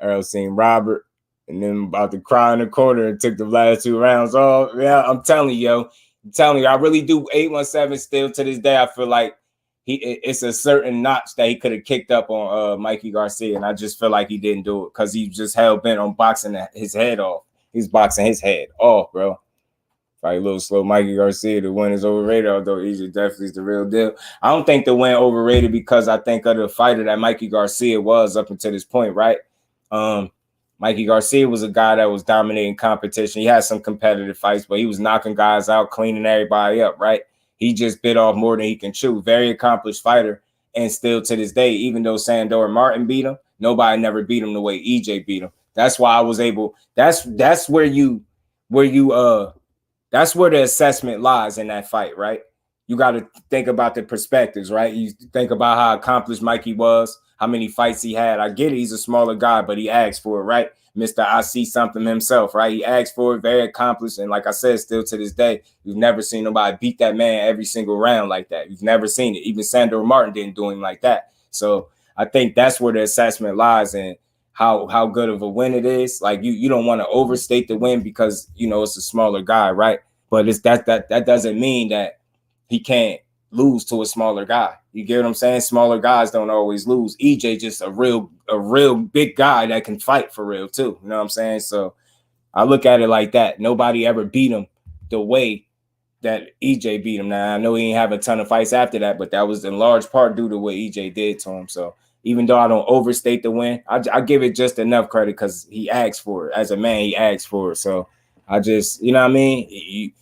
Earl seen Robert, and then about to cry in the corner and took the last 2 rounds off. Yeah, I'm telling you, yo. I'm telling you, I really do. 817 still to this day, I feel like it's a certain notch that he could have kicked up on Mikey Garcia, and I just feel like he didn't do it because he just hell bent on boxing his head off. He's boxing his head off, bro. Probably a little slow. Mikey Garcia, the win is overrated, although EJ definitely is the real deal. I don't think the win overrated because I think of the fighter that Mikey Garcia was up until this point, right? Mikey Garcia was a guy that was dominating competition. He had some competitive fights, but he was knocking guys out, cleaning everybody up, right? He just bit off more than he can chew. Very accomplished fighter. And still to this day, even though Sandor and Martin beat him, nobody never beat him the way EJ beat him. That's why I was able. That's where that's where the assessment lies in that fight, right? You got to think about the perspectives, right? You think about how accomplished Mikey was, how many fights he had. I get it, he's a smaller guy, but he asked for it, right? Mr. I see something himself, right? He asked for it, very accomplished. And like I said, still to this day, you've never seen nobody beat that man every single round like that. You've never seen it. Even Sandor Martin didn't do him like that. So I think that's where the assessment lies in how good of a win it is. Like you don't want to overstate the win because, you know, it's a smaller guy, right? But it's that doesn't mean that he can't lose to a smaller guy. You get what I'm saying? Smaller guys don't always lose. EJ just a real big guy that can fight for real too. You know what I'm saying? So I look at it like that. Nobody ever beat him the way that EJ beat him. Now I know he didn't have a ton of fights after that, but that was in large part due to what EJ did to him. So even though I don't overstate the win, I give it just enough credit because he asked for it. As a man, he asked for it. So I just, you know what I mean?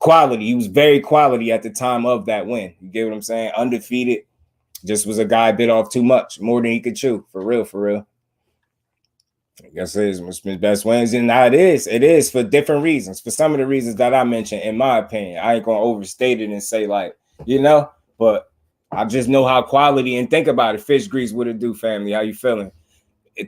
Quality. He was very quality at the time of that win. You get what I'm saying? Undefeated. Just was a guy bit off too much, more than he could chew. For real, for real. I guess it is his best wins. And now it is for different reasons. For some of the reasons that I mentioned, in my opinion. I ain't going to overstate it and say, like, you know, but I just know how quality, and think about it. Fish grease, what it do, family? How you feeling?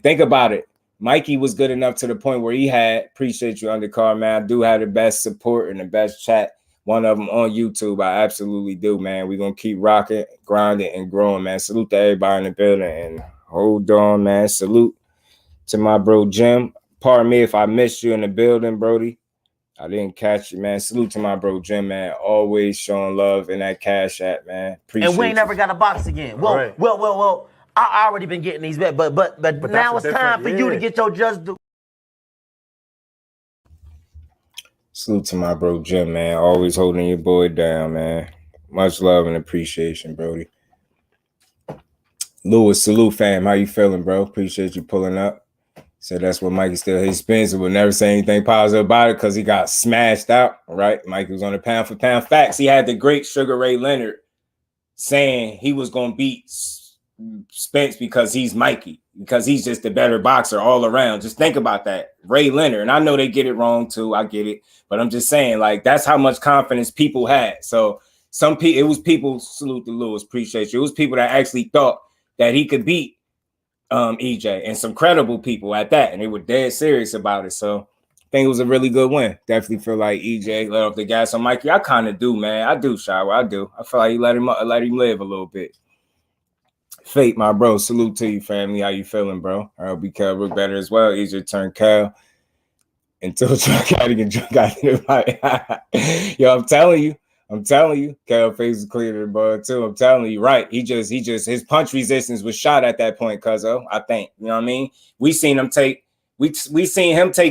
Think about it. Mikey was good enough to the point where he had, appreciate you, undercard, man. I do have the best support and the best chat. One of them on YouTube. I absolutely do, man. We're going to keep rocking, grinding, and growing, man. Salute to everybody in the building. And hold on, man. Salute to my bro, Jim. Pardon me if I missed you in the building, Brody. I didn't catch you, man. Salute to my bro, Jim, man. Always showing love in that Cash App, man. Appreciate and we ain't never got a box again. Well, right. well. I already been getting these bets, but now it's time for you to get your just due. Salute to my bro Jim, man. Always holding your boy down, man. Much love and appreciation, Brody. Lewis, salute, fam. How you feeling, bro? Appreciate you pulling up. So that's what Mikey still his Spence will never say anything positive about it because he got smashed out, right? Mikey was on the pound for pound facts. He had the great Sugar Ray Leonard saying he was going to beat Spence because he's Mikey, because he's just the better boxer all around. Just think about that. Ray Leonard. And I know they get it wrong too. I get it. But I'm just saying, like, that's how much confidence people had. So some people, it was people, salute to Lewis, appreciate you. It was people that actually thought that he could beat EJ, and some credible people at that. And they were dead serious about it. So I think it was a really good win. Definitely feel like EJ let off the gas on Mikey. I kind of do, man. I do, Shower. I do. I feel like he let him live a little bit. Fate, my bro. Salute to you, family. How you feeling, bro? I hope you Cal look better as well. Easier turn Cal until drunk out and get drunk out of the fight. Yo, I'm telling you, Cal face is clear to the bud too. I'm telling you, right? He just his punch resistance was shot at that point, cuzzo. I think, you know what I mean? We seen him take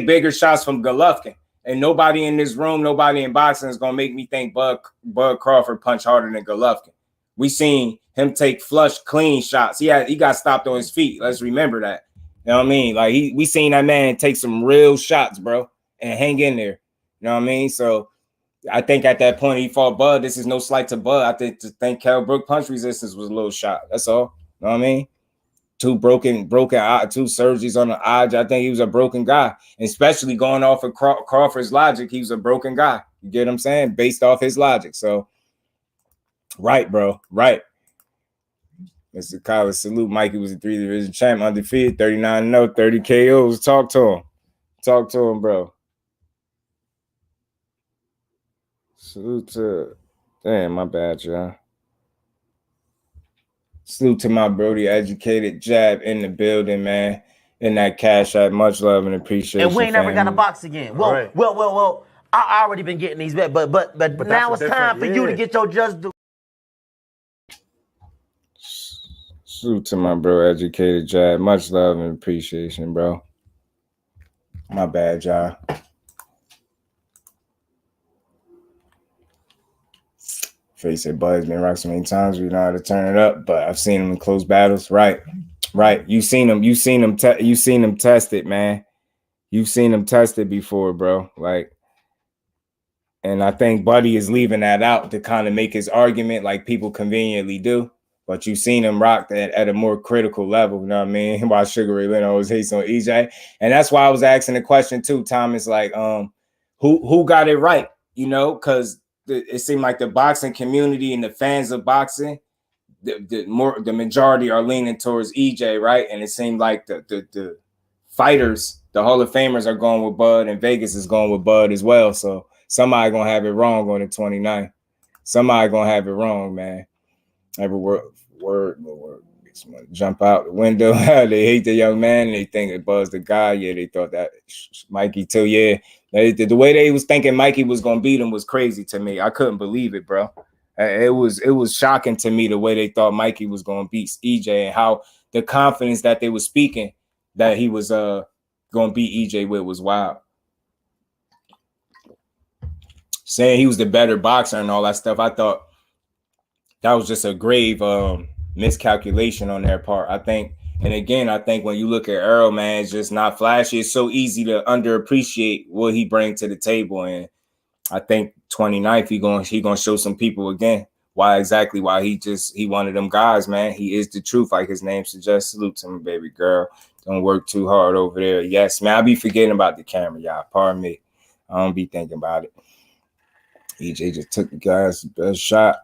bigger shots from Golovkin. And nobody in this room, nobody in boxing is gonna make me think Bud Crawford punch harder than Golovkin. We seen him take flush, clean shots. He got stopped on his feet. Let's remember that. You know what I mean? Like we seen that man take some real shots, bro, and hang in there. You know what I mean? So I think at that point he fought Bud. This is no slight to Bud. I think Kell Brook punch resistance was a little shot. That's all. You know what I mean? Two broken eye, 2 surgeries on the eyes. I think he was a broken guy, and especially going off of Crawford's logic. He was a broken guy. You get what I'm saying? Based off his logic. So. Right, bro. Right. Mr. Collins, salute. Mikey was a 3-division champ, undefeated, 39-0, 30 KOs. Talk to him. Talk to him, bro. Salute to, damn, my bad, y'all. Salute to my Brody Educated Jab in the building, man. In that cash app, much love and appreciation. And we ain't never got to box again. Well. I already been getting these bets, but now it's time for you to get your just due. Salute to my bro Educated Jab. Much love and appreciation, bro. My bad, y'all. Face it, Bud's been rocked so many times. We know how to turn it up, but I've seen him in close battles. Right. You seen him tested, man. You've seen him tested before, bro. Like, and I think Buddy is leaving that out to kind of make his argument like people conveniently do. But you've seen him rocked at a more critical level, you know what I mean? While Sugar Ray Leonard always hates on EJ. And that's why I was asking the question too, Thomas, like, who got it right? You know, because it seemed like the boxing community and the fans of boxing, the majority are leaning towards EJ, right? And it seemed like the fighters, the Hall of Famers are going with Bud, and Vegas is going with Bud as well. So somebody gonna have it wrong on the 29th. Somebody gonna have it wrong, man. Every word jump out the window. They hate the young man. They think it Bud's the guy. Yeah, they thought that Mikey too. Yeah, the way they was thinking Mikey was gonna beat him was crazy to me. I couldn't believe it, bro. It was shocking to me the way they thought Mikey was gonna beat EJ and how the confidence that they were speaking that he was gonna beat EJ with was wild. Saying he was the better boxer and all that stuff, I thought that was just a grave miscalculation on their part. I think, and again, I think when you look at Errol, man, it's just not flashy. It's so easy to underappreciate what he brings to the table. And I think 29th, he gonna show some people again why he one of them guys, man. He is the truth, like his name suggests. Salute to him, baby girl. Don't work too hard over there. Yes, man. I be forgetting about the camera, y'all. Pardon me. I don't be thinking about it. EJ just took the guy's best shot.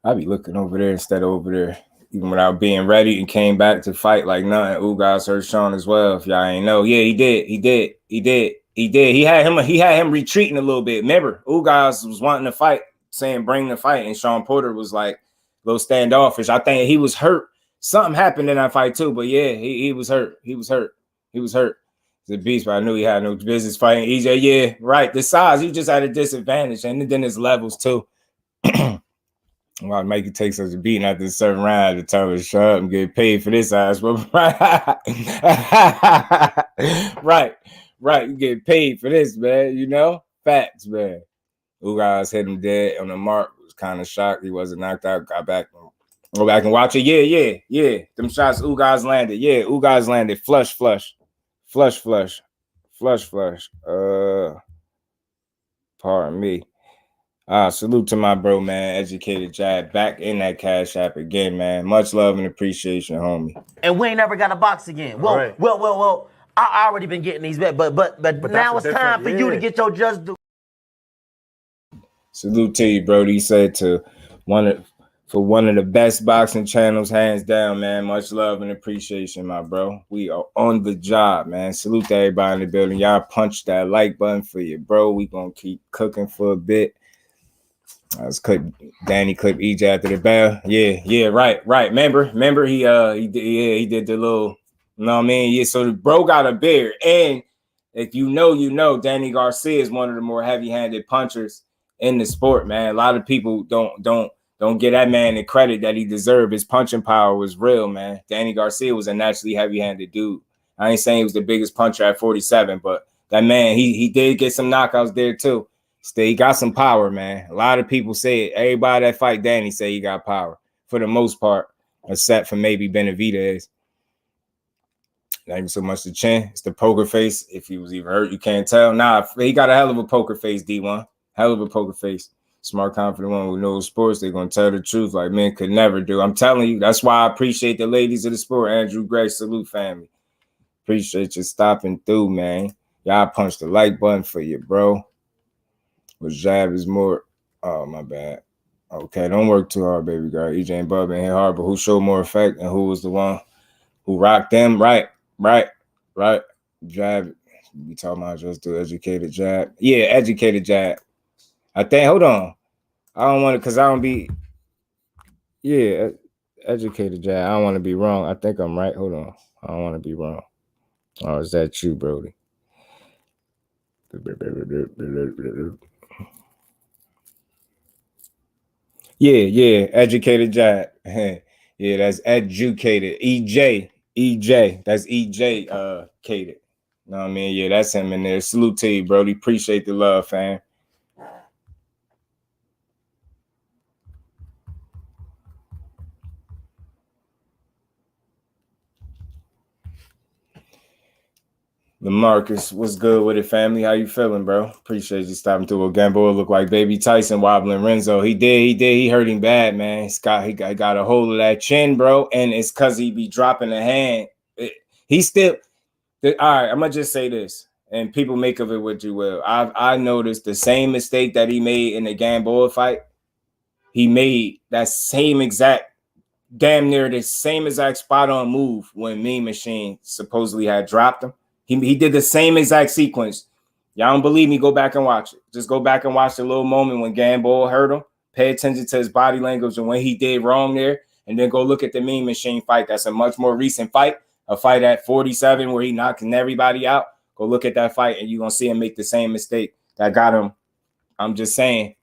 I be looking over there instead of over there, even without being ready, and came back to fight like nothing. Ugas hurt Sean as well. If y'all ain't know, yeah, he did. He had him retreating a little bit. Remember, Ugas was wanting to fight, saying bring the fight, and Sean Porter was like a little standoffish. I think he was hurt. Something happened in that fight too, but yeah, he was hurt. He was hurt. He's a beast, but I knew he had no business fighting EJ. Yeah, right. The size, he just had a disadvantage, and then his levels too. Why make it take such a beating after the 7th round? I had to tell him to shut up and get paid for this ass. Right. You get paid for this, man. You know, facts, man. Ugas hit him dead on the mark. Was kind of shocked he wasn't knocked out. Go back and watch it. Yeah. Them shots Ugas landed. Yeah, Ugas landed. Flush. Pardon me. Salute to my bro, man. Educated Jab back in that cash app again, man. Much love and appreciation, homie. And we ain't never got to box again. Well. I already been getting these bets, but now it's time for you to get your just due. Salute to you, bro. He said one of the best boxing channels, hands down, man. Much love and appreciation, my bro. We are on the job, man. Salute to everybody in the building. Y'all punch that like button for you, bro. We gonna keep cooking for a bit. Danny clip EJ after the bell. Yeah, right. Remember he did the little, you know what I mean? Yeah, so the bro got a beard. And if you know, Danny Garcia is one of the more heavy-handed punchers in the sport, man. A lot of people don't get that man the credit that he deserved. His punching power was real, man. Danny Garcia was a naturally heavy-handed dude. I ain't saying he was the biggest puncher at 47, but that man, he did get some knockouts there too. He got some power, man. A lot of people say it. Everybody that fight Danny say he got power for the most part, except for maybe Benavidez. Not even so much the chin. It's the poker face. If he was even hurt, you can't tell. Nah, he got a hell of a poker face, D1. Hell of a poker face. Smart, confident one who knows sports. They're going to tell the truth like men could never do. I'm telling you, that's why I appreciate the ladies of the sport. Andrew Gray, salute family. Appreciate you stopping through, man. Y'all punch the like button for you, bro. Which jab is more, oh, my bad. Okay, don't work too hard, baby girl. EJ and Bub ain't hit hard, but who showed more effect and who was the one who rocked them? Right. Jab. We talking about just the educated jab. Yeah, educated jab. I think. Hold on. I don't want to, cause I don't be. Yeah, educated Jad. I don't want to be wrong. I think I'm right. Hold on. I don't want to be wrong. Or is that you, Brody? Yeah. Educated Jad. Yeah, that's educated. EJ. That's EJ. Cated. You know what I mean? Yeah, that's him in there. Salute to you, Brody. Appreciate the love, fam. LaMarcus, what's good with it, family? How you feeling, bro? Appreciate you stopping through again. Boy, look like Baby Tyson wobbling Renzo. He did. He hurt him bad, man. He got a hold of that chin, bro. And it's because he be dropping the hand. He still. All right, I'm going to just say this. And people make of it what you will. I noticed the same mistake that he made in the Gamboa fight. He made that same exact, damn near the same exact spot on move when Mean Machine supposedly had dropped him. He did the same exact sequence. Y'all don't believe me? Go back and watch it. Just go back and watch the little moment when Gamboa hurt him. Pay attention to his body language and when he did wrong there. And then go look at the Mean Machine fight. That's a much more recent fight. A fight at 47 where he knocking everybody out. Go look at that fight and you're going to see him make the same mistake that got him. I'm just saying.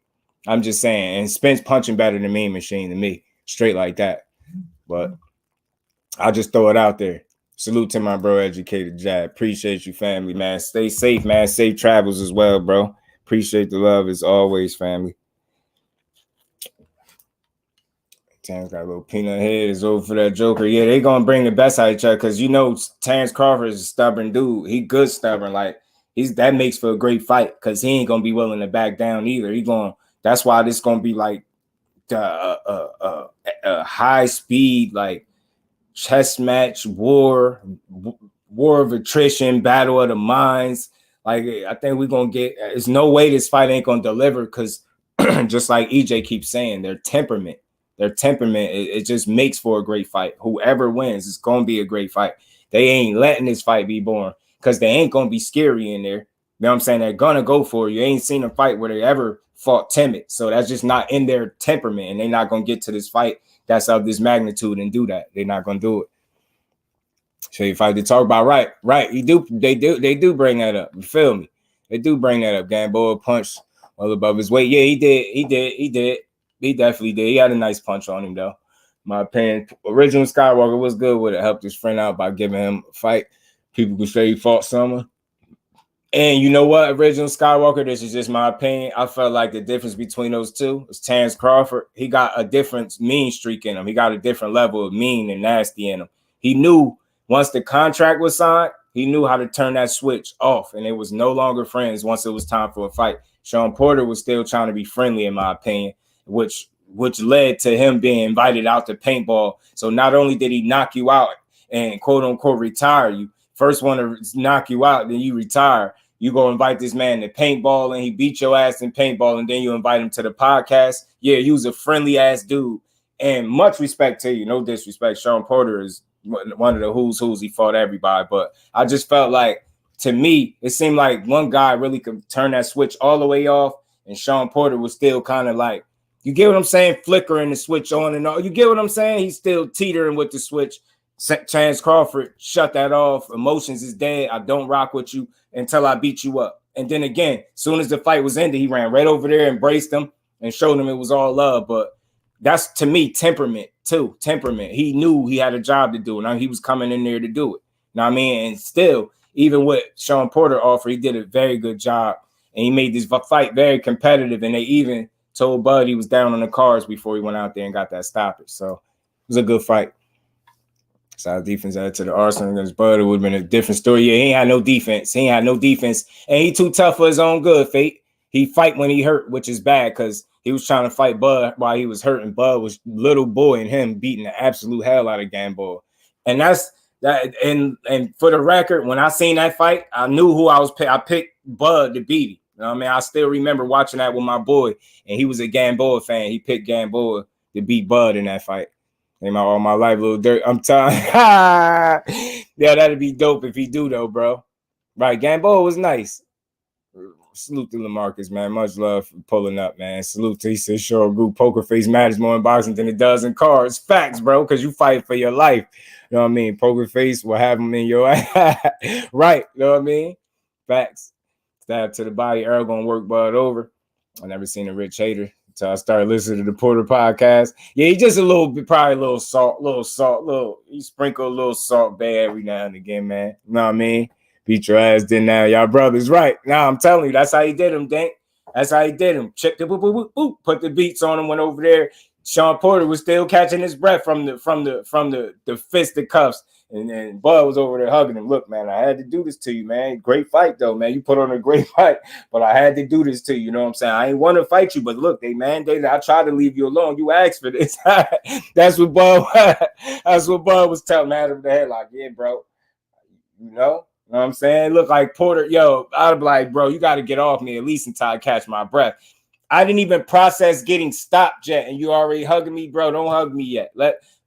And Spence punching better than Mean Machine to me. Straight like that. But I'll just throw it out there. Salute to my bro, Educated Jad. Appreciate you, family, man. Stay safe, man. Safe travels as well, bro. Appreciate the love as always, family. Terrence got a little peanut head. Is over for that Joker. Yeah, they gonna bring the best out of each other because you know Terrence Crawford is a stubborn dude. He good stubborn. Like that makes for a great fight because he ain't gonna be willing to back down either. That's why this gonna be like a high speed, like chess match, war of attrition, battle of the minds. Like I think we're gonna get. There's no way this fight ain't gonna deliver because just like EJ keeps saying, their temperament, it just makes for a great fight. Whoever wins, it's gonna be a great fight. They ain't letting this fight be born because they ain't gonna be scary in there. You know what I'm saying? They're gonna go for it. You ain't seen a fight where they ever fought timid, so that's just not in their temperament, and they're not gonna get to this fight that's of this magnitude and do that. They're not gonna do it. So if I did talk about right, they do bring that up. You feel me? They do bring that up. Gamboa punched well above his weight. Yeah, he did. He definitely did. He had a nice punch on him though. My opinion. Original Skywalker was good with it. Helped his friend out by giving him a fight. People could say he fought someone. And you know what, Original Skywalker, this is just my opinion. I felt like the difference between those two was Terrence Crawford. He got a different mean streak in him. He got a different level of mean and nasty in him. He knew once the contract was signed, he knew how to turn that switch off. And it was no longer friends once it was time for a fight. Sean Porter was still trying to be friendly, in my opinion, which led to him being invited out to paintball. So not only did he knock you out and quote unquote retire you, first one to knock you out, then you retire. You go invite this man to paintball and he beat your ass in paintball, and then you invite him to the podcast. Yeah, he was a friendly ass dude. And much respect to you. No disrespect. Sean Porter is one of the who's he fought everybody. But I just felt like, to me, it seemed like one guy really could turn that switch all the way off, and Sean Porter was still kind of like, you get what I'm saying, flickering the switch on and all. You get what I'm saying? He's still teetering with the switch. Terrence Crawford shut that off. Emotions is dead. I don't rock with you until I beat you up. And then again, as soon as the fight was ended, he ran right over there, embraced him, and showed him it was all love. But that's, to me, temperament too. Temperament. He knew he had a job to do, and he was coming in there to do it. You know what I mean? And still, even with Sean Porter offer, he did a very good job, and he made this fight very competitive. And they even told Bud he was down on the cards before he went out there and got that stoppage. So it was a good fight. Side defense added to the Arsenal against Bud, it would have been a different story. Yeah, he ain't had no defense. And he too tough for his own good, Fate. He fight when he hurt, which is bad because he was trying to fight Bud while he was hurt, and Bud was little boy and him beating the absolute hell out of Gamboa. And that's that. And for the record, when I seen that fight, I knew who I was picking. I picked Bud to beat him. You know what I mean? I still remember watching that with my boy, and he was a Gamboa fan. He picked Gamboa to beat Bud in that fight. Ain't all my life, little dirt. I'm telling. Yeah, that'd be dope if he do though, bro. Right, Gamboa was nice. Salute to LaMarcus, man. Much love for pulling up, man. Salute to, he said, sure, group poker face matters more in boxing than it does in cards. Facts, bro, because you fight for your life. You know what I mean? Poker face will have them in your right. You know what I mean? Facts. Stab to the body. Errol gonna work Bud over. I never seen a rich hater until I started listening to the Porter podcast. Yeah, he just a little bit, probably a little salt, he sprinkle a little salt bay every now and again, man. You know what I mean? Beat your ass, then now y'all brothers, right? Now I'm telling you, that's how he did him, Dank. That's how he did him. Check the boop, boop, boop, boop. Put the beats on him, went over there. Sean Porter was still catching his breath from the fisted cuffs. And Bud was over there hugging him. Look, man, I had to do this to you, man. Great fight, though, man. You put on a great fight, but I had to do this to you. You know what I'm saying? I ain't want to fight you, but look, they mandated. I tried to leave you alone. You asked for this. That's what Bud was telling Adam the head, like, yeah, bro. You know what I'm saying? Look like Porter, yo, I'd be like, bro, you got to get off me at least until I catch my breath. I didn't even process getting stopped yet, and you already hugging me, bro. Don't hug me yet.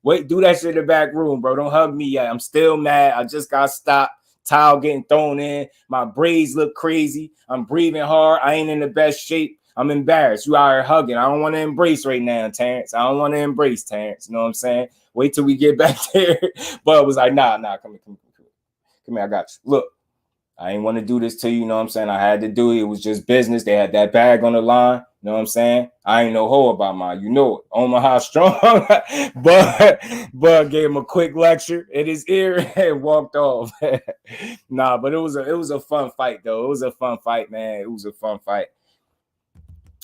Wait, do that shit in the back room, bro. Don't hug me yet. I'm still mad. I just got stopped. Towel getting thrown in. My braids look crazy. I'm breathing hard. I ain't in the best shape. I'm embarrassed. You out here hugging. I don't want to embrace right now, Terrence. I don't want to embrace, Terrence. You know what I'm saying? Wait till we get back there. Bud was like, nah, come here, I got you. Look, I ain't want to do this to you. You know what I'm saying? I had to do it. It was just business. They had that bag on the line. You know what I'm saying? I ain't no hoe about mine. You know it. Omaha strong. but gave him a quick lecture in his ear and walked off. Nah, but it was a fun fight, though. It was a fun fight, man. It was a fun fight.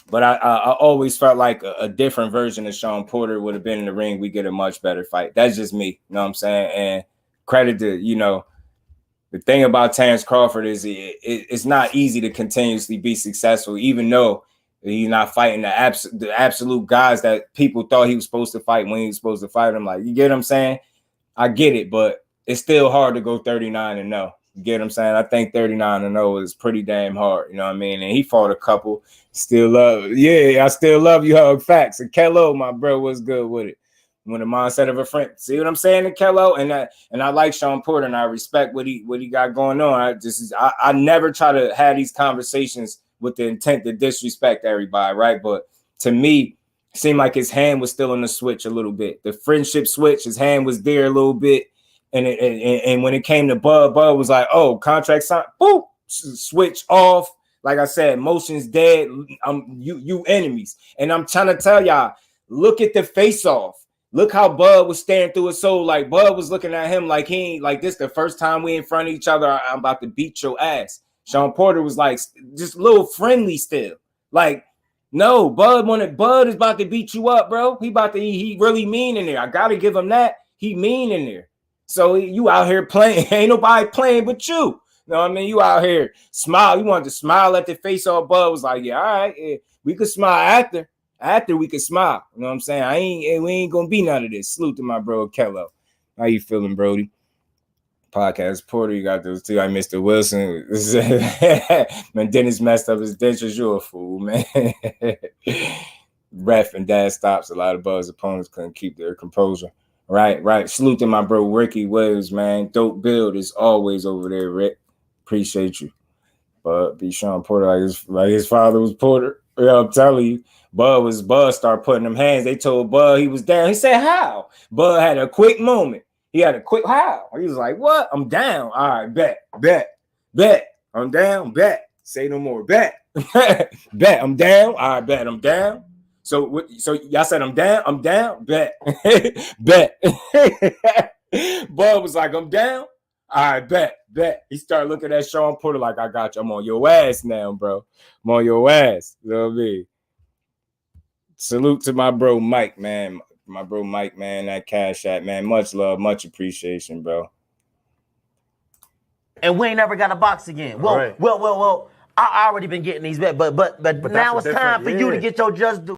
But I always felt like a different version of Sean Porter would have been in the ring. We get a much better fight. That's just me. You know what I'm saying? And credit to, you know, the thing about Terence Crawford is it's not easy to continuously be successful, even though he's not fighting the absolute guys that people thought he was supposed to fight when he was supposed to fight them. Like, you get what I'm saying? I get it, but it's still hard to go 39-0. You get what I'm saying? I think 39-0 is pretty damn hard. You know what I mean? And he fought a couple. Still love. Yeah, I still love you, Hug. Facts. And Canelo, my bro, was good with it. When the mindset of a friend, see what I'm saying, to Canelo, and I like Sean Porter, and I respect what he got going on. I never try to have these conversations with the intent to disrespect everybody, right? But to me, it seemed like his hand was still on the switch a little bit. The friendship switch, his hand was there a little bit, and when it came to Bud was like, oh, contract signed, boop, switch off. Like I said, motion's dead. You enemies, and I'm trying to tell y'all, look at the face off. Look how Bud was staring through his soul. Like, Bud was looking at him like he ain't, like, this the first time we in front of each other. I'm about to beat your ass. Sean Porter was like just a little friendly still. Like, no, Bud is about to beat you up, bro. He really mean in there. I gotta give him that. He mean in there. So you out here playing. Ain't nobody playing but you. You know what I mean? You out here smile. You wanted to smile at the face off. Bud was like, yeah, all right, yeah, we could smile after we could smile. You know what I'm saying? We ain't gonna be none of this. Salute to my bro Kello. How you feeling, Brody? Podcast Porter, you got those two. I Mr. Wilson. Man, Dennis messed up his dentures. You're a fool, man. Ref and dad stops. A lot of Buzz opponents couldn't keep their composure. Right. Salute to my bro Ricky Williams, man. Dope build is always over there, Rick. Appreciate you. But be Sean Porter like his father was Porter. Yeah, I'm telling you. Bud started putting them hands. They told Bud he was down. He said, how? Bud had a quick moment. He had a quick how. He was like, what? I'm down. All right, bet. I'm down, bet. Say no more. Bet. Bet. I'm down. All right, bet. I'm down. So y'all said I'm down. I'm down. Bet. Bet. Bud was like, I'm down. All right, bet. He started looking at Sean Porter like, I got you. I'm on your ass now, bro. I'm on your ass. You know what I mean? Salute to my bro Mike, man. My bro Mike, man. That Cash App, man. Much love, much appreciation, bro. And we ain't never got a box again. Well. I already been getting these bets, but now it's time for you to get your just do.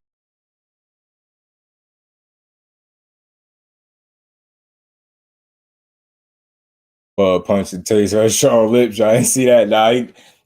Punch the taste of Sean lips. I didn't see that. Nah,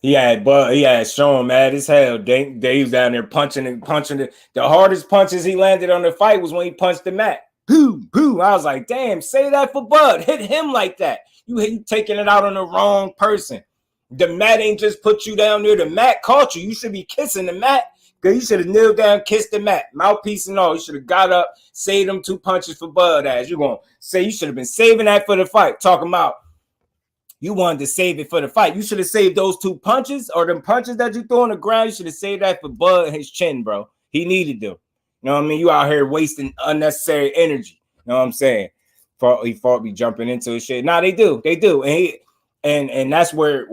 he had Sean mad as hell. Dave was down there punching. The hardest punches he landed on the fight was when he punched the mat. Boo. I was like, damn, say that for Bud. Hit him like that. You taking it out on the wrong person. The mat ain't just put you down there. The mat caught you. You should be kissing the mat. Because you should have kneeled down, kissed the mat, mouthpiece and all. You should have got up, saved them 2 punches for Bud ass. You're going to say you should have been saving that for the fight. Talking about you wanted to save it for the fight. You should have saved those 2 punches or them punches that you threw on the ground. You should have saved that for Bud and his chin, bro. He needed them. You know what I mean? You out here wasting unnecessary energy. You know what I'm saying? He fought me jumping into his shit. Nah, they do. They do. And that's where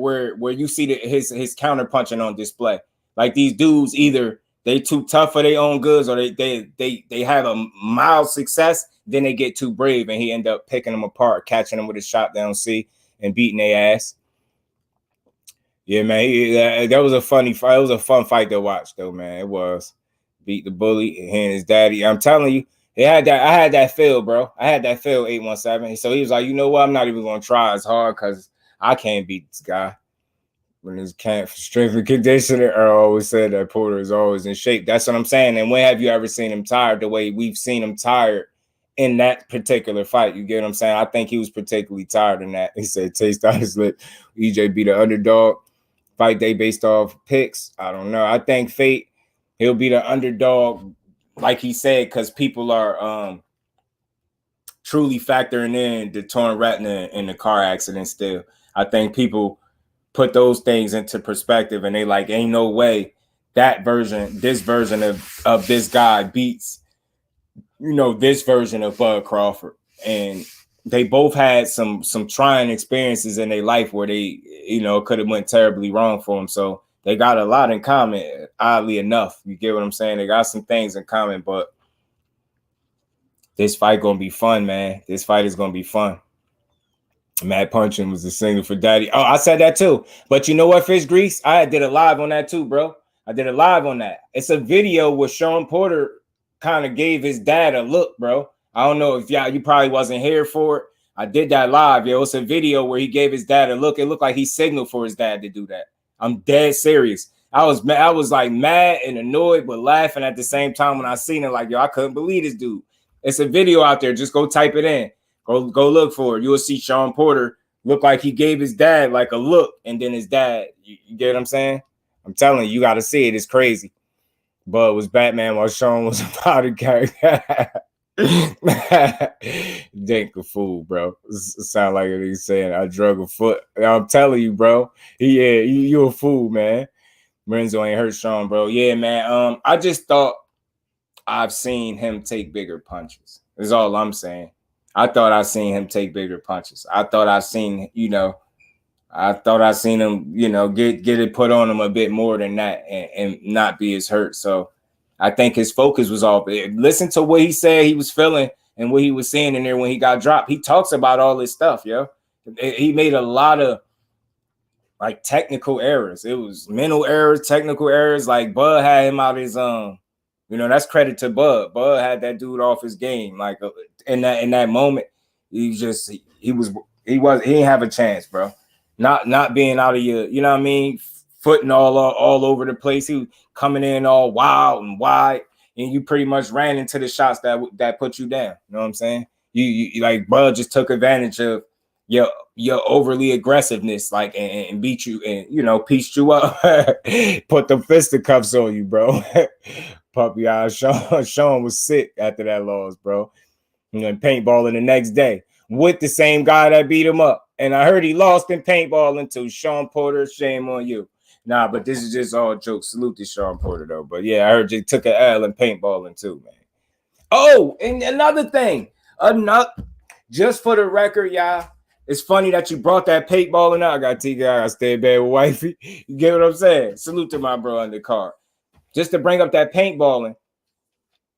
you see his counter punching on display. Like these dudes, either they too tough for their own goods, or they have a mild success, then they get too brave, and he end up picking them apart, catching them with a shot down C and beating their ass. Yeah, man, that was a funny fight. It was a fun fight to watch, though, man. It was. Beat the bully and his daddy. I'm telling you, I had that feel, bro. I had that feel 817. So he was like, you know what? I'm not even gonna try as hard because I can't beat this guy. When his camp for strength and conditioning, Earl always said that Porter is always in shape. That's what I'm saying. And when have you ever seen him tired the way we've seen him tired in that particular fight? You get what I'm saying? I think he was particularly tired in that. He said, taste out his lip. EJ be the underdog. Fight day based off picks. I don't know. I think Fate, he'll be the underdog, like he said, because people are truly factoring in the torn retina in the car accident still. I think people put those things into perspective and they like, ain't no way this version of this guy beats, this version of Bud Crawford. And they both had some trying experiences in their life where they, could have went terribly wrong for them. So they got a lot in common, oddly enough. You get what I'm saying? They got some things in common, but this fight going to be fun, man. This fight is going to be fun. Mad punching was the signal for daddy. Oh, I said that too. But you know what, Fish Grease? I did a live on that too, bro. I did a live on that. It's a video where Sean Porter kind of gave his dad a look, bro. I don't know if you probably wasn't here for it. I did that live, yo. It's a video where he gave his dad a look. It looked like he signaled for his dad to do that. I'm dead serious. I was like mad and annoyed, but laughing at the same time when I seen it. Like, yo, I couldn't believe this dude. It's a video out there. Just go type it in. Go look for it. You'll see Sean Porter look like he gave his dad like a look, and then his dad. You get what I'm saying? I'm telling you, you got to see it. It's crazy. Bud was Batman while Sean was a body character. Dink a fool, bro. It sound like he's saying I drug a foot. I'm telling you, bro. You a fool, man. Renzo ain't hurt Sean, bro. Yeah, man. I just thought I've seen him take bigger punches. That's all I'm saying. I thought I seen him take bigger punches. I thought I seen him, get it put on him a bit more than that and not be as hurt. So I think his focus was off. Listen to what he said he was feeling and what he was saying in there when he got dropped. He talks about all this stuff, yo. He made a lot of like technical errors. It was mental errors, technical errors. Like Bud had him out his that's credit to Bud. Bud had that dude off his game. Like in that moment, he didn't have a chance, bro. Not being out of your, you know what I mean, footing all over the place. He was coming in all wild and wide, and you pretty much ran into the shots that put you down. You know what I'm saying? You like Bud just took advantage of your overly aggressiveness, like and beat you and pieced you up, put the fisticuffs on you, bro. Puppy eyes. Sean was sick after that loss, bro. And paintballing the next day with the same guy that beat him up. And I heard he lost in paintballing too. Sean Porter, shame on you. Nah, but this is just all jokes. Salute to Sean Porter, though. But yeah, I heard you took an L in paintballing too, man. Oh, and another thing. Just for the record, y'all, it's funny that you brought that paintballing out. I got to I stay in bed with wifey. You get what I'm saying? Salute to my bro on the car. Just to bring up that paintballing.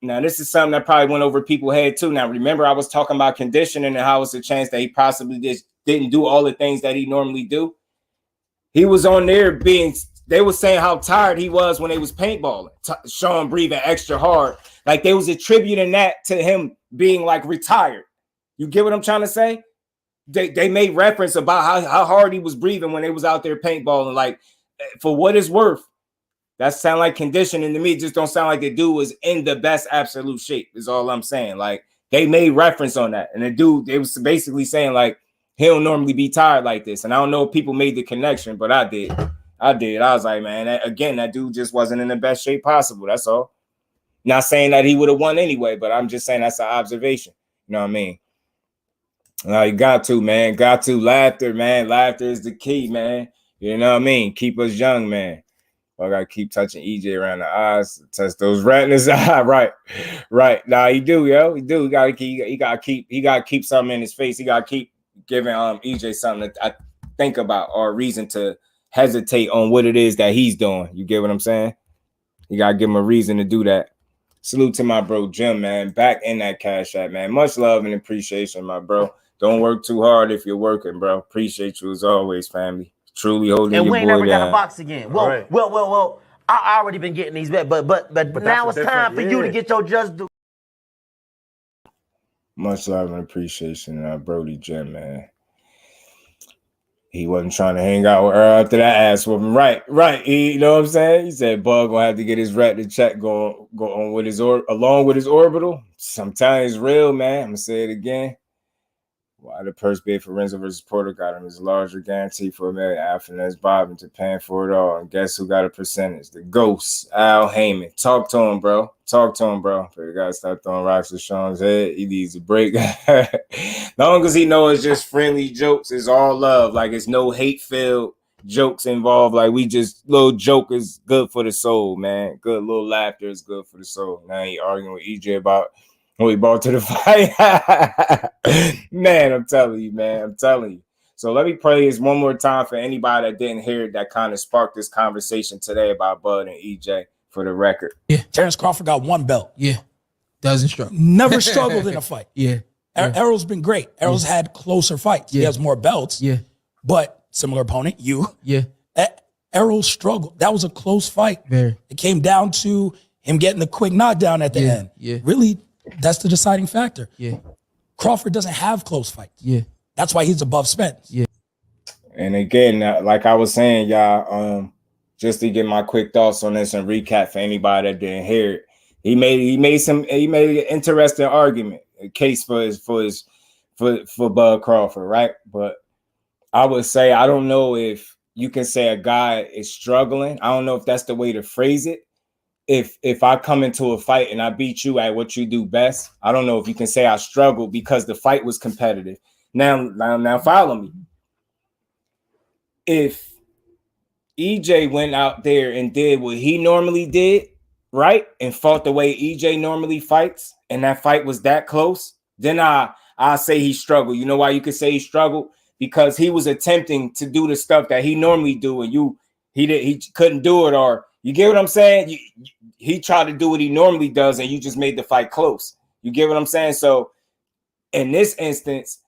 Now, this is something that probably went over people's head too. Now, remember, I was talking about conditioning and how it's a chance that he possibly just didn't do all the things that he normally do. He was on there they were saying how tired he was when they was paintballing. Sean breathing extra hard. Like they was attributing that to him being like retired. You get what I'm trying to say? They made reference about how hard he was breathing when they was out there paintballing. Like, for what it's worth, that sound like conditioning to me. It just don't sound like the dude was in the best absolute shape, is all I'm saying. Like, they made reference on that. And the dude, they was basically saying, like, He don't normally be tired like this. And I don't know if people made the connection, but I did. I was like, man, that dude just wasn't in the best shape possible. That's all. Not saying that he would have won anyway, but I'm just saying that's an observation. You know what I mean? You got to, man. Got to. Laughter, man. Laughter is the key, man. You know what I mean? Keep us young, man. I gotta keep touching EJ around the eyes, touch those retinas. right. Nah, he do, yo. He do. He gotta keep something in his face. He gotta keep giving EJ something to think about or a reason to hesitate on what it is that he's doing. You get what I'm saying? You gotta give him a reason to do that. Salute to my bro Jim, man. Back in that Cash App, man. Much love and appreciation, my bro. Don't work too hard if you're working, bro. Appreciate you as always, family. Truly holding your boy down. And we ain't never got a box again. Well. I already been getting these bets, but now it's time for you to get your just due. Much love and appreciation, Brody Jim, man. He wasn't trying to hang out with her after that ass whooping. Right. You know what I'm saying? He said Bug gonna have to get his retina check go on with his along with his orbital. Sometimes it's real, man. I'm gonna say it again. Why the purse bid for Renzo versus Porter got him his larger guarantee for $1 million after that's Bob into paying for it all. And guess who got a percentage? The ghost, Al Haymon. Talk to him, bro. But you gotta stop throwing rocks at Sean's head. He needs a break. Long as he knows it's just friendly jokes, it's all love. Like it's no hate-filled jokes involved. Like we just little joke is good for the soul, man. Good little laughter is good for the soul. Now he arguing with EJ about when we brought to the fight. Man, I'm telling you. So let me play this one more time for anybody that didn't hear it that kind of sparked this conversation today about Bud and EJ for the record. Yeah, Terence Crawford got 1 belt. Yeah, doesn't struggle. Never struggled in a fight. Yeah. Errol's been great. Errol's had closer fights. Yeah. He has more belts. Yeah. But similar opponent, you. Yeah. Errol struggled. That was a close fight. Very. It came down to him getting the quick knockdown at the end. Yeah. Really, that's the deciding factor. Yeah. Crawford doesn't have close fights. Yeah. That's why he's above Spence. Yeah. And again, like I was saying, y'all, just to get my quick thoughts on this and recap for anybody that didn't hear it, he made an interesting argument, a case for Bud Crawford, right? But I would say I don't know if you can say a guy is struggling. I don't know if that's the way to phrase it. If I come into a fight and I beat you at what you do best, I don't know if you can say I struggled because the fight was competitive. Now follow me. If EJ went out there and did what he normally did, right, and fought the way EJ normally fights, and that fight was that close, then I say he struggled. You know why you could say he struggled? Because he was attempting to do the stuff that he normally do, and he couldn't do it, or you get what I'm saying? He tried to do what he normally does, and you just made the fight close. You get what I'm saying? So in this instance,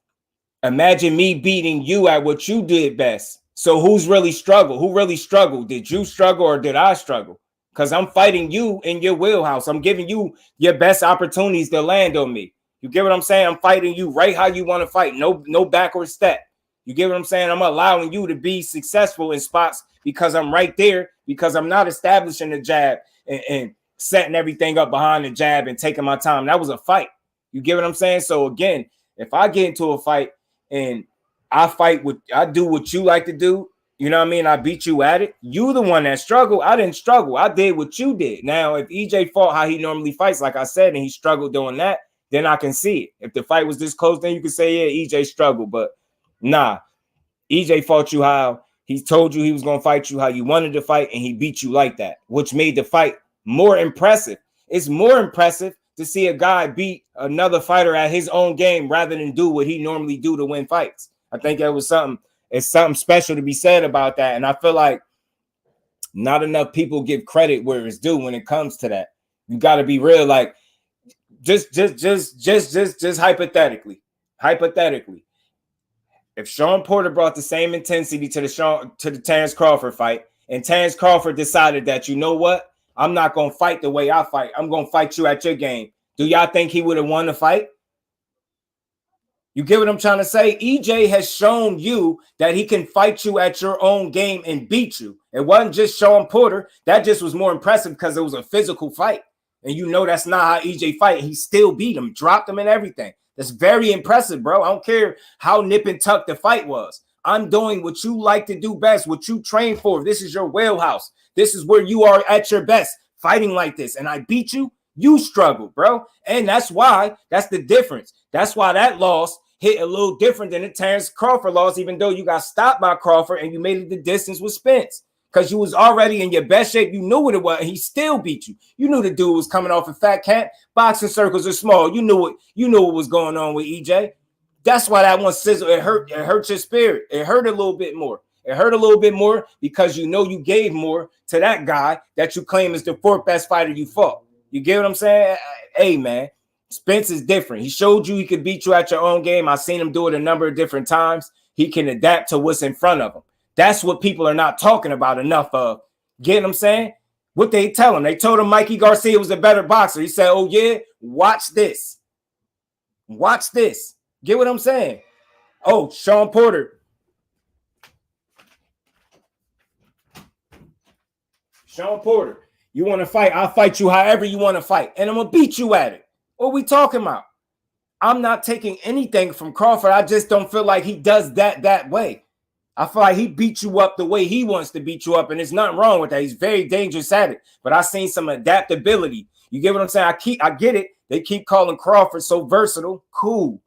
imagine me beating you at what you did best. So who's really struggled? Who really struggled? Did you struggle or did I struggle? Because I'm fighting you in your wheelhouse. I'm giving you your best opportunities to land on me. You get what I'm saying? I'm fighting you right how you want to fight. No backward step. You get what I'm saying? I'm allowing you to be successful in spots because I'm right there, because I'm not establishing the jab and setting everything up behind the jab and taking my time. That was a fight. You get what I'm saying? So again, if I get into a fight and I do what you like to do, you know what I mean? I beat you at it. You the one that struggled. I didn't struggle. I did what you did. Now, if EJ fought how he normally fights, like I said, and he struggled doing that, then I can see it. If the fight was this close, then you can say, yeah, EJ struggled. But nah, EJ fought you how he told you he was going to fight you, how you wanted to fight, and he beat you like that, which made the fight more impressive. It's more impressive to see a guy beat another fighter at his own game rather than do what he normally do to win fights. I think that was something. It's something special to be said about that. And I feel like not enough people give credit where it's due when it comes to that. You got to be real. Like just hypothetically, if Sean Porter brought the same intensity to the Terence Crawford fight, and Terence Crawford decided that, you know what, I'm not going to fight the way I fight. I'm going to fight you at your game. Do y'all think he would have won the fight? You get what I'm trying to say? EJ has shown you that he can fight you at your own game and beat you. It wasn't just Sean Porter. That just was more impressive because it was a physical fight. And you know that's not how EJ fight. He still beat him, dropped him and everything. That's very impressive, bro. I don't care how nip and tuck the fight was. I'm doing what you like to do best, what you train for. This is your wheelhouse. This is where you are at your best, fighting like this. And I beat you. You struggled, bro. And that's the difference. That's why that loss hit a little different than the Terence Crawford loss, even though you got stopped by Crawford and you made it the distance with Spence. Because you was already in your best shape. You knew what it was, and he still beat you. You knew the dude was coming off a fat cat. Boxing circles are small. You knew what was going on with EJ. That's why that one sizzle, it hurt your spirit. It hurt a little bit more. It hurt a little bit more because you know you gave more to that guy that you claim is the fourth best fighter you fought. You get what I'm saying? Hey, man, Spence is different. He showed you he could beat you at your own game. I've seen him do it a number of different times. He can adapt to what's in front of him. That's what people are not talking about enough of. Get what I'm saying? What they tell him? They told him Mikey Garcia was a better boxer. He said, oh, yeah, watch this. Watch this. Get what I'm saying? Oh, Sean Porter. Sean Porter, you want to fight? I'll fight you however you want to fight. And I'm going to beat you at it. What are we talking about? I'm not taking anything from Crawford. I just don't feel like he does that way. I feel like he beats you up the way he wants to beat you up, and there's nothing wrong with that. He's very dangerous at it. But I've seen some adaptability. You get what I'm saying? I get it. They keep calling Crawford so versatile. Cool.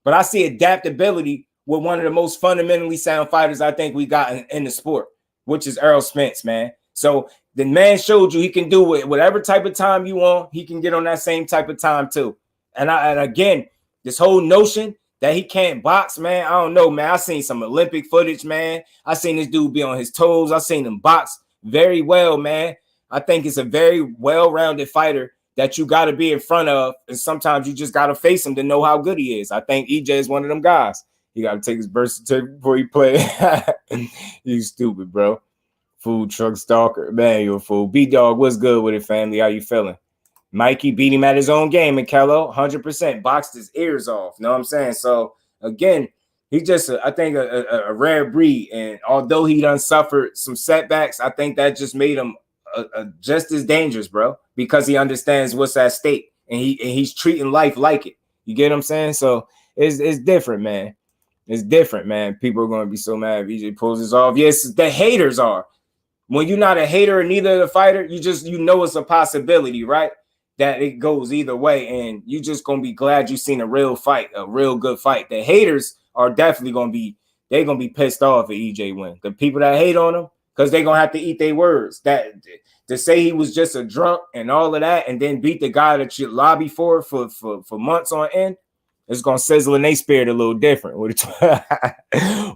But I see adaptability with one of the most fundamentally sound fighters I think we got in the sport, which is Errol Spence, man. So the man showed you he can do it. Whatever type of time you want, he can get on that same type of time too. And again, this whole notion that he can't box, man, I don't know, man. I seen some Olympic footage, man. I seen this dude be on his toes. I seen him box very well, man. I think it's a very well-rounded fighter that you got to be in front of, and sometimes you just got to face him to know how good he is. I think EJ is one of them guys. He got to take his birth certificate before he play. You stupid, bro. Food truck stalker. Man, you're a fool. B-Dog, what's good with it, family? How you feeling? Mikey beat him at his own game, and Canelo 100% boxed his ears off. You know what I'm saying? So, again, he's just, I think, a rare breed. And although he done suffered some setbacks, I think that just made him just as dangerous, bro, because he understands what's at stake, and he's treating life like it. You get what I'm saying? So it's different, man. It's different, man. People are going to be so mad if EJ pulls this off. Yes, the haters are. When you're not a hater or neither of the fighter, you know it's a possibility, right? That it goes either way, and you just going to be glad you seen a real fight, a real good fight. The haters are definitely going to be pissed off if EJ win. The people that hate on him, because they're going to have to eat their words. That to say he was just a drunk and all of that, and then beat the guy that you lobby for months on end, it's going to sizzle in their spirit a little different.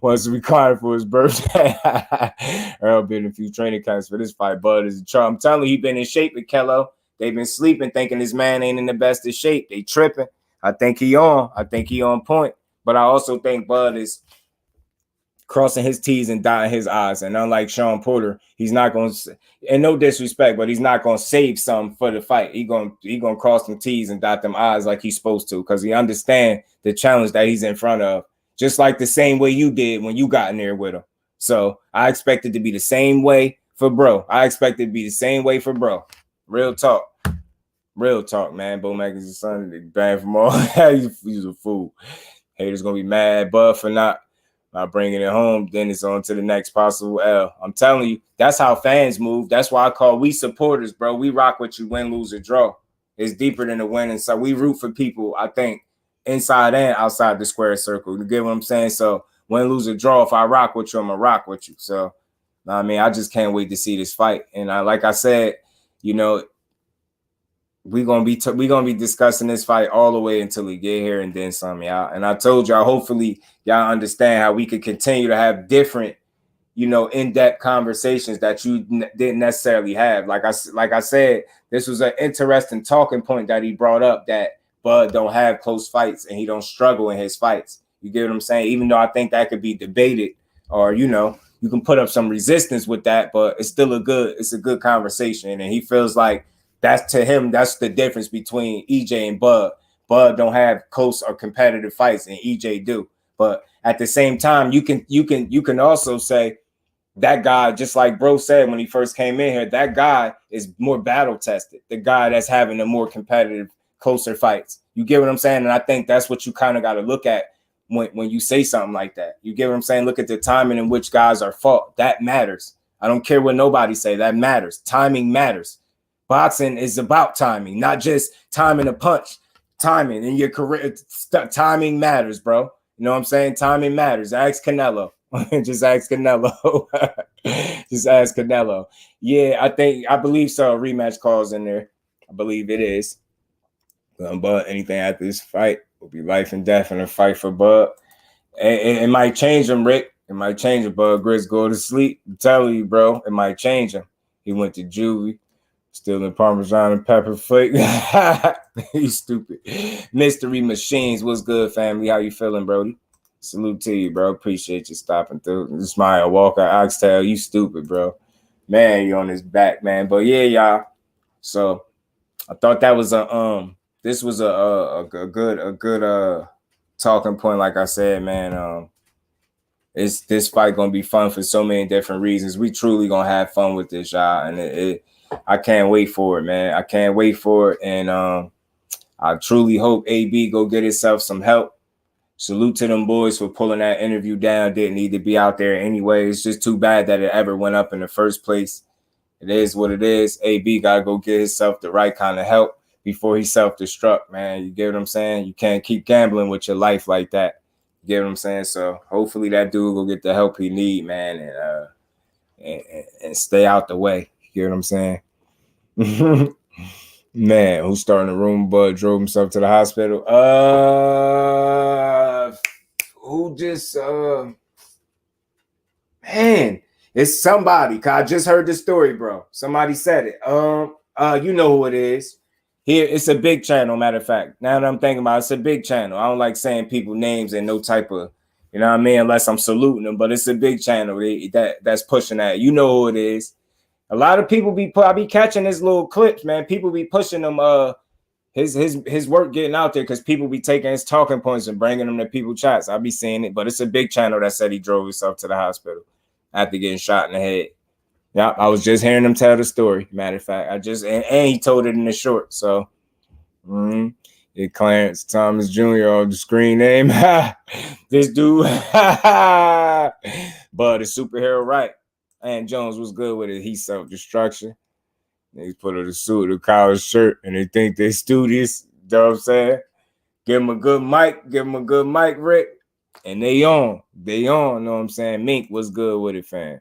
Once required for his birthday. Earl been in a few training camps for this fight, but I'm telling you, he been in shape with Canelo. They've been sleeping, thinking this man ain't in the best of shape. They tripping. I think he on point. But I also think Bud is crossing his T's and dotting his I's. And unlike Sean Porter, he's not going to, and no disrespect, but he's not going to save something for the fight. He going to cross them T's and dot them I's like he's supposed to, because he understands the challenge that he's in front of, just like the same way you did when you got in there with him. So I expect it to be the same way for bro. Real talk. Real talk, man. Bo Mack is his son. They banned from all. He's a fool. Haters going to be mad, Bud, for not bringing it home. Then it's on to the next possible L. I'm telling you, that's how fans move. That's why I call we supporters, bro. We rock with you, win, lose, or draw. It's deeper than the win. And so we root for people, I think, inside and outside the square circle. You get what I'm saying? So win, lose, or draw, if I rock with you, I'm going to rock with you. So, I mean, I just can't wait to see this fight. And like I said, you know, we're gonna be discussing this fight all the way until we get here and then some, y'all. And I told y'all, hopefully y'all understand how we could continue to have different, you know, in-depth conversations that you didn't necessarily have. Like I said, this was an interesting talking point that he brought up, that Bud don't have close fights and he don't struggle in his fights. You get what I'm saying? Even though I think that could be debated, or, you know, you can put up some resistance with that, but it's still a good conversation. And he feels like that's, to him, that's the difference between EJ and Bud. Bud don't have close or competitive fights, and EJ do. But at the same time, you can also say that guy, just like bro said when he first came in here, that guy is more battle tested. The guy that's having the more competitive, closer fights. You get what I'm saying? And I think that's what you kind of got to look at when you say something like that. You get what I'm saying? Look at the timing in which guys are fought. That matters. I don't care what nobody say. That matters. Timing matters. Boxing is about timing, not just timing a punch. Timing in your career. Timing matters, bro. You know what I'm saying? Timing matters. Ask Canelo. Just ask Canelo. Just ask Canelo. Yeah, I believe so. A rematch calls in there. I believe it is. But anything after this fight will be life and death in a fight for Bud. It might change him, Rick. It might change him, Bud. Grizz, go to sleep. I'm telling you, bro. It might change him. He went to juvie. Still in Parmesan and pepper flake. He's stupid. Mystery Machines. What's good, family? How you feeling, Brody? Salute to you, bro. Appreciate you stopping through. Smile, Walker, Oxtail. You stupid, bro. Man, you on his back, man. But yeah, y'all. So I thought that was this was a good talking point. Like I said, man, this fight gonna be fun for so many different reasons. We truly gonna have fun with this, y'all, and I can't wait for it, man. I can't wait for it, and I truly hope AB go get himself some help. Salute to them boys for pulling that interview down. Didn't need to be out there anyway. It's just too bad that it ever went up in the first place. It is what it is. AB gotta go get himself the right kind of help before he self-destruct, man. You get what I'm saying? You can't keep gambling with your life like that. You get what I'm saying? So hopefully that dude will get the help he need, man, and stay out the way. You get what I'm saying? Man, who's starting the room? Bud drove himself to the hospital. Who just man, it's somebody. Cause I just heard the story, bro. Somebody said it. You know who it is. Here, it's a big channel, matter of fact. Now that I'm thinking about it, it's a big channel. I don't like saying people names and no type of, you know what I mean, unless I'm saluting them, but it's a big channel that's pushing that. You know who it is. A lot of people I be catching his little clips, man. People be pushing them his work getting out there because people be taking his talking points and bringing them to people's chats. I be seeing it, but it's a big channel that said he drove himself to the hospital after getting shot in the head. Yeah, I was just hearing him tell the story. Matter of fact, and he told it in the short. So, yeah, Clarence Thomas Jr. on the screen name. This dude, but the superhero, right? And Jones was good with it. He self-destruction. He put on a suit, a collar shirt, and they think they're studious. You know what I'm saying? Give him a good mic, Rick. And they on, know what I'm saying? Mink was good with it, fam.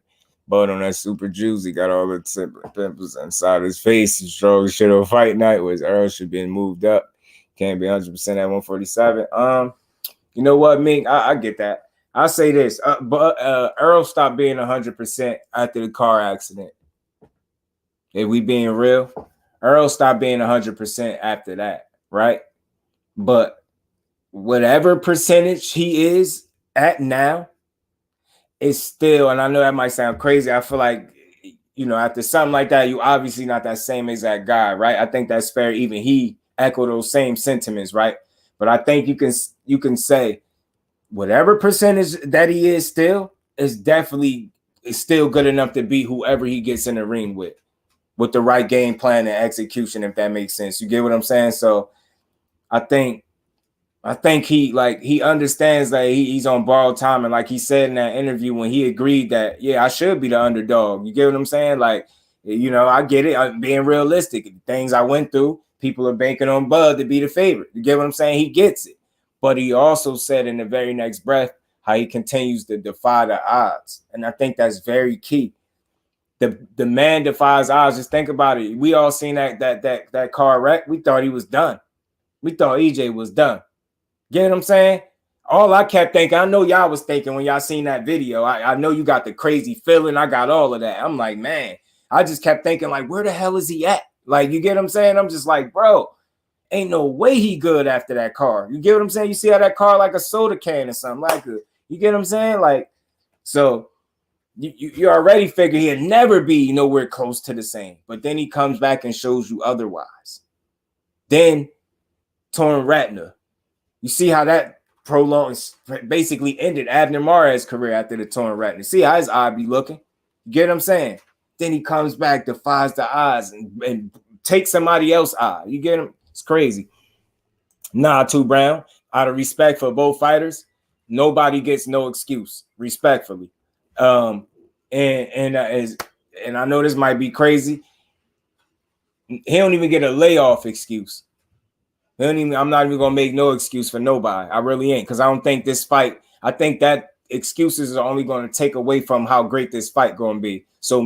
But on that super juicy, got all the pimples inside his face. He strong shit on fight night, whereas Earl should be moved up. Can't be 100% at 147. You know what, Mink? I get that. I'll say this, but Earl stopped being 100% after the car accident. If we being real, Earl stopped being 100% after that, right? But whatever percentage he is at now, is still, and I know that might sound crazy. I feel like, you know, after something like that, you obviously not that same exact guy, right? I think that's fair. Even he echoed those same sentiments, right? But I think you can say whatever percentage that he is still is definitely still good enough to beat whoever he gets in the ring with the right game plan and execution, if that makes sense. You get what I'm saying? So I think he understands that he's on borrowed time. And like he said in that interview when he agreed that, yeah, I should be the underdog. You get what I'm saying? Like, you know, I get it. I'm being realistic. Things I went through, people are banking on Bud to be the favorite. You get what I'm saying? He gets it. But he also said in the very next breath how he continues to defy the odds. And I think that's very key. The man defies odds. Just think about it. We all seen that car wreck. We thought he was done. We thought EJ was done. Get what I'm saying? All I kept thinking, I know y'all was thinking when y'all seen that video. I know you got the crazy feeling. I got all of that. I'm like, man, I just kept thinking, like, where the hell is he at? Like, you get what I'm saying? I'm just like, bro, ain't no way he good after that car. You get what I'm saying? You see how that car like a soda can or something like it. You get what I'm saying? Like, so you already figure he'll never be nowhere close to the same. But then he comes back and shows you otherwise. Then torn retina. You see how that basically ended Abner Mares' career after the torn retina. See how his eye be looking? You get what I'm saying? Then he comes back, defies the odds, and takes somebody else's eye. You get him? It's crazy. Nah, 2 Brown. Out of respect for both fighters, nobody gets no excuse. Respectfully, and I know this might be crazy. He don't even get a layoff excuse. I'm not even gonna make no excuse for nobody. I really ain't, because I don't think this fight. I think that excuses are only going to take away from how great this fight going to be. So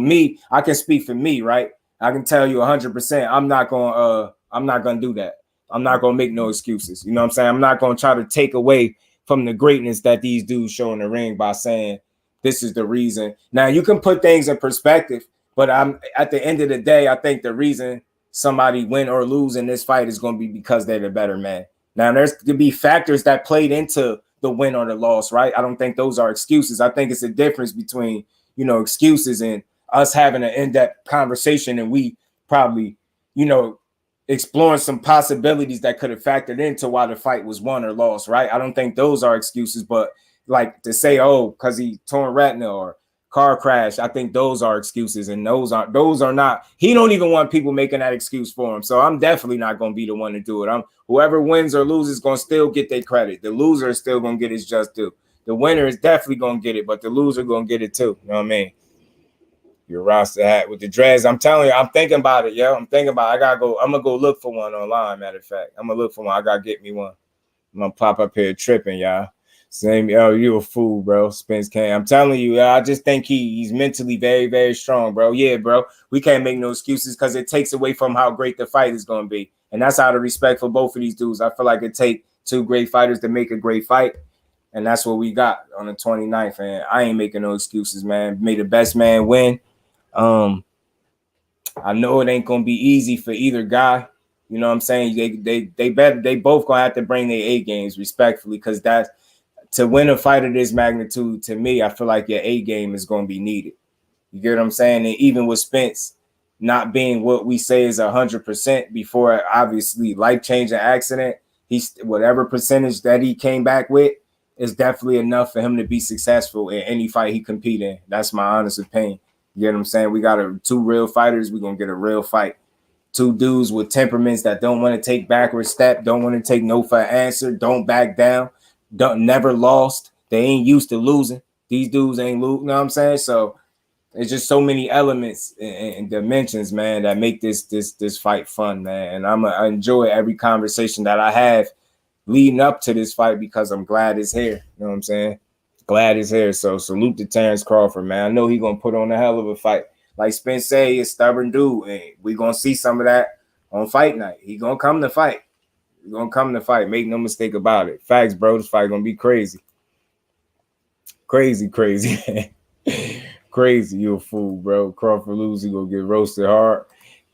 I can speak for me, right? I can tell you 100%. I'm not gonna do that. I'm not gonna make no excuses. You know what I'm saying? I'm not gonna try to take away from the greatness that these dudes show in the ring by saying this is the reason. Now you can put things in perspective, but I'm at the end of the day, I think the reason somebody win or lose in this fight is going to be because they're the better man. Now there's to be factors that played into the win or the loss, right? I don't think those are excuses. I think it's a difference between, excuses and us having an in-depth conversation and we probably, exploring some possibilities that could have factored into why the fight was won or lost, right? I don't think those are excuses, but like to say, oh, because he torn retina or car crash, I think those are excuses, and those are not. He don't even want people making that excuse for him. So I'm definitely not going to be the one to do it. Whoever wins or loses going to still get their credit. The loser is still going to get his just due. The winner is definitely going to get it, but the loser going to get it too. You know what I mean? Your roster hat with the dreads. I'm telling you, I'm thinking about it, yo. I'm thinking about it. I'm going to go look for one online, matter of fact. I'm going to look for one. I got to get me one. I'm going to pop up here tripping, y'all. Same, you a fool, bro. Spence can't. I'm telling you, I just think he's mentally very, very strong, bro. Yeah, bro. We can't make no excuses because it takes away from how great the fight is going to be. And that's out of respect for both of these dudes. I feel like it takes 2 great fighters to make a great fight. And that's what we got on the 29th. And I ain't making no excuses, man. May the best man win. I know it ain't going to be easy for either guy. You know what I'm saying? They both going to have to bring their A games respectfully, because that's, to win a fight of this magnitude, to me, I feel like your A game is going to be needed. You get what I'm saying? And even with Spence not being what we say is 100% before, obviously, life-changing accident, he's whatever percentage that he came back with is definitely enough for him to be successful in any fight he compete in. That's my honest opinion. You get what I'm saying? We got 2 real fighters. We're going to get a real fight. 2 dudes with temperaments that don't want to take backward step, don't want to take no for an answer, don't back down. Never lost. They ain't used to losing. These dudes ain't lose. You know what I'm saying? So it's just so many elements and dimensions, man, that make this fight fun, man. And I enjoy every conversation that I have leading up to this fight because I'm glad it's here. You know what I'm saying? Glad it's here. So salute to Terence Crawford, man. I know he's gonna put on a hell of a fight. Like Spence say, he's a stubborn dude, and we're gonna see some of that on fight night. He gonna come to fight. We're going to come to fight. Make no mistake about it. Facts, bro. This fight going to be crazy. Crazy. Crazy. You a fool, bro. Crawford lose, he going to get roasted hard.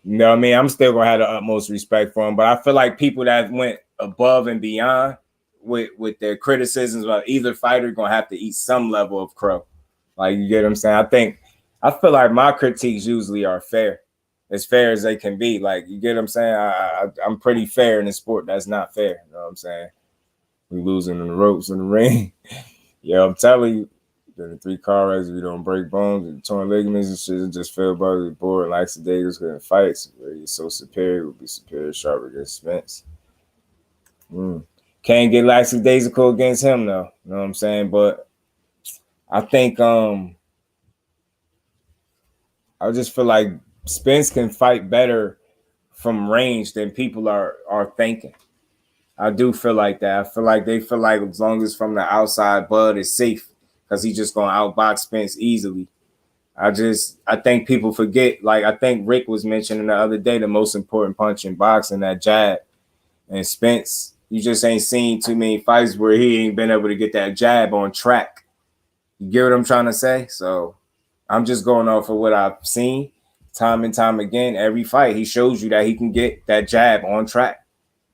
You know what I mean? I'm still going to have the utmost respect for him. But I feel like people that went above and beyond with their criticisms about either fighter going to have to eat some level of crow. Like, you get what I'm saying? I feel like my critiques usually are fair. As fair as they can be. Like, you get what I'm saying? I'm pretty fair in the sport. That's not fair. You know what I'm saying? We losing in the ropes in the ring. Yeah, I'm telling you, the 3 car wrecks, we don't break bones and torn ligaments and shit, just feel buggy, bored, lackadaisical couldn't fight. Where you're so superior, would be superior sharp against Spence. Can't get lackadaisical against him though. You know what I'm saying? But I think I just feel like Spence can fight better from range than people are thinking. I do feel like that. I feel like they feel like as long as from the outside, Bud is safe because he's just going to outbox Spence easily. I think people forget, like I think Rick was mentioning the other day, the most important punch in boxing, that jab. And Spence, you just ain't seen too many fights where he ain't been able to get that jab on track. You get what I'm trying to say? So I'm just going off of what I've seen. Time and time again, every fight, he shows you that he can get that jab on track.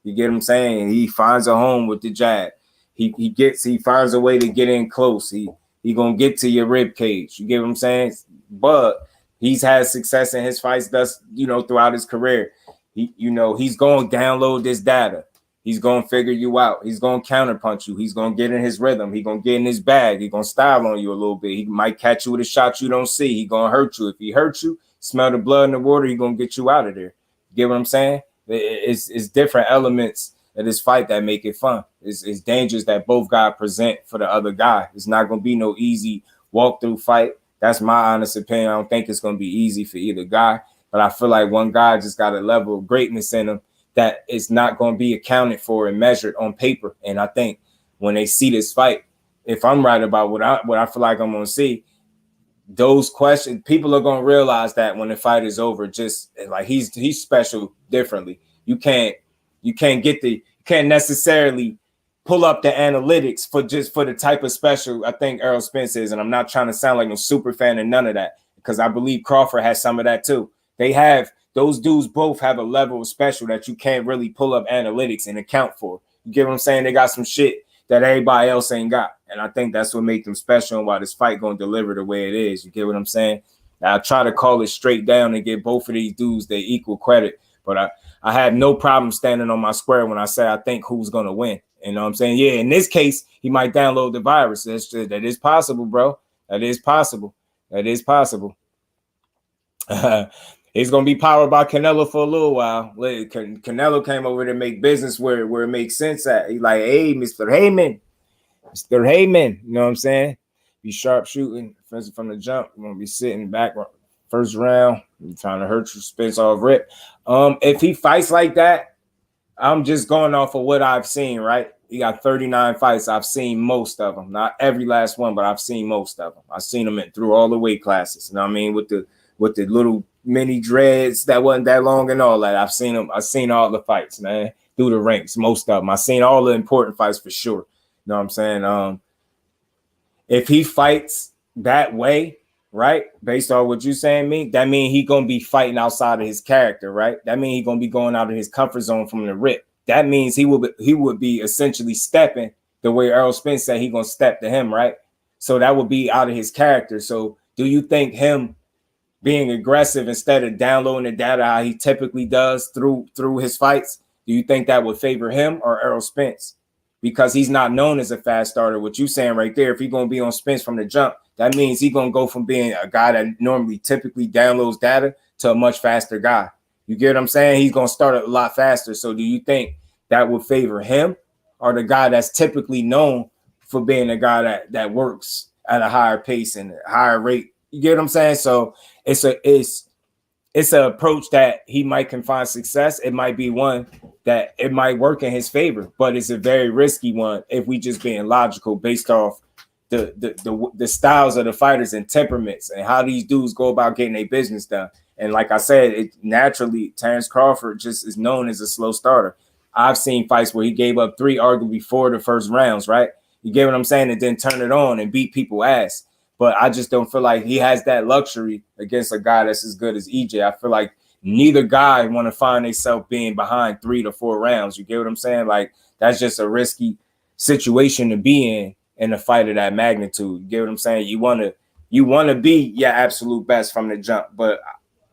You get what I'm saying? He finds a home with the jab. He finds a way to get in close. He gonna get to your rib cage. You get what I'm saying? But he's had success in his fights throughout his career. He's gonna download this data. He's gonna figure you out. He's gonna counterpunch you. He's gonna get in his rhythm. He's gonna get in his bag. He's gonna style on you a little bit. He might catch you with a shot you don't see. He's gonna hurt you. If he hurts you, smell the blood in the water, he's gonna get you out of there. You get what I'm saying? It's different elements of this fight that make it fun. It's dangerous that both guys present for the other guy. It's not going to be no easy walkthrough fight. That's my honest opinion. I don't think it's going to be easy for either guy, but I feel like one guy just got a level of greatness in him that is not going to be accounted for and measured on paper. And I think when they see this fight, if I'm right about what I feel like I'm going to see, those questions, people are going to realize that when the fight is over, just like he's special differently. You can't necessarily pull up the analytics for the type of special I think Errol Spence is. And I'm not trying to sound like a super fan of none of that, because I believe Crawford has some of that too. Those dudes both have a level of special that you can't really pull up analytics and account for. You get what I'm saying? They got some shit that everybody else ain't got. And I think that's what makes them special and why this fight going to deliver the way it is. You get what I'm saying? Now, I try to call it straight down and give both of these dudes their equal credit. But I had no problem standing on my square when I say I think who's going to win. You know what I'm saying? Yeah, in this case, he might download the virus. That is possible, bro. That is possible. That is possible. It's going to be powered by Canelo for a little while. Canelo came over to make business where it makes sense at. He's like, hey, Mr. Haymon. Mr. Haymon. You know what I'm saying? Be sharp shooting from the jump. You're going to be sitting back first round. You're trying to hurt your Spence off rip. If he fights like that, I'm just going off of what I've seen, right? He got 39 fights. I've seen most of them. Not every last one, but I've seen most of them. I've seen them through all the weight classes. You know what I mean? With the little mini dreads that wasn't that long and all that. I've seen them. I've seen all the fights, man, through the ranks, most of them. I've seen all the important fights for sure. You know what I'm saying? If he fights that way, right, based on what you're saying, me, that means he going to be fighting outside of his character, right? That means he going to be going out of his comfort zone from the rip. That means he would be essentially stepping the way Errol Spence said he going to step to him, right? So that would be out of his character. So do you think him being aggressive instead of downloading the data how he typically does through his fights, do you think that would favor him or Errol Spence? Because he's not known as a fast starter. What you saying right there, if he's going to be on Spence from the jump, that means he's going to go from being a guy that normally typically downloads data to a much faster guy. You get what I'm saying? He's going to start a lot faster. So do you think that would favor him or the guy that's typically known for being a guy that works at a higher pace and a higher rate? You get what I'm saying? So it's an approach that he might can find success. It might be one that it might work in his favor, but it's a very risky one if we just being logical based off the styles of the fighters and temperaments and how these dudes go about getting their business done. And like I said, naturally, Terence Crawford just is known as a slow starter. I've seen fights where he gave up 3, arguably 4 the first rounds, right? You get what I'm saying? And then turn it on and beat people ass. But I just don't feel like he has that luxury against a guy that's as good as EJ. I feel like neither guy want to find themselves being behind 3 to 4 rounds. You get what I'm saying? Like, that's just a risky situation to be in a fight of that magnitude. You get what I'm saying? You want to be your absolute best from the jump. But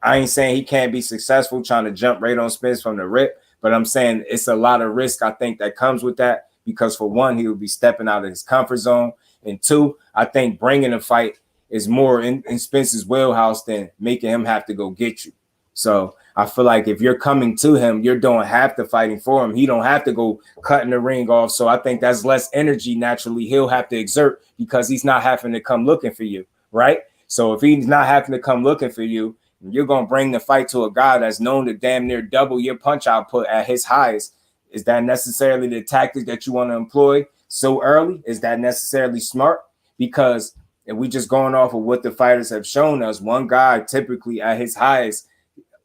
I ain't saying he can't be successful trying to jump right on Spence from the rip. But I'm saying it's a lot of risk, I think, that comes with that. Because for one, he will be stepping out of his comfort zone. And 2, I think bringing a fight is more in Spence's wheelhouse than making him have to go get you. So I feel like if you're coming to him, you're doing half the fighting for him. He don't have to go cutting the ring off. So I think that's less energy naturally he'll have to exert because he's not having to come looking for you, right? So if he's not having to come looking for you, you're going to bring the fight to a guy that's known to damn near double your punch output at his highest. Is that necessarily the tactic that you want to employ so early? Is that necessarily smart? Because if we just going off of what the fighters have shown us, one guy typically at his highest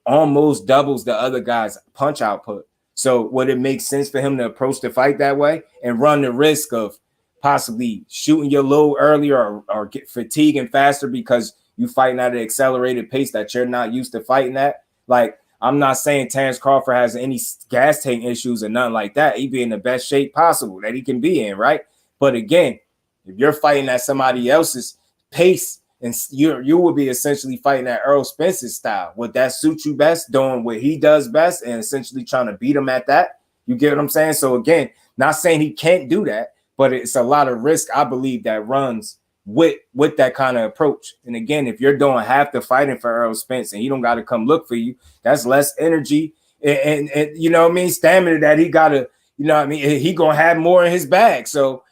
almost doubles the other guy's punch output. So would it make sense for him to approach the fight that way and run the risk of possibly shooting your low earlier or get fatiguing faster because you fighting at an accelerated pace that you're not used to fighting at? Like, I'm not saying Terence Crawford has any gas tank issues or nothing like that. He be in the best shape possible that he can be in, right? But again, if you're fighting at somebody else's pace and you will be essentially fighting at Errol Spence's style, would that suit you best, doing what he does best and essentially trying to beat him at that? You get what I'm saying? So again, not saying he can't do that, but it's a lot of risk, I believe, that runs with that kind of approach. And again, if you're doing half the fighting for Errol Spence and he don't got to come look for you, that's less energy and you know what I mean, stamina that he you know what I mean? He gonna have more in his bag. So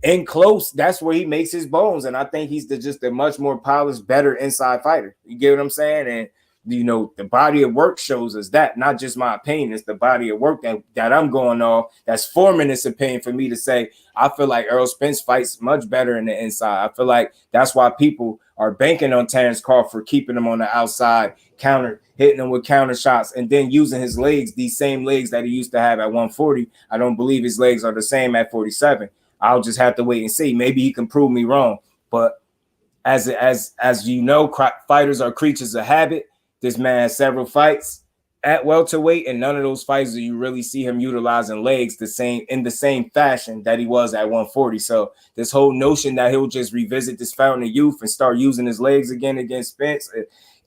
in close, that's where he makes his bones. And I think he's just a much more polished, better inside fighter. You get what I'm saying? And you know, the body of work shows us that, not just my opinion. It's the body of work that I'm going off that's forming this opinion for me to say, I feel like Errol Spence fights much better in the inside. I feel like that's why people are banking on Terence Crawford, keeping him on the outside, hitting him with counter shots, and then using his legs, these same legs that he used to have at 140. I don't believe his legs are the same at 47. I'll just have to wait and see. Maybe he can prove me wrong. But as you know, fighters are creatures of habit. This man has several fights at welterweight, and none of those fights do you really see him utilizing legs in the same fashion that he was at 140. So this whole notion that he'll just revisit this fountain of youth and start using his legs again against Spence,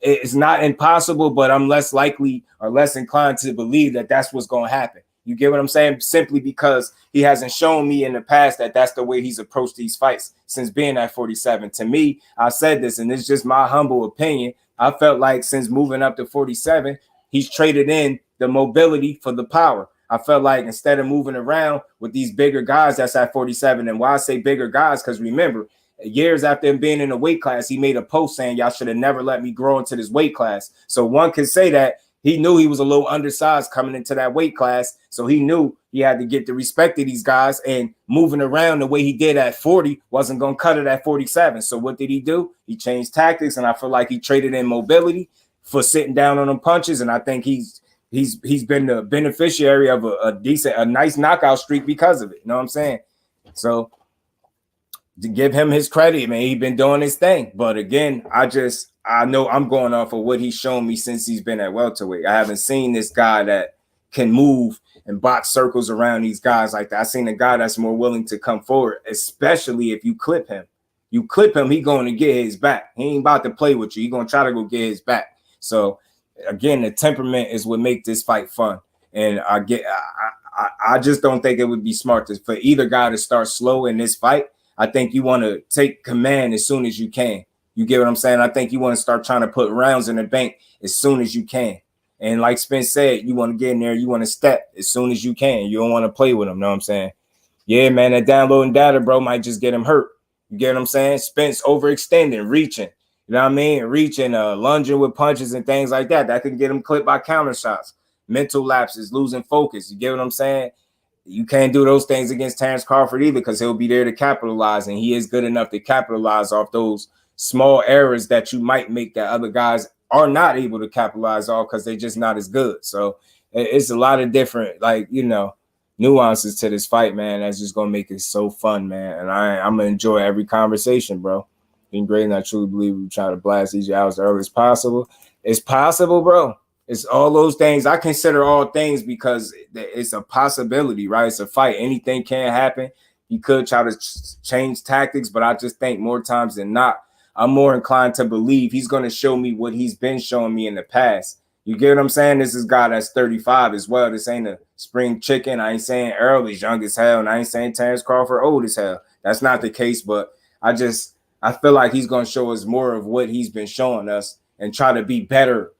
it's not impossible, but I'm less likely or less inclined to believe that that's what's going to happen. You get what I'm saying? Simply because he hasn't shown me in the past that that's the way he's approached these fights since being at 47. To me, I said this, and it's just my humble opinion. I felt like since moving up to 47, he's traded in the mobility for the power. I felt like instead of moving around with these bigger guys that's at 47, and why I say bigger guys, because remember, years after him being in the weight class, he made a post saying, y'all should have never let me grow into this weight class. So one could say that he knew he was a little undersized coming into that weight class. So he knew he had to get the respect of these guys, and moving around the way he did at 40 wasn't going to cut it at 47. So what did he do? He changed tactics, and I feel like he traded in mobility for sitting down on them punches. And I think he's been the beneficiary of a nice knockout streak because of it. You know what I'm saying? So to give him his credit, man, he's been doing his thing. But again, I know I'm going off of what he's shown me since he's been at welterweight. I haven't seen this guy that can move and box circles around these guys like that. I've seen a guy that's more willing to come forward, especially if you clip him. You clip him, he going to get his back. He ain't about to play with you. He going to try to go get his back. So again, the temperament is what makes this fight fun. And I just don't think it would be smart for either guy to start slow in this fight. I think you want to take command as soon as you can. You get what I'm saying? I think you want to start trying to put rounds in the bank as soon as you can. And like Spence said, you want to get in there, you want to step as soon as you can. You don't want to play with him, know what I'm saying? Yeah, man, that downloading data, bro, might just get him hurt. You get what I'm saying? Spence overextending, reaching. You know what I mean? Reaching, lunging with punches and things like that. That can get him clipped by counter shots. Mental lapses, losing focus. You get what I'm saying? You can't do those things against Terence Crawford either, because he'll be there to capitalize, and he is good enough to capitalize off those small errors that you might make that other guys are not able to capitalize on because they're just not as good. So it's a lot of different, like, you know, nuances to this fight, man. That's just gonna make it so fun, man. And I'm gonna enjoy every conversation, bro. Been great, and I truly believe we try to blast these out as early as possible. It's possible, bro. It's all those things. I consider all things because it's a possibility, right? It's a fight. Anything can happen. You could try to change tactics, but I just think more times than not, I'm more inclined to believe he's going to show me what he's been showing me in the past. You get what I'm saying? This is a guy that's 35 as well. This ain't a spring chicken. I ain't saying Errol is young as hell, and I ain't saying Terence Crawford old as hell. That's not the case, but I feel like he's going to show us more of what he's been showing us and try to be better,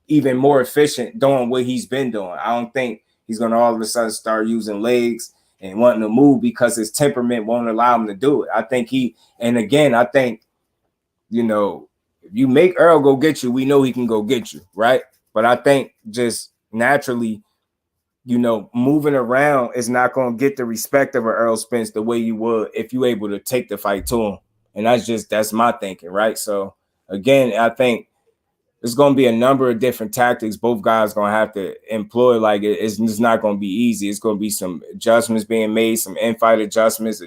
even more efficient doing what he's been doing. I don't think he's going to all of a sudden start using legs and wanting to move because his temperament won't allow him to do it. I think I think, you know, if you make Errol go get you, we know he can go get you, right? But I think just naturally, you know, moving around is not going to get the respect of an Errol Spence the way you would if you able to take the fight to him. And that's my thinking, right? So again, I think there's going to be a number of different tactics both guys going to have to employ. Like it's not going to be easy. It's going to be some adjustments being made, some in-fight adjustments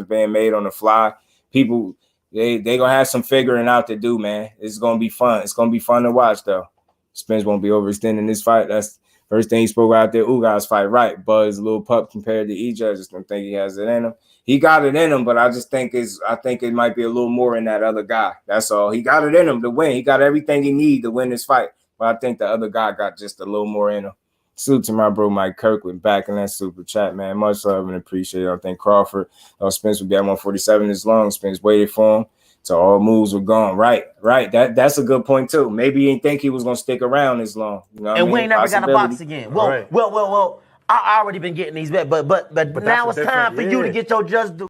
being made on the fly. People, they going to have some figuring out to do, man. It's going to be fun. It's going to be fun to watch, though. Spence won't be overextending this fight. That's first thing he spoke out there. Ugas fight, right? Buzz, little pup compared to EJ. I just don't think he has it in him. He got it in him, but I think it might be a little more in that other guy. That's all. He got it in him to win. He got everything he needs to win this fight. But I think the other guy got just a little more in him. Salute to my bro Mike Kirkland back in that super chat, man. Much love and appreciate it. I think Crawford, Spence would be at 147 this long. Spence waited for him. So all moves were gone. Right. That's a good point too. Maybe he didn't think he was gonna stick around as long. You know what I mean? We ain't never got a box again. Well, I already been getting these bets, but now it's time for you to get your just due.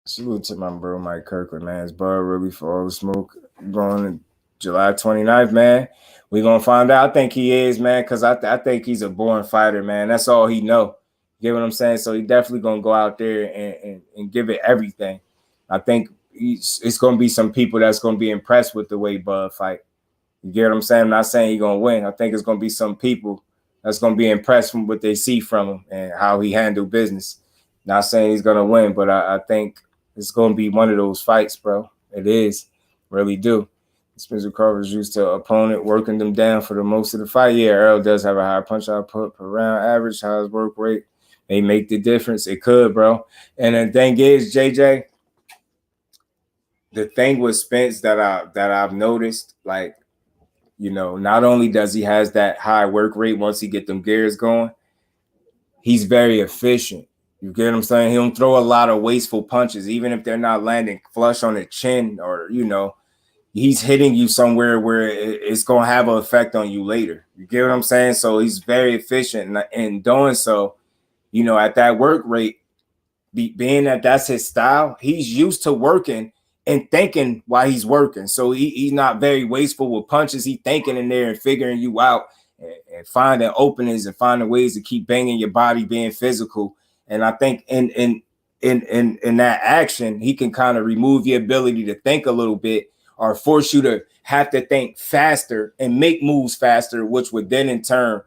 Salute to my bro Mike Kirkland, man. It's Bud really for all the smoke going July 29th, man. We gonna find out. I think he is, man, because I think he's a born fighter, man. That's all he know. You get what I'm saying? So he definitely gonna go out there and give it everything. I think it's gonna be some people that's gonna be impressed with the way Bud fight. You get what I'm saying? I'm not saying he's gonna win. I think it's gonna be some people that's gonna be impressed from what they see from him and how he handled business. Not saying he's gonna win, but I think it's gonna be one of those fights, bro. It is, really do. Spencer Crawford is used to opponent working them down for the most of the fight. Yeah, Errol does have a high punch output per round average, high work rate. They make the difference. It could, bro. And the thing is, JJ, the thing with Spence that I've noticed, like, you know, not only does he has that high work rate once he get them gears going, he's very efficient. You get what I'm saying? He don't throw a lot of wasteful punches, even if they're not landing flush on the chin or, you know, he's hitting you somewhere where it's going to have an effect on you later. You get what I'm saying? So he's very efficient in doing so. You know, at that work rate, being that that's his style, he's used to working and thinking while he's working. So he's not very wasteful with punches. He's thinking in there and figuring you out and finding openings and finding ways to keep banging your body, being physical. And I think in that action, he can kind of remove the ability to think a little bit or force you to have to think faster and make moves faster, which would then in turn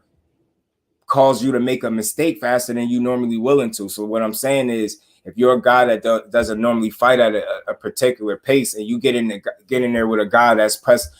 cause you to make a mistake faster than you normally willing to. So what I'm saying is, if you're a guy that doesn't normally fight at a particular pace, and you get in there with a guy that's pressing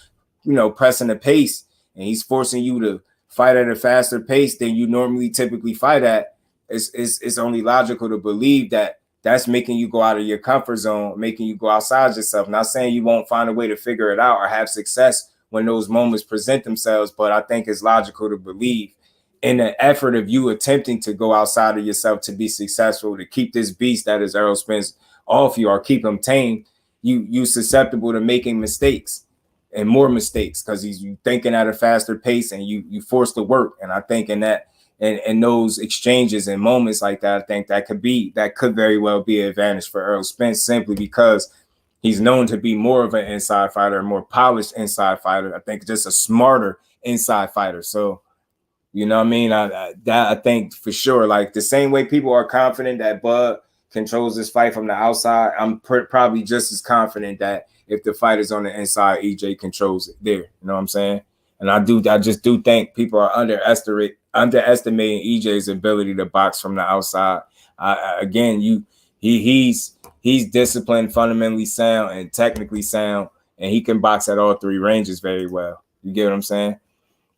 the pace, and he's forcing you to fight at a faster pace than you normally typically fight at, it's only logical to believe that that's making you go out of your comfort zone, making you go outside yourself. Not saying you won't find a way to figure it out or have success when those moments present themselves, but I think it's logical to believe in the effort of you attempting to go outside of yourself to be successful, to keep this beast that is Errol Spence off you or keep him tame, you susceptible to making mistakes and more mistakes because you thinking at a faster pace and you force to work. And I think in that and those exchanges and moments like that, I think that could very well be an advantage for Errol Spence, simply because he's known to be more of an inside fighter, a more polished inside fighter. I think just a smarter inside fighter. So, you know what I mean? I think for sure, like the same way people are confident that Bud controls this fight from the outside, I'm probably just as confident that if the fight is on the inside, EJ controls it there. You know what I'm saying? And I just do think people are underestimating EJ's ability to box from the outside. He's disciplined, fundamentally sound, and technically sound, and he can box at all three ranges very well. You get what I'm saying?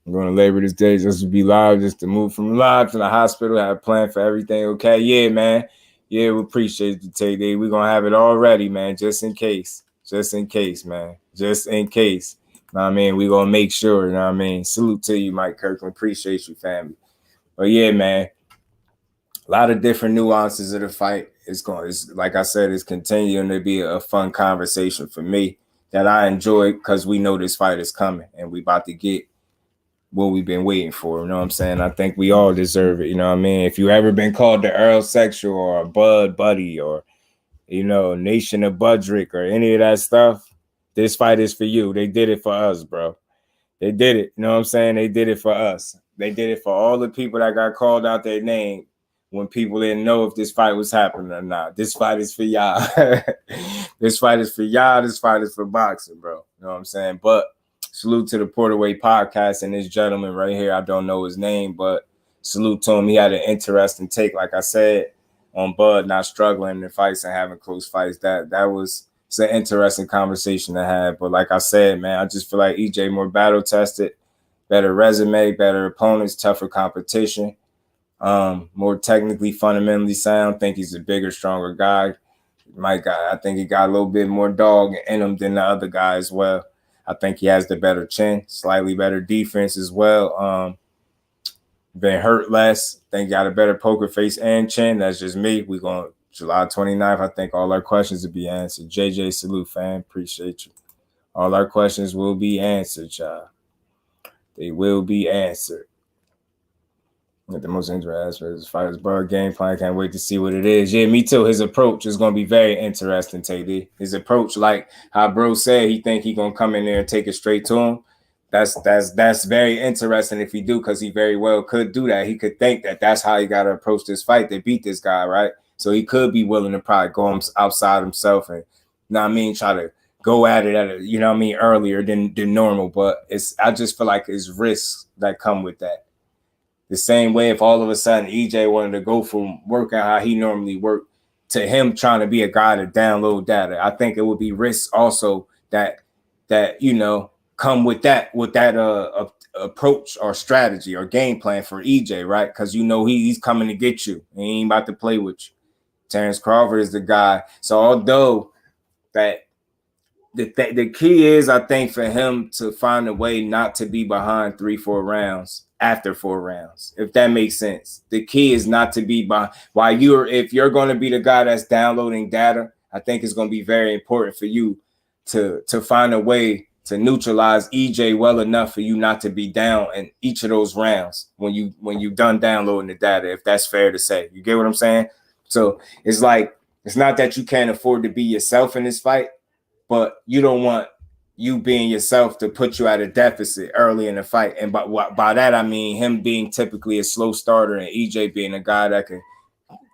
I'm going to labor this day just to be live, just to move from live to the hospital, have a plan for everything. Okay, yeah, man. Yeah, we appreciate it, Tay. We're going to have it all ready, man, just in case. Just in case, man. Just in case. You know what I mean? We're going to make sure, you know what I mean? Salute to you, Mike Kirkland. Appreciate you, family. But yeah, man, a lot of different nuances of the fight. It's like I said, it's continuing to be a fun conversation for me that I enjoy because we know this fight is coming and we about to get what we've been waiting for. You know what I'm saying? I think we all deserve it. You know what I mean? If you ever been called the Earl Sexual or a Bud Buddy or, you know, Nation of Budrick or any of that stuff, this fight is for you. They did it for us, bro. They did it. You know what I'm saying? They did it for us. They did it for all the people that got called out their name when people didn't know if this fight was happening or not. This fight is for y'all. This fight is for y'all. This fight is for boxing, bro. You know what I'm saying? But salute to the Porterway podcast and this gentleman right here. I don't know his name, but salute to him. He had an interesting take, like I said, on Bud not struggling in fights and having close fights. It's an interesting conversation to have. But like I said, man, I just feel like EJ more battle tested, better resume, better opponents, tougher competition, more technically, fundamentally sound. Think he's a bigger, stronger guy. I think he got a little bit more dog in him than the other guy as well. I think he has the better chin, slightly better defense as well. Been hurt less. Think got a better poker face and chin. That's just me. We going July 29th. I think all our questions will be answered. JJ, salute, fam. Appreciate you. All our questions will be answered, y'all. They will be answered. The most interesting as far as Bird game plan. Can't wait to see what it is. Yeah, me too. His approach is going to be very interesting, TD. His approach, like how bro said, he think he going to come in there and take it straight to him. That's very interesting if he do, because he very well could do that. He could think that that's how he got to approach this fight to beat this guy, right? So he could be willing to probably go outside himself and, you know what I mean, try to go at it you know what I mean, earlier than normal. But I just feel like it's risks that come with that. The same way if all of a sudden EJ wanted to go from working how he normally worked to him trying to be a guy to download data, I think it would be risks also that you know come with that approach or strategy or game plan for EJ, right? Because you know he's coming to get you. He ain't about to play with you. Terrence Crawford is the guy. So although that the key is, I think, for him to find a way not to be behind 3-4 rounds after 4 rounds, if that makes sense. The key is not to be by if you're going to be the guy that's downloading data, I think it's going to be very important for you to find a way to neutralize EJ well enough for you not to be down in each of those rounds when you've done downloading the data, if that's fair to say. You get what I'm saying? So it's like, it's not that you can't afford to be yourself in this fight, but you don't want you being yourself to put you at a deficit early in the fight. And by that, I mean him being typically a slow starter and EJ being a guy that can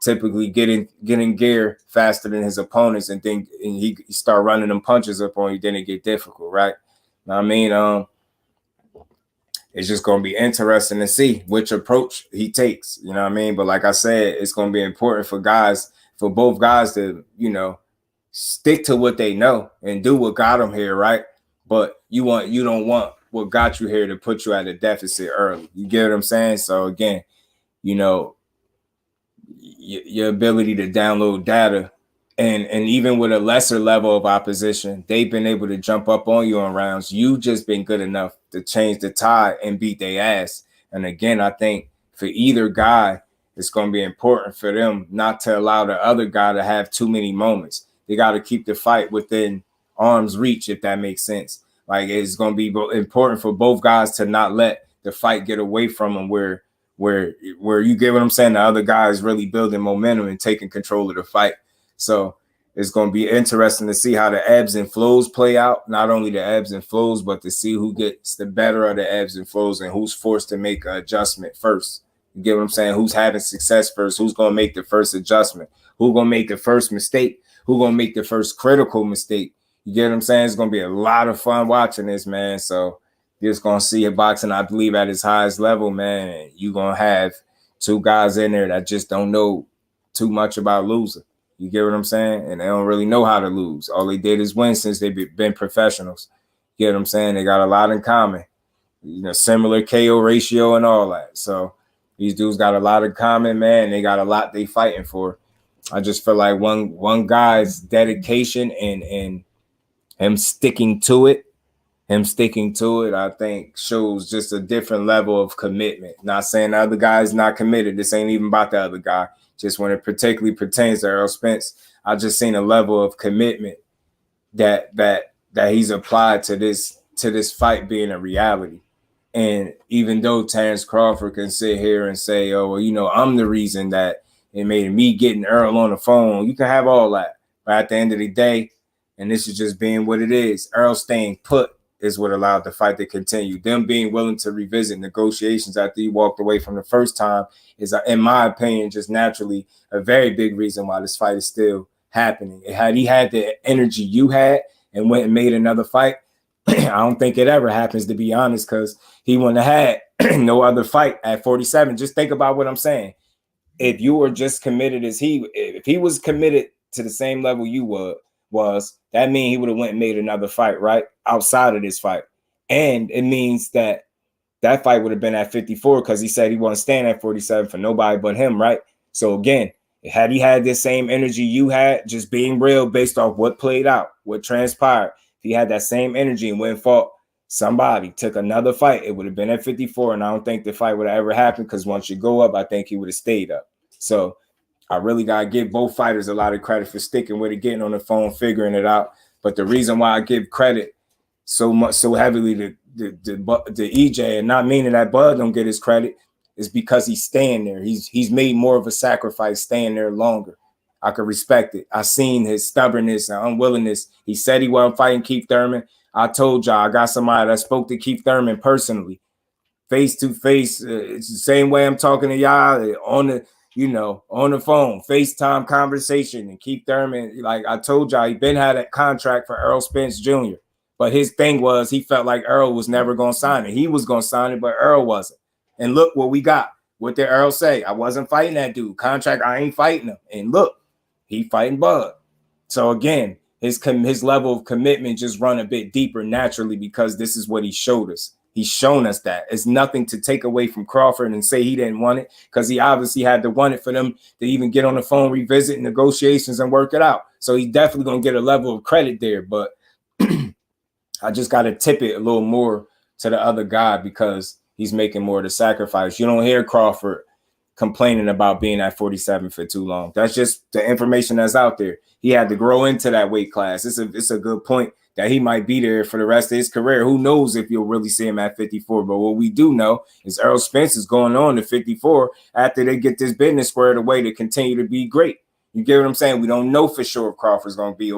typically get in gear faster than his opponents, and he start running them punches up on you, then it get difficult, right? I mean, it's just going to be interesting to see which approach he takes, you know what I mean? But like I said, it's going to be important for both guys to, you know, stick to what they know and do what got them here, right? But you don't want what got you here to put you at a deficit early. You get what I'm saying? So again, you know, your ability to download data, and even with a lesser level of opposition, they've been able to jump up on you in rounds. You just been good enough to change the tide and beat their ass. And again, I think for either guy, it's going to be important for them not to allow the other guy to have too many moments. They got to keep the fight within arm's reach, if that makes sense. Like, it's going to be important for both guys to not let the fight get away from them where you get what I'm saying, the other guy is really building momentum and taking control of the fight. So it's going to be interesting to see how the ebbs and flows play out. Not only the ebbs and flows, but to see who gets the better of the ebbs and flows and who's forced to make an adjustment first. You get what I'm saying? Who's having success first? Who's going to make the first adjustment? Who's going to make the first mistake? Who's going to make the first critical mistake? You get what I'm saying? It's going to be a lot of fun watching this, man. So you're just going to see a boxing, I believe, at its highest level, man. And you're going to have two guys in there that just don't know too much about losing. You get what I'm saying? And they don't really know how to lose. All they did is win since they've been professionals. You get what I'm saying? They got a lot in common. You know, similar KO ratio and all that. So these dudes got a lot in common, man. They got a lot they fighting for. I just feel like one guy's dedication and him sticking to it, I think shows just a different level of commitment. Not saying the other guy's not committed. This ain't even about the other guy. Just when it particularly pertains to Errol Spence, I just seen a level of commitment that he's applied to this fight being a reality. And even though Terrence Crawford can sit here and say, oh, well, you know, I'm the reason that it made me getting Earl on the phone, you can have all that. But at the end of the day, and this is just being what it is, Earl staying put is what allowed the fight to continue. Them being willing to revisit negotiations after he walked away from the first time is, in my opinion, just naturally a very big reason why this fight is still happening. Had he had the energy you had and went and made another fight, I don't think it ever happens, to be honest, because he wouldn't have had no other fight at 47. Just think about what I'm saying. If you were just committed as if he was committed to the same level you was, that means he would have went and made another fight, right? Outside of this fight. And it means that fight would have been at 54 because he said he wasn't staying at 47 for nobody but him, right? So again, had he had this same energy you had, just being real based off what played out, what transpired, if he had that same energy and went and fought somebody, took another fight, it would have been at 54. And I don't think the fight would have ever happened because once you go up, I think he would have stayed up. So I really got to give both fighters a lot of credit for sticking with it, getting on the phone, figuring it out. But the reason why I give credit so heavily to EJ, and not meaning that Bud don't get his credit, is because he's staying there. He's made more of a sacrifice staying there longer. I could respect it. I seen his stubbornness and unwillingness. He said he wasn't fighting Keith Thurman. I told y'all I got somebody that spoke to Keith Thurman personally, face to face. It's the same way I'm talking to y'all on the, on the phone, FaceTime conversation. And Keith Thurman, like I told y'all, he been had a contract for Errol Spence Jr. But his thing was he felt like Errol was never going to sign it. He was going to sign it, but Errol wasn't. And look what we got. What did Errol say? I wasn't fighting that dude. Contract, I ain't fighting him. And look, he fighting Bud. So again, his level of commitment just run a bit deeper naturally because this is what he showed us. He's shown us that. It's nothing to take away from Crawford and say he didn't want it, because he obviously had to want it for them to even get on the phone, revisit negotiations, and work it out. So he's definitely going to get a level of credit there. But I just got to tip it a little more to the other guy because he's making more of the sacrifice. You don't hear Crawford complaining about being at 47 for too long. That's just the information that's out there. He had to grow into that weight class. It's a good point that he might be there for the rest of his career. Who knows if you'll really see him at 54? But what we do know is Errol Spence is going on to 54 after they get this business squared away to continue to be great. You get what I'm saying? We don't know for sure if Crawford's going to be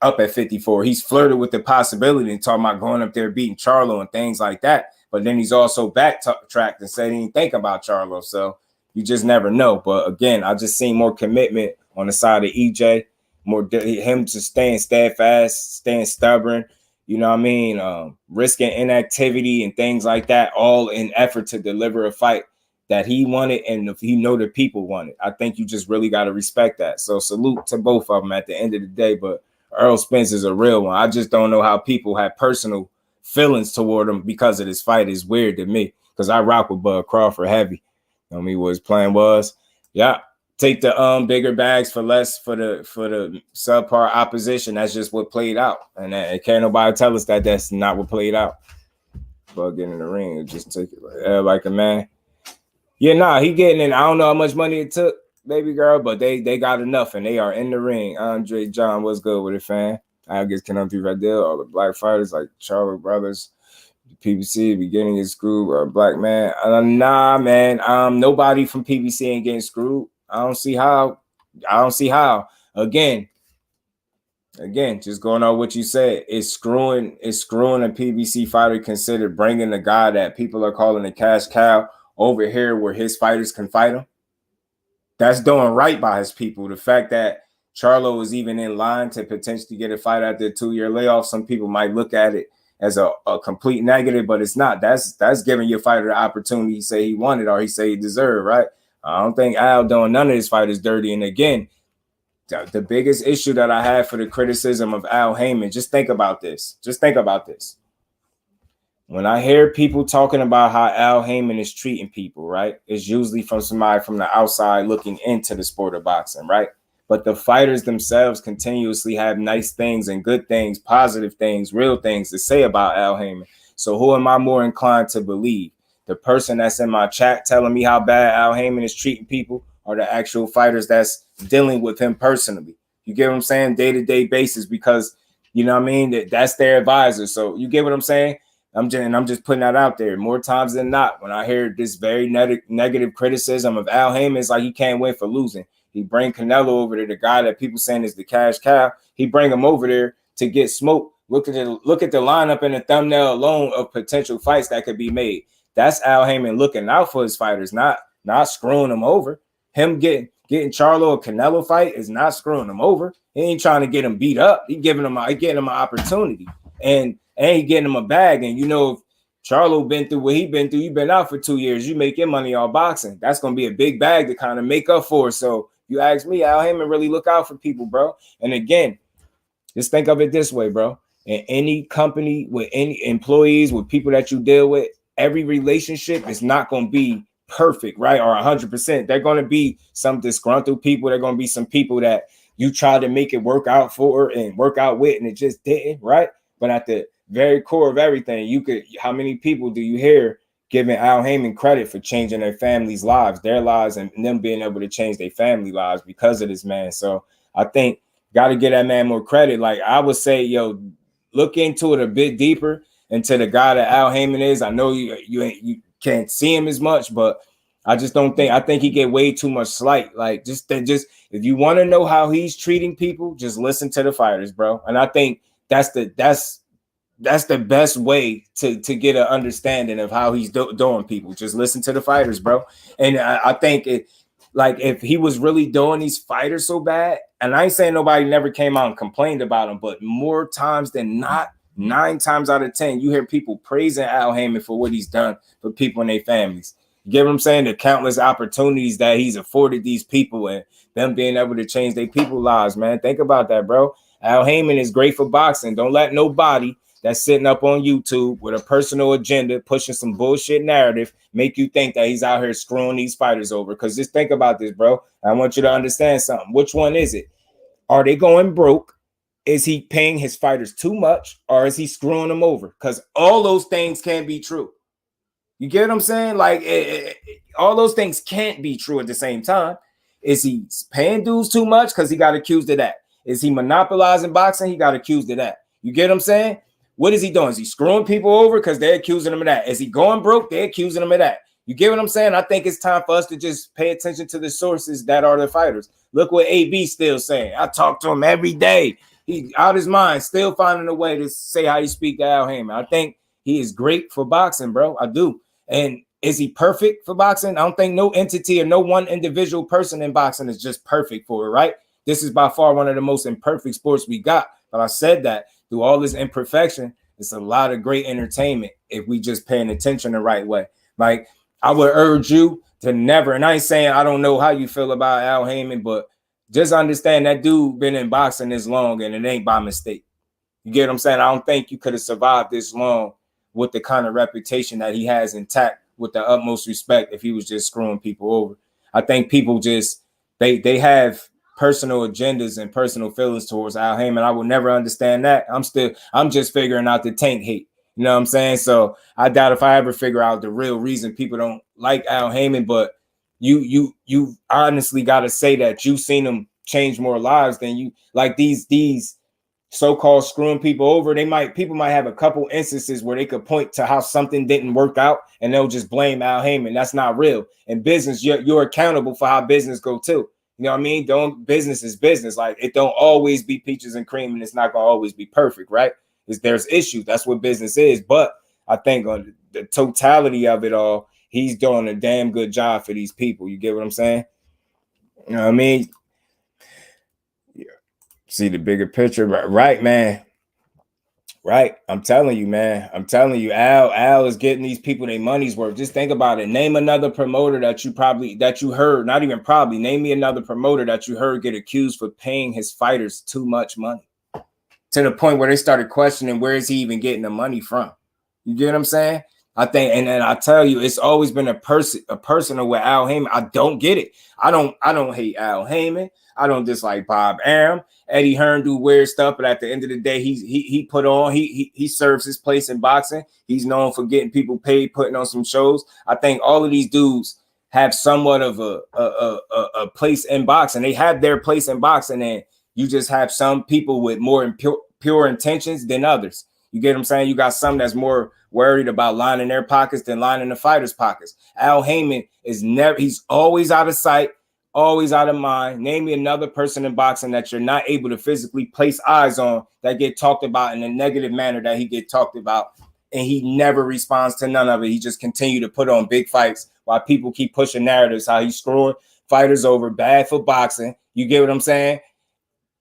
up at 54. He's flirted with the possibility and talking about going up there beating Charlo and things like that. But then he's also backtracked and said he didn't think about Charlo. So you just never know. But again, I just seen more commitment on the side of EJ, more him just staying steadfast, staying stubborn, you know what I mean? Risking inactivity and things like that, all in effort to deliver a fight that he wanted and he know the people wanted. I think you just really got to respect that. So salute to both of them at the end of the day. But Errol Spence is a real one. I just don't know how people have personal feelings toward him because of this fight. Is weird to me because I rock with Bud Crawford heavy. You know what his plan was. Yeah. Take the bigger bags for less for the subpar opposition. That's just what played out. And can't nobody tell us that that's not what played out. But getting in the ring and just take it like a man. Yeah, nah, he getting in. I don't know how much money it took, baby girl, but they got enough and they are in the ring. Andre John, what's good with it, fan? I guess can do right there. All the black fighters like Charlo brothers, PBC beginning is screwed. Black man, nah, man. Nobody from PBC ain't getting screwed. I don't see how. Again, just going on what you said. It's screwing a PBC fighter considered bringing the guy that people are calling a cash cow over here where his fighters can fight him. That's doing right by his people. The fact that Charlo is even in line to potentially get a fight after a 2-year layoff, some people might look at it as a complete negative, but it's not. That's giving your fighter the opportunity he say he wanted or he say he deserved, right? I don't think Al doing none of his fighters dirty. And again, the biggest issue that I have for the criticism of Al Haymon, just think about this. When I hear people talking about how Al Haymon is treating people, right, it's usually from somebody from the outside looking into the sport of boxing, right? But the fighters themselves continuously have nice things and good things, positive things, real things to say about Al Haymon. So who am I more inclined to believe? The person that's in my chat telling me how bad Al Haymon is treating people, or the actual fighters that's dealing with him personally? You get what I'm saying? Day-to-day basis, because you know what I mean? That's their advisor. So you get what I'm saying? I'm just putting that out there. More times than not, when I hear this very negative criticism of Al Haymon, it's like he can't win for losing. He bring Canelo over there, the guy that people saying is the cash cow. He bring him over there to get smoked. Look at the lineup and the thumbnail alone of potential fights that could be made. That's Al Haymon looking out for his fighters, not screwing them over. Him getting Charlo a Canelo fight is not screwing him over. He ain't trying to get him beat up. He getting him an opportunity, and he getting him a bag. And you know, if Charlo been through what he been through, you've been out for 2 years. You make your money on boxing. That's gonna be a big bag to kind of make up for. So you ask me, Al Haymon really look out for people, bro. And again, just think of it this way, bro. In any company with any employees, with people that you deal with, every relationship is not going to be perfect, right? Or 100%. They're going to be some disgruntled people. They're going to be some people that you try to make it work out for and work out with, and it just didn't, right? But at the very core of everything, how many people do you hear giving Al Haymon credit for changing their families' lives, their lives, and them being able to change their family lives because of this man? So I think got to give that man more credit. Like I would say, yo, look into it a bit deeper into the guy that Al Haymon is. I know you can't see him as much, but I just don't think. I think he get way too much slight. Like just if you want to know how he's treating people, just listen to the fighters, bro. And I think that's the best way to get an understanding of how he's doing people. Just listen to the fighters, bro. And I think it, like, if he was really doing these fighters so bad, and I ain't saying nobody never came out and complained about him, but more times than not, 9 times out of 10, you hear people praising Al Haymon for what he's done for people and their families. You get what I'm saying? The countless opportunities that he's afforded these people and them being able to change their people's lives, man. Think about that, bro. Al Haymon is great for boxing. Don't let nobody that's sitting up on YouTube with a personal agenda, pushing some bullshit narrative, make you think that he's out here screwing these fighters over. Because just think about this, bro. I want you to understand something. Which one is it? Are they going broke? Is he paying his fighters too much? Or is he screwing them over? Because all those things can be true. You get what I'm saying? Like, all those things can't be true at the same time. Is he paying dudes too much? Because he got accused of that. Is he monopolizing boxing? He got accused of that. You get what I'm saying? What is he doing? Is he screwing people over because they're accusing him of that? Is he going broke? They're accusing him of that. You get what I'm saying? I think it's time for us to just pay attention to the sources that are the fighters. Look what AB still saying. I talk to him every day. He out his mind, still finding a way to say how he speak to Al Haymon. I think he is great for boxing, bro. I do. And is he perfect for boxing? I don't think no entity or no one individual person in boxing is just perfect for it, right? This is by far one of the most imperfect sports we got. But I said that through all this imperfection, it's a lot of great entertainment if we just paying attention the right way. Like, I would urge you to never, and I ain't saying I don't know how you feel about Al Haymon, but just understand that dude been in boxing this long and it ain't by mistake. You get what I'm saying? I don't think you could have survived this long with the kind of reputation that he has intact with the utmost respect if he was just screwing people over. I think people just, they have personal agendas and personal feelings towards Al Haymon. I will never understand that. I'm just figuring out the tank hate. You know what I'm saying? So I doubt if I ever figure out the real reason people don't like Al Haymon, but you honestly got to say that you've seen him change more lives than you, like these so-called screwing people over. People might have a couple instances where they could point to how something didn't work out and they'll just blame Al Haymon. That's not real. In business, you're accountable for how business go too. You know what I mean? Business is business. Like, it don't always be peaches and cream, and it's not gonna always be perfect, right? There's issues. That's what business is. But I think on the totality of it all, he's doing a damn good job for these people. You get what I'm saying? You know what I mean? Yeah. See the bigger picture, right, man? Right. I'm telling you, man. I'm telling you, Al is getting these people their money's worth. Just think about it. Name another promoter that you heard, not even probably, name me another promoter that you heard get accused for paying his fighters too much money, to the point where they started questioning where is he even getting the money from. You get what I'm saying? I think, and I tell you, it's always been a personal with Al Haymon. I don't get it. I don't hate Al Haymon. I don't dislike Bob Arum. Eddie Hearn do weird stuff, but at the end of the day, he put on, he serves his place in boxing. He's known for getting people paid, putting on some shows. I think all of these dudes have somewhat of a place in boxing. They have their place in boxing, and you just have some people with more pure intentions than others. You get what I'm saying? You got some that's more worried about lining their pockets than lining the fighters' pockets. Al Haymon he's always out of sight, always out of mind. Name me another person in boxing that you're not able to physically place eyes on that get talked about in a negative manner that he get talked about, and he never responds to none of it. He just continue to put on big fights while people keep pushing narratives how he's screwing fighters over, bad for boxing. You get what I'm saying?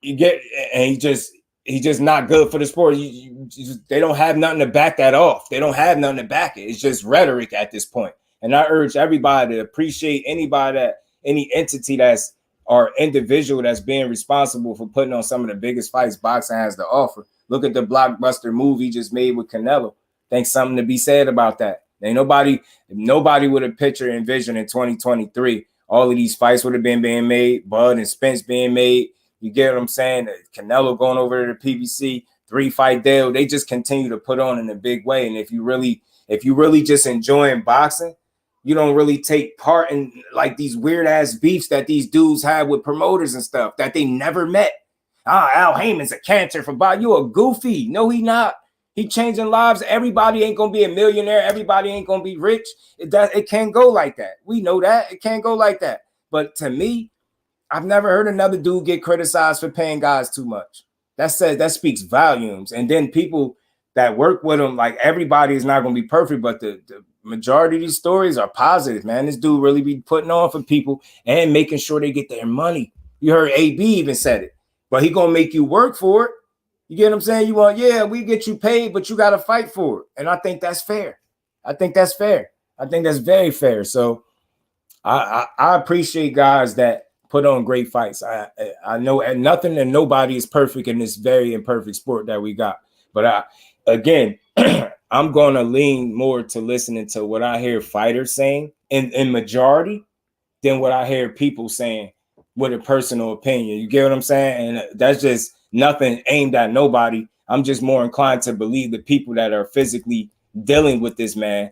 And he's just not good for the sport. They don't have nothing to back that off. They don't have nothing to back it. It's just rhetoric at this point. And I urge everybody to appreciate any entity or individual that's being responsible for putting on some of the biggest fights boxing has to offer. Look at the blockbuster movie just made with Canelo. Think something to be said about that. Ain't nobody would have pictured and envisioned in 2023 all of these fights would have been being made, Bud and Spence being made. You get what I'm saying? Canelo going over to the PBC, 3-fight deal. They just continue to put on in a big way. And if you really just enjoying boxing, you don't really take part in like these weird ass beefs that these dudes have with promoters and stuff that they never met. Al Haymon's a cancer for boxing. You a goofy. No, he not. He changing lives. Everybody ain't gonna be a millionaire. Everybody ain't gonna be rich. It can't go like that. We know that. It can't go like that. But to me, I've never heard another dude get criticized for paying guys too much. That speaks volumes. And then people that work with him, like everybody is not gonna be perfect, but the majority of these stories are positive, man. This dude really be putting on for people and making sure they get their money. You heard AB even said it, but he gonna make you work for it. You get what I'm saying? You want, yeah, we get you paid, but you got to fight for it. And I think that's fair. I think that's fair. I think that's very fair. So I appreciate guys that put on great fights. I know nothing and nobody is perfect in this very imperfect sport that we got. But again, I'm going to lean more to listening to what I hear fighters saying in majority than what I hear people saying with a personal opinion. You get what I'm saying? And that's just nothing aimed at nobody. I'm just more inclined to believe the people that are physically dealing with this man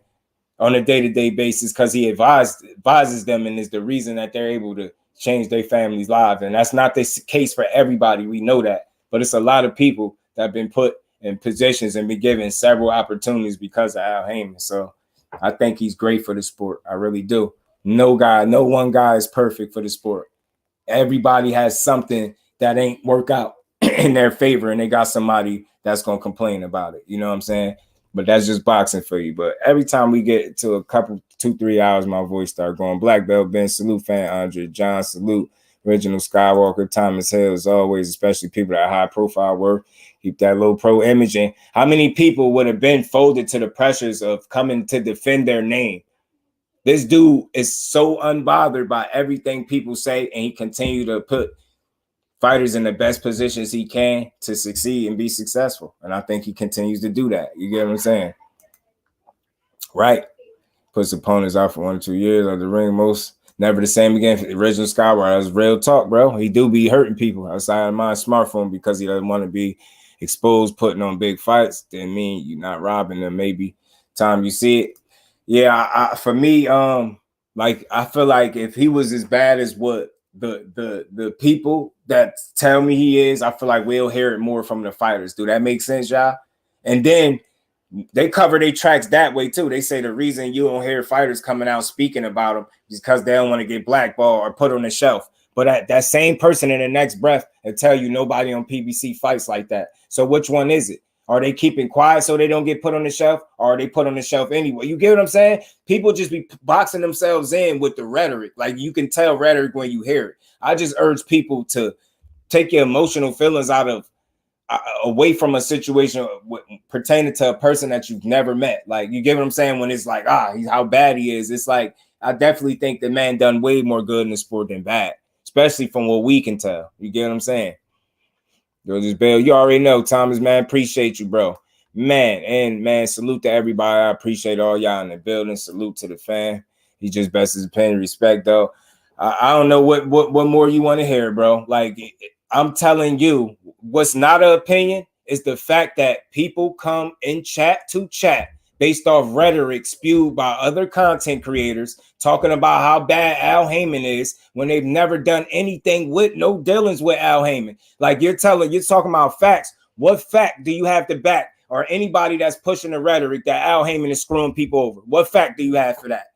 on a day-to-day basis, because he advises them and is the reason that they're able to change their family's lives. And that's not the case for everybody. We know that. But it's a lot of people that have been put in positions and been given several opportunities because of Al Haymon. So I think he's great for the sport. I really do. No one guy is perfect for the sport. Everybody has something that ain't work out in their favor, and they got somebody that's gonna complain about it. You know what I'm saying? But that's just boxing for you. But every time we get to a couple 2-3 hours, my voice start going. Black Belt Ben, salute fan Andre John, salute Original Skywalker, Thomas Hill, as always, especially people that high profile work. Keep that low pro image. And how many people would have been folded to the pressures of coming to defend their name? This dude is so unbothered by everything people say, and he continue to put fighters in the best positions he can to succeed and be successful. And I think he continues to do that. You get what I'm saying? Right. Puts opponents out for 1 or 2 years on the ring. Most never the same again. For the Original Skywalker, that's real talk, bro. He do be hurting people outside of my smartphone because he doesn't want to be exposed, putting on big fights. Didn't mean you're not robbing them. Maybe time you see it. Yeah, for me, like I feel like if he was as bad as what the people that tell me he is, I feel like we'll hear it more from the fighters. Do that make sense, y'all? And then they cover their tracks that way too. They say the reason you don't hear fighters coming out speaking about them is because they don't want to get blackballed or put on the shelf. But that same person in the next breath will tell you nobody on PBC fights like that. So which one is it? Are they keeping quiet so they don't get put on the shelf, or are they put on the shelf anyway? You get what I'm saying? People just be boxing themselves in with the rhetoric. Like, you can tell rhetoric when you hear it. I just urge people to take your emotional feelings out of away from a situation pertaining to a person that you've never met. Like, you get what I'm saying? When it's like, how bad he is. It's like, I definitely think the man done way more good in the sport than bad, especially from what we can tell. You get what I'm saying? Yo, just Bill, you already know, Thomas, man, appreciate you, bro. Man, salute to everybody. I appreciate all y'all in the building. Salute to the fan. He just best his opinion. Respect, though. I don't know what more you want to hear, bro. Like, I'm telling you, what's not an opinion is the fact that people come in chat to chat based off rhetoric spewed by other content creators talking about how bad Al Haymon is when they've never done anything with no dealings with Al Haymon. Like, you're talking about facts. What fact do you have to back, or anybody that's pushing the rhetoric that Al Haymon is screwing people over? What fact do you have for that?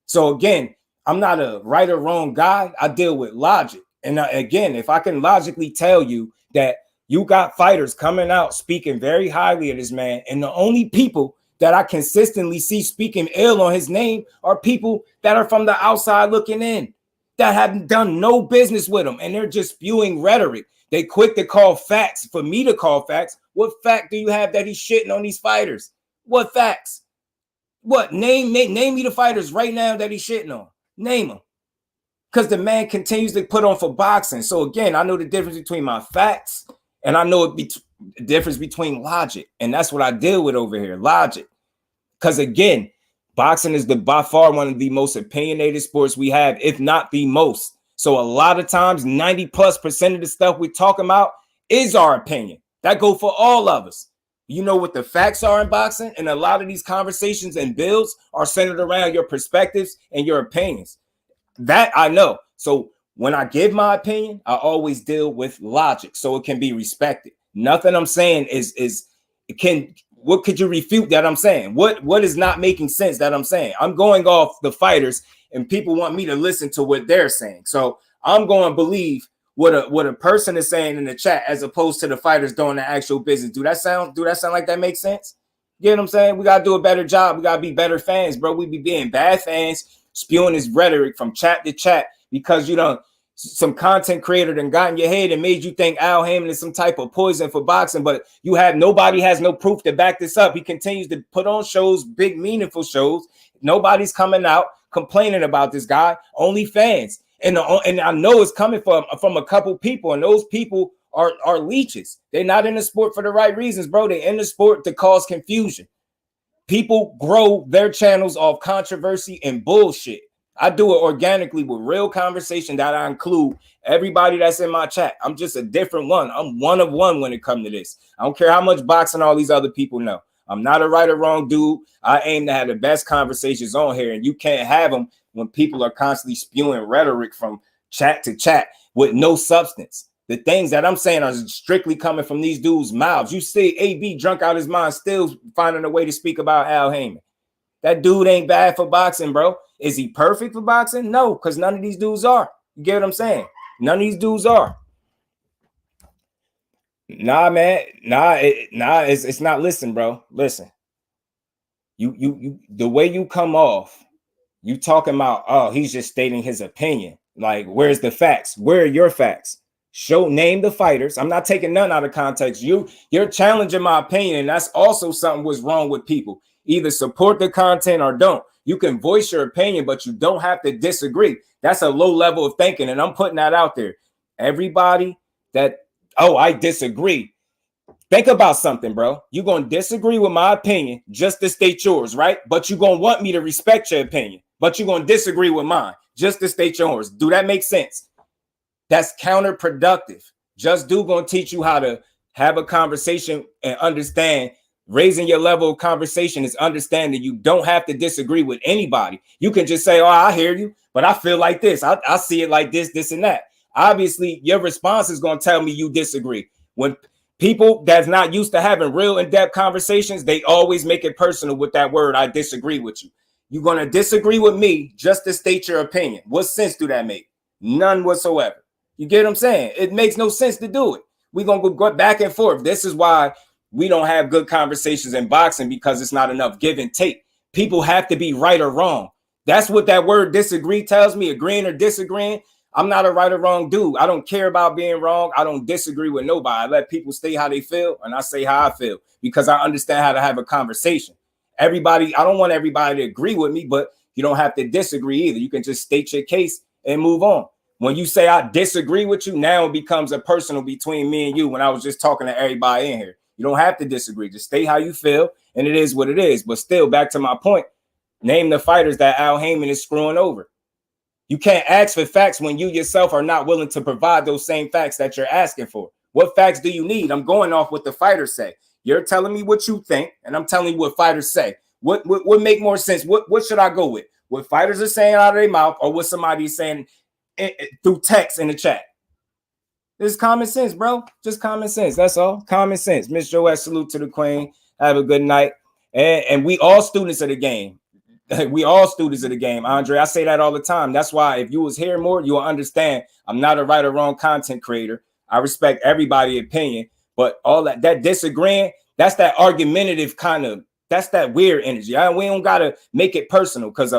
So again, I'm not a right or wrong guy. I deal with logic. And again, if I can logically tell you that you got fighters coming out speaking very highly of this man, and the only people that I consistently see speaking ill on his name are people that are from the outside looking in, that haven't done no business with him, and they're just spewing rhetoric. They quick to call facts for me to call facts. What fact do you have that he's shitting on these fighters? What facts? What? Name me the fighters right now that he's shitting on. Name them. Because the man continues to put on for boxing. So again, I know the difference between my facts, and I know the difference between logic. And that's what I deal with over here, logic. Because again, boxing is by far one of the most opinionated sports we have, if not the most. So a lot of times, 90+% of the stuff we're talking about is our opinion. That go for all of us. You know what the facts are in boxing, and a lot of these conversations and builds are centered around your perspectives and your opinions. That I know. So when I give my opinion, I always deal with logic so it can be respected. Nothing I'm saying is what could you refute that I'm saying? What is not making sense that I'm saying? I'm going off the fighters, and people want me to listen to what they're saying. So I'm going to believe what a person is saying in the chat as opposed to the fighters doing the actual business. Do that sound like that makes sense? You know what I'm saying? We got to do a better job. We got to be better fans, bro. We be being bad fans, spewing this rhetoric from chat to chat because, you know, some content creator done got in your head and made you think Al Haymon is some type of poison for boxing, but nobody has no proof to back this up. He continues to put on shows, big, meaningful shows. Nobody's coming out complaining about this guy, only fans. And I know it's coming from a couple people, and those people are leeches. They're not in the sport for the right reasons, bro. They're in the sport to cause confusion. People grow their channels off controversy and bullshit. I do it organically with real conversation that I include everybody that's in my chat. I'm just a different one. I'm one of one when it comes to this. I don't care how much boxing all these other people know. I'm not a right or wrong dude. I aim to have the best conversations on here, and you can't have them when people are constantly spewing rhetoric from chat to chat with no substance. The things that I'm saying are strictly coming from these dudes' mouths. You see AB drunk out his mind still finding a way to speak about Al Haymon. That dude ain't bad for boxing, bro. Is he perfect for boxing? No, because none of these dudes are. You get what I'm saying? None of these dudes are. Nah, man. It's not. Listen, bro. Listen. You the way you come off, you talking about, oh, he's just stating his opinion. Like, where's the facts? Where are your facts? Name the fighters. I'm not taking none out of context. You're challenging my opinion, and that's also something was wrong with people. Either support the content or don't. You can voice your opinion, but you don't have to disagree. That's a low level of thinking, and I'm putting that out there. Everybody that, oh, I disagree. Think about something, bro. You're going to disagree with my opinion just to state yours, right? But you're going to want me to respect your opinion, but you're going to disagree with mine just to state yours. Do that make sense? That's counterproductive. JusDueBoxing going to teach you how to have a conversation and understand. Raising your level of conversation is understanding you don't have to disagree with anybody. You can just say, oh, I hear you, but I feel like this. I see it like this, and that. Obviously, your response is going to tell me you disagree. When people that's not used to having real in-depth conversations, they always make it personal with that word, I disagree with you. You're going to disagree with me just to state your opinion. What sense do that make? None whatsoever. You get what I'm saying? It makes no sense to do it. We're going to go back and forth. This is why we don't have good conversations in boxing, because it's not enough give and take. People have to be right or wrong. That's what that word disagree tells me, agreeing or disagreeing. I'm not a right or wrong dude. I don't care about being wrong. I don't disagree with nobody. I let people say how they feel, and I say how I feel, because I understand how to have a conversation. I don't want everybody to agree with me, but you don't have to disagree either. You can just state your case and move on. When you say I disagree with you, now it becomes a personal between me and you, when I was just talking to everybody in here. You don't have to disagree. Just state how you feel, and it is what it is. But still, back to my point, name the fighters that Al Haymon is screwing over. You can't ask for facts when you yourself are not willing to provide those same facts that you're asking for. What facts do you need? I'm going off what the fighters say. You're telling me what you think, and I'm telling you what fighters say. What make more sense? What should I go with? What fighters are saying out of their mouth, or what somebody is saying through text in the chat? This is common sense, bro. Just common sense. That's all. Common sense. Miss Joette, salute to the queen. Have a good night. And we all students of the game. We all students of the game, Andre. I say that all the time. That's why if you was here more, you'll understand I'm not a right or wrong content creator. I respect everybody's opinion, but all that disagreeing, that's that argumentative kind of, that's that weird energy. We don't got to make it personal, because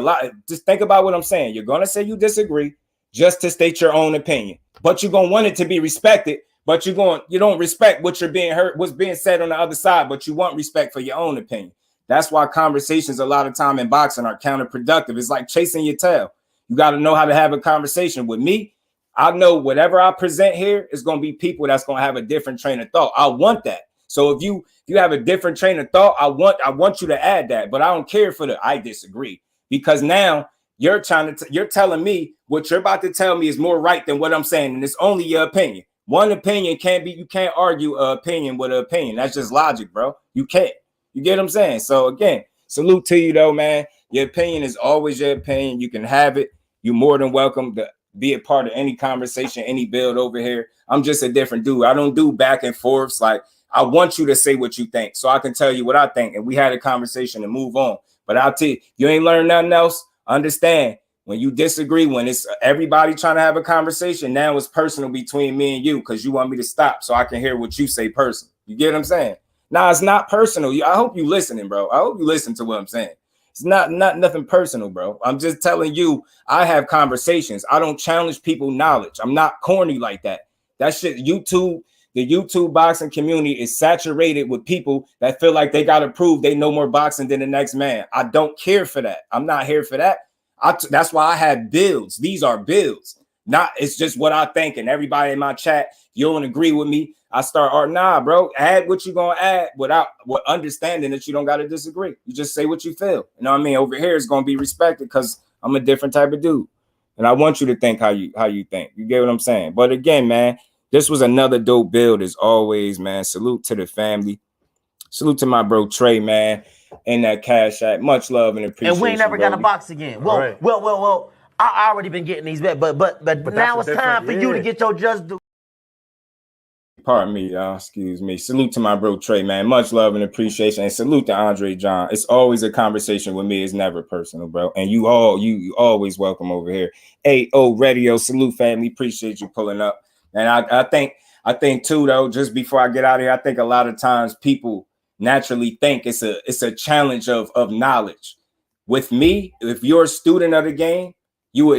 just think about what I'm saying. You're going to say you disagree just to state your own opinion, but you're going to want it to be respected, but you don't respect what you're being heard, what's being said on the other side, but you want respect for your own opinion. That's why conversations a lot of time in boxing are counterproductive. It's like chasing your tail. You got to know how to have a conversation. With me, I know whatever I present here is going to be people that's going to have a different train of thought. I want that. So if you have a different train of thought, I want you to add that, but I don't care for I disagree, because now you're telling me what you're about to tell me is more right than what I'm saying, and it's only your opinion. One opinion you can't argue an opinion with an opinion. That's just logic, bro. You can't. You get what I'm saying? So again, salute to you though, man. Your opinion is always your opinion. You can have it. You're more than welcome to be a part of any conversation, any build over here. I'm just a different dude. I don't do back and forths. Like, I want you to say what you think so I can tell you what I think. And we had a conversation and move on. But I'll tell you, you ain't learned nothing else. Understand when you disagree, when it's everybody trying to have a conversation, now it's personal between me and you because you want me to stop so I can hear what you say personal. You get what I'm saying? Nah, it's not personal. I hope you listening, bro. I hope you listen to what I'm saying. It's not nothing personal, bro. I'm just telling you, I have conversations. I don't challenge people knowledge. I'm not corny like that. That shit, YouTube, the YouTube boxing community is saturated with people that feel like they got to prove they know more boxing than the next man. I don't care for that. I'm not here for that. That's why I have builds. These are builds. Not, it's just what I think. And everybody in my chat, you don't agree with me. I start, nah, bro, add what you going to add without understanding that you don't got to disagree. You just say what you feel. You know what I mean? Over here, it's going to be respected because I'm a different type of dude. And I want you to think how you think. You get what I'm saying? But again, man, this was another dope build as always, man. Salute to the family. Salute to my bro Trey, man, and that Cash App. Much love and appreciation. And we ain't never got to box again. Well. I already been getting these bets, but now it's time for you to get your just due. Pardon me, y'all. Excuse me. Salute to my bro Trey, man. Much love and appreciation. And salute to Andre John. It's always a conversation with me. It's never personal, bro. And you always welcome over here. AO Radio. Salute, family. Appreciate you pulling up. And I think too, though, just before I get out of here, I think a lot of times people naturally think it's a challenge of knowledge. With me, if you're a student of the game, you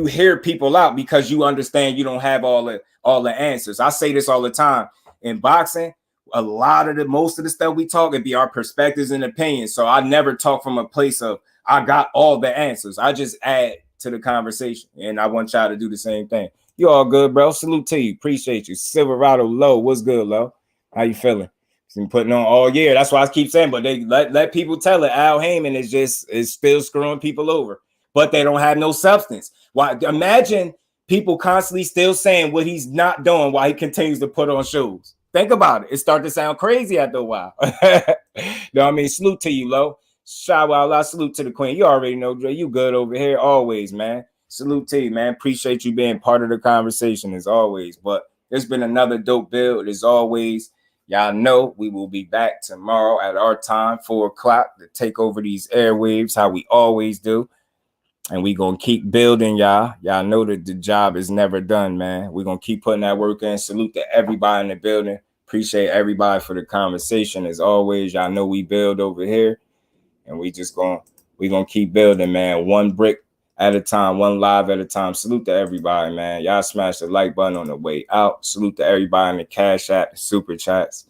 hear people out because you understand you don't have all the answers. I say this all the time in boxing. Most of the stuff we talk, it be our perspectives and opinions. So I never talk from a place of I got all the answers. I just add to the conversation, and I want y'all to do the same thing. You all good, bro? Salute to you. Appreciate you. Silverado Low, what's good, Low? How you feeling? Been putting on all year. That's why I keep saying, but they let people tell it. Al Haymon is still screwing people over. But they don't have no substance. Why? Imagine people constantly still saying what he's not doing while he continues to put on shows. Think about it. It started to sound crazy after a while. You know what I mean? Salute to you, Lo. Shout out, salute to the queen. You already know, Dre. You good over here always, man. Salute to you, man. Appreciate you being part of the conversation as always. But there's been another dope build as always. Y'all know we will be back tomorrow at our time, 4 o'clock, to take over these airwaves how we always do. And we going to keep building, y'all. Y'all know that the job is never done, man. We're going to keep putting that work in. Salute to everybody in the building. Appreciate everybody for the conversation. As always, y'all know we build over here. And we going to keep building, man. One brick at a time, one live at a time. Salute to everybody, man. Y'all smash the like button on the way out. Salute to everybody in the Cash App, the Super Chats.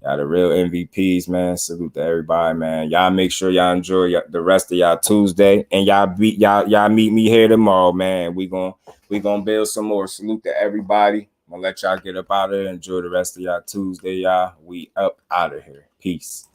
Y'all the real MVPs, man. Salute to everybody, man. Y'all make sure y'all enjoy the rest of y'all Tuesday, and y'all meet me here tomorrow, man. We gonna build some more. Salute to everybody. I'm gonna let y'all get up out of here. Enjoy the rest of y'all Tuesday, y'all. We up out of here. Peace.